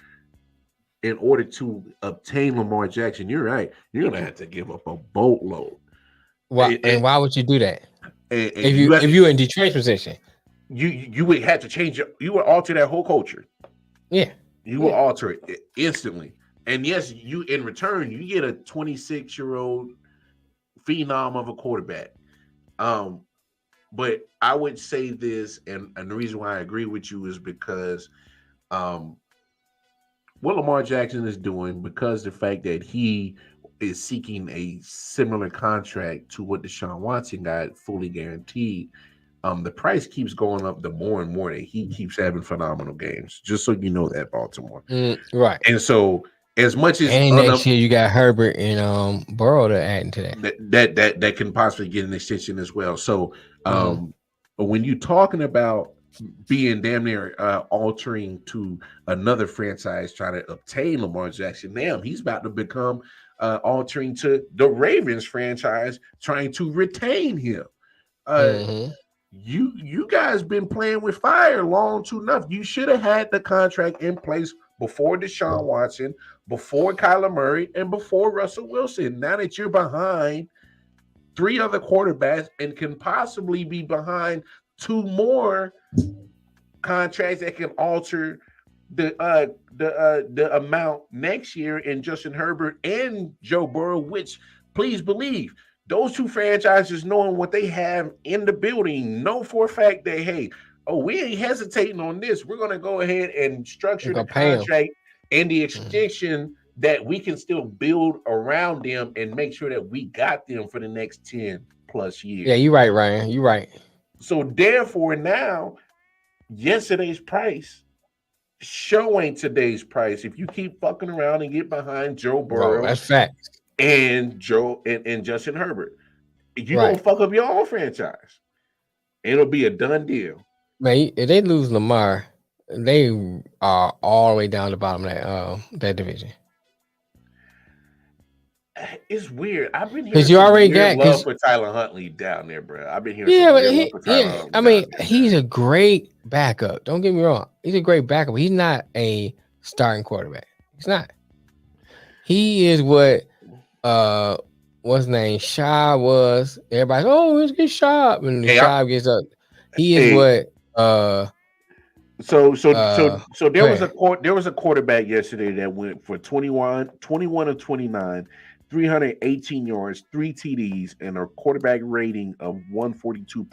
in order to obtain Lamar Jackson, you're right, you're gonna have to give up a boatload. Why would you do that? If you're in Detroit's position, you would have to change you would alter that whole culture. Yeah. You will alter it instantly. And yes, you in return, you get a 26-year-old phenom of a quarterback. But I would say this, and the reason why I agree with you is because what Lamar Jackson is doing, because the fact that he is seeking a similar contract to what Deshaun Watson got fully guaranteed, the price keeps going up the more and more that he keeps having phenomenal games. Just so you know that, Baltimore. Right. And so as much as next year you got Herbert and Burrow to add into that can possibly get an extension as well. So when you're talking about being damn near altering to another franchise trying to obtain Lamar Jackson, now he's about to become altering to the Ravens franchise trying to retain him. You guys been playing with fire long too enough. You should have had the contract in place before Deshaun Watson, before Kyler Murray, and before Russell Wilson. Now that you're behind 3 other quarterbacks and can possibly be behind 2 more contracts that can alter the amount next year in Justin Herbert and Joe Burrow, which please believe those 2 franchises, knowing what they have in the building, know for a fact that hey, we ain't hesitating on this. We're gonna go ahead and structure the contract and the extension that we can still build around them and make sure that we got them for the next 10 plus years. Yeah, you're right, Ryan. You're right. So therefore now, yesterday's price showing today's price. If you keep fucking around and get behind Joe Burrow, that's facts, and Justin Herbert, you're gonna fuck up your own franchise. It'll be a done deal. Man, if they lose Lamar, they are all the way down the bottom of that division. It's weird. I've been hearing because you already got love for Tyler Huntley down there, bro. I've been hearing love for Tyler Huntley. I mean, he's a great backup. Don't get me wrong. He's a great backup. He's not a starting quarterback. He's not. He is what what's his name? Shaw was. Everybody's let's get Shaw. And Shaw gets up. He is what So there was a quarterback yesterday that went for 21 of 29, 318 yards, 3 TDs, and a quarterback rating of 142.6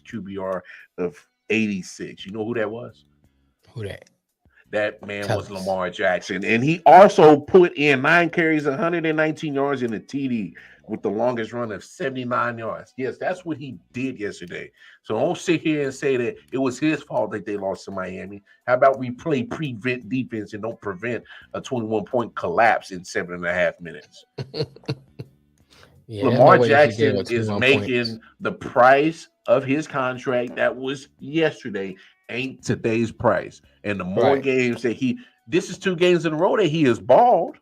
QBR of 86. You know who that was? Who that? That man was Lamar Jackson. And he also put in 9 carries, 119 yards in a TD with the longest run of 79 yards. Yes, that's what he did yesterday. So don't sit here and say that it was his fault that they lost to Miami. How about we play prevent defense and don't prevent a 21-point collapse in 7.5 minutes? Lamar Jackson is making the price of his contract that was yesterday ain't today's price. And the more games that this is 2 games in a row that he is balled.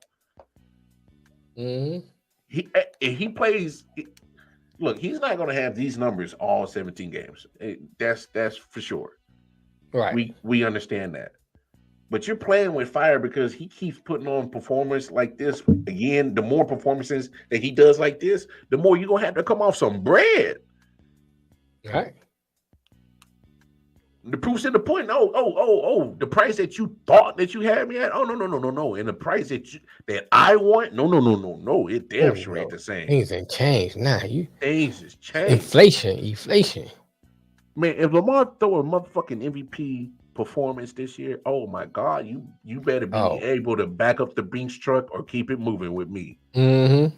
Mm-hmm. He plays. Look, he's not going to have these numbers all 17 games. That's for sure. Right. We understand that. But you're playing with fire because he keeps putting on performance like this. Again, the more performances that he does like this, the more you're going to have to come off some bread. Right. The proof's in the pudding. The price that you thought that you had me at. Oh, no. And the price that I want. No. It damn sure ain't the same. Things ain't changed. Things has changed. Inflation. Man, if Lamar throw a motherfucking MVP performance this year, oh my God, you better be able to back up the Brinks truck or keep it moving with me. Mm-hmm.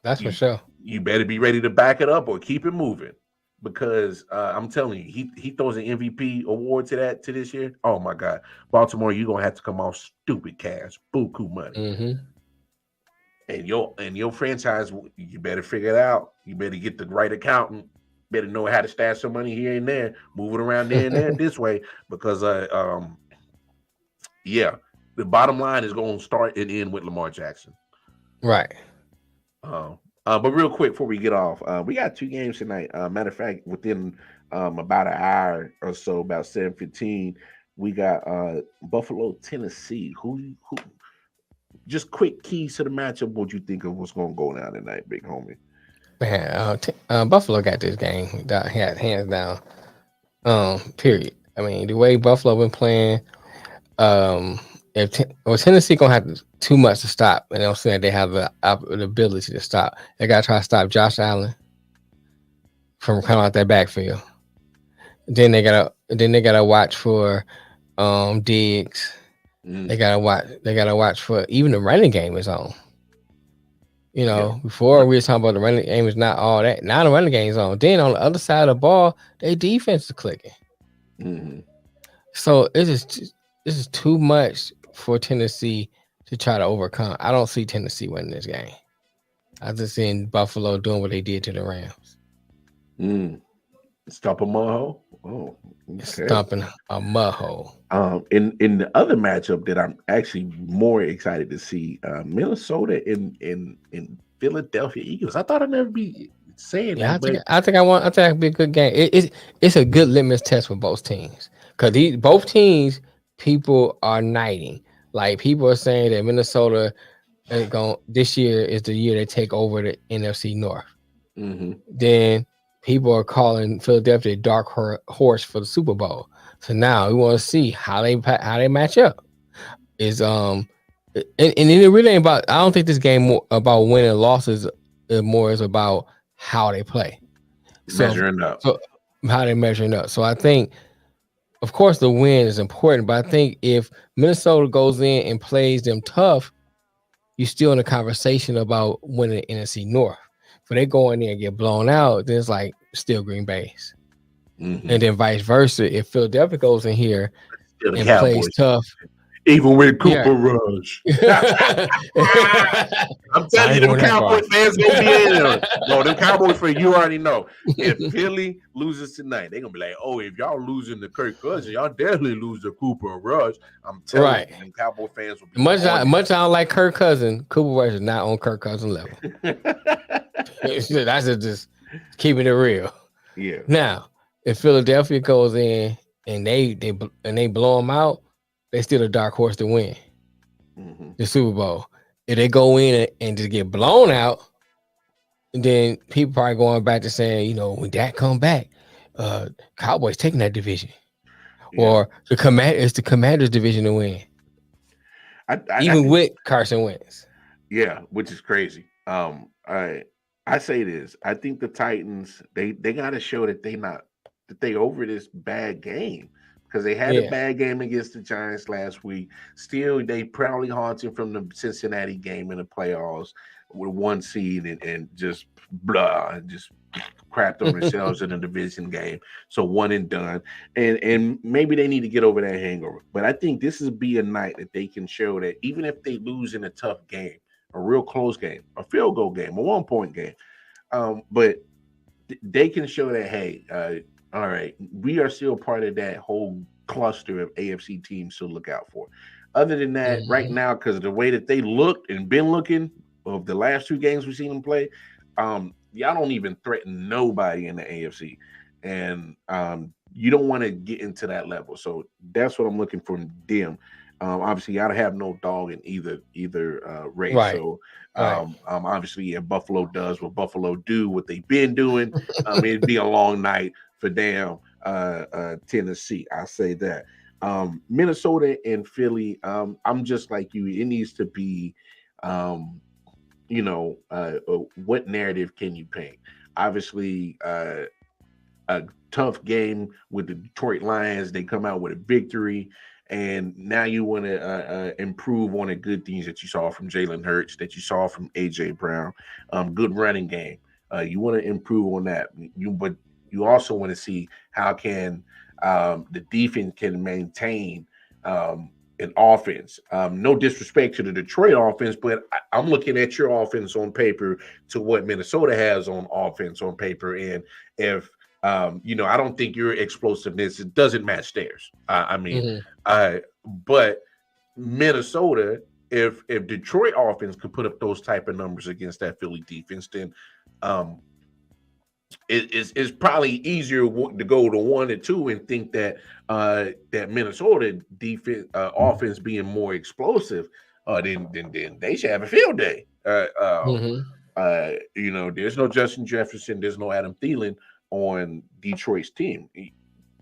That's for sure. You better be ready to back it up or keep it moving. Because I'm telling you, he throws an MVP award to this year. Oh my God, Baltimore, you're gonna have to come off stupid cash, buku money, and your franchise. You better figure it out. You better get the right accountant. Better know how to stash some money here and there, move it around there and there this way. Because the bottom line is going to start and end with Lamar Jackson. Right. But real quick before we get off, we got 2 games tonight. Matter of fact, within about an hour or so, about 7:15, we got Buffalo, Tennessee. Who? Just quick keys to the matchup. What you think of what's going to go down tonight, big homie? Man, Buffalo got this game hands down. Period. I mean, the way Buffalo been playing, Tennessee gonna have too much to stop, and I'm saying they have the ability to stop. They gotta try to stop Josh Allen from coming out that backfield. Then they gotta watch for Diggs. They gotta watch for even the running game is on. Before we were talking about the running game is not all that. Now the running game is on. Then on the other side of the ball, their defense is clicking. Mm-hmm. So this is too much for Tennessee to try to overcome. I don't see Tennessee winning this game. I just seen Buffalo doing what they did to the Rams. Stop a mud. Oh, okay. Stomping a mud hole. In the other matchup that I'm actually more excited to see, Minnesota in Philadelphia Eagles. I thought I'd never be saying that. I think it'd be a good game. It's a good litmus test for both teams because both teams people are knighting. Like people are saying that Minnesota is this year is the year they take over the NFC North. then people are calling Philadelphia a dark horse for the Super Bowl. So now we want to see how they match up. Is and it really ain't about. I don't think this game more about winning and losses. More is about how they play. Measuring up. So how they measuring up. So I think, of course, the win is important, but I think if Minnesota goes in and plays them tough, you're still in a conversation about winning the NFC North. If they go in there and get blown out, then it's like still Green Bay's. And then vice versa. If Philadelphia goes in here and plays tough, even with Cooper Rush. I'm telling you, them Cowboy fans gonna be in there. No, them Cowboy fans, you already know. If Philly loses tonight, they're gonna be like, oh, if y'all losing to Kirk Cousins, y'all definitely lose to Cooper Rush. I'm telling you, them Cowboy fans will be much I don't like Kirk Cousins, Cooper Rush is not on Kirk Cousins level. That's just keeping it real. Yeah. Now, if Philadelphia goes in and they blow them out, they still a dark horse to win the Super Bowl. If they go in and just get blown out, then people probably going back to saying, when Dak come back, Cowboys taking that division, or the Commanders division to win. Even with Carson Wentz. Yeah, which is crazy. I say this. I think the Titans they got to show that they over this bad game. Because they had a bad game against the Giants last week. Still, they proudly haunting from the Cincinnati game in the playoffs with 1 seed and just crapped on themselves in the division game. So 1 and done. And maybe they need to get over that hangover. But I think this will be a night that they can show that even if they lose in a tough game, a real close game, a field goal game, a 1-point game, but they can show that, hey, all right, we are still part of that whole cluster of AFC teams to look out for. Other than that, right now, because of the way that they looked and been looking of the last 2 games we've seen them play, y'all don't even threaten nobody in the AFC. And you don't want to get into that level. So that's what I'm looking for in them. Obviously, y'all have no dog in either race. Right. So obviously, if Buffalo does what Buffalo do, what they've been doing, it'd be a long night for damn Tennessee. I say that. Minnesota and Philly, I'm just like you. It needs to be, what narrative can you paint? Obviously, a tough game with the Detroit Lions. They come out with a victory. And now you want to improve on the good things that you saw from Jalen Hurts, that you saw from A.J. Brown. Good running game. You want to improve on that. But you also want to see how can the defense can maintain an offense. No disrespect to the Detroit offense, but I'm looking at your offense on paper to what Minnesota has on offense on paper. And if I don't think your explosiveness doesn't match theirs. But Minnesota, if Detroit offense could put up those type of numbers against that Philly defense, then it's probably easier to go to 1 and 2 and think that that Minnesota defense offense being more explosive, then they should have a field day. There's no Justin Jefferson, there's no Adam Thielen on Detroit's team.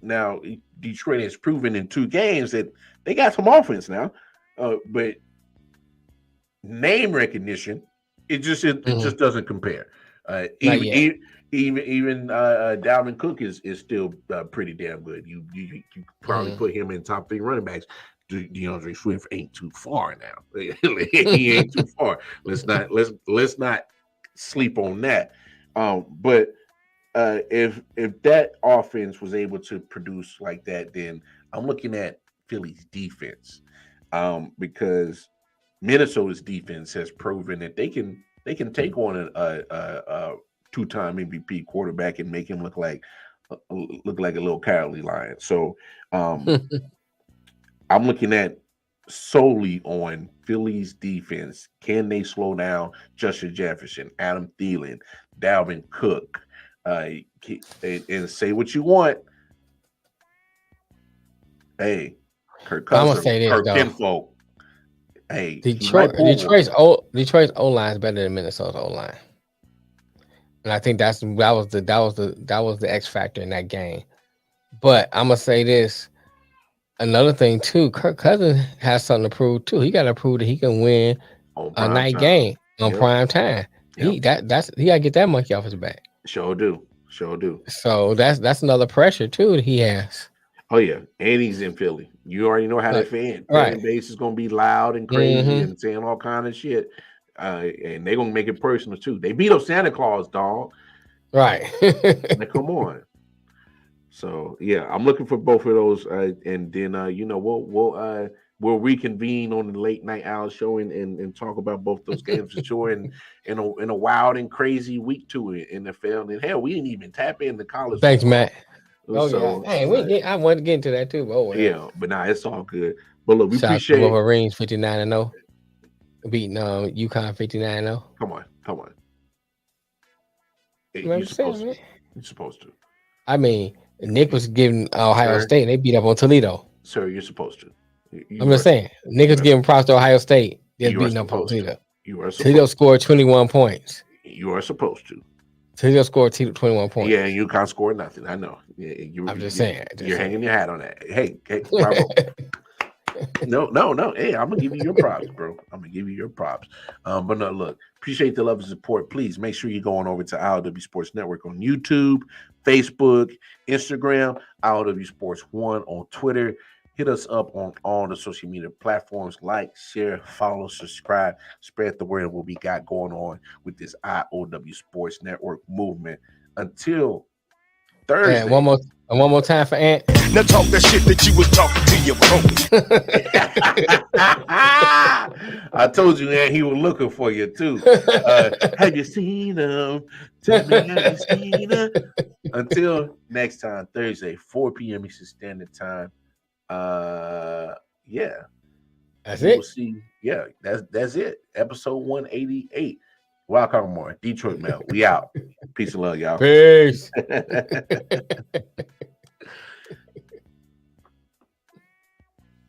Now, Detroit has proven in 2 games that they got some offense now, but name recognition, it just doesn't compare. Even Dalvin Cook is still pretty damn good. You probably put him in top 3 running backs. DeAndre Swift ain't too far now. He ain't too far. Let's not sleep on that. But if that offense was able to produce like that, then I'm looking at Philly's defense, because Minnesota's defense has proven that they can take on a 2-time MVP quarterback and make him look like a little cowardly lion. So I'm looking at solely on Philly's defense. Can they slow down Justin Jefferson, Adam Thielen, Dalvin Cook? And say what you want. Hey, Kirk Cousins, I'm gonna say this, Kirk Kinfolk. Hey, Detroit's O line is better than Minnesota's O line. And I think that was the X factor in that game. But I'm gonna say this. Another thing too, Kirk Cousins has something to prove too. He got to prove that he can win On a prime night time. game on Yep. prime time. He Yep. he got to get that monkey off his back. Sure do. Sure do. So that's another pressure too that he has. Oh yeah, and he's in Philly. You already know how that fan Right. base is gonna be loud and crazy Mhm. and saying all kind of shit. And they're gonna make it personal too. They beat up Santa Claus, dog. Right. Like, come on. So yeah, I'm looking for both of those, and then we'll reconvene on the late night owl show and talk about both those games for sure. And in a wild and crazy week to it in the NFL. And hell, we didn't even tap into college. Thanks, football. Matt. Oh So, yeah. Hey, I want to get into that too. But well. Yeah, but nah, it's all good. But look, we Shout appreciate out to Wolverines 59-0, beating UConn 59-0. Come on. Hey, What I'm you're supposed saying, to. You're supposed to. I mean, Nick was giving Ohio Sir? State, and they beat up on Toledo. Sir, you're supposed to. I'm just saying, Nick was giving props to Ohio State. Just You are beating up on supposed to. Toledo. You are Toledo supposed scored 21 points. You are supposed to. Toledo scored 21 points. Yeah, and UConn scored nothing. I know. I'm just saying. You're hanging your hat on that. Hey, bravo. No. Hey, I'm gonna give you your props, bro. I'm gonna give you your props. But no, look, appreciate the love and support. Please make sure you're going over to I.O.W Sports Network on YouTube, Facebook, Instagram, I.O.W Sports 1 on Twitter. Hit us up on all the social media platforms. Like, share, follow, subscribe, spread the word of what we got going on with this I.O.W Sports Network movement. Until Thursday. And one more time for Ant. Now talk that shit that you was talking to your bro. I told you, Ant, he was looking for you too. Have you seen him? Tell me, have you seen him? Until next time, Thursday, 4 p.m. Eastern Standard Time. Yeah. That's We'll it. see. Yeah, that's it. Episode 188. Welcome more. Detroit Mail. We out. Peace and love, y'all. Peace.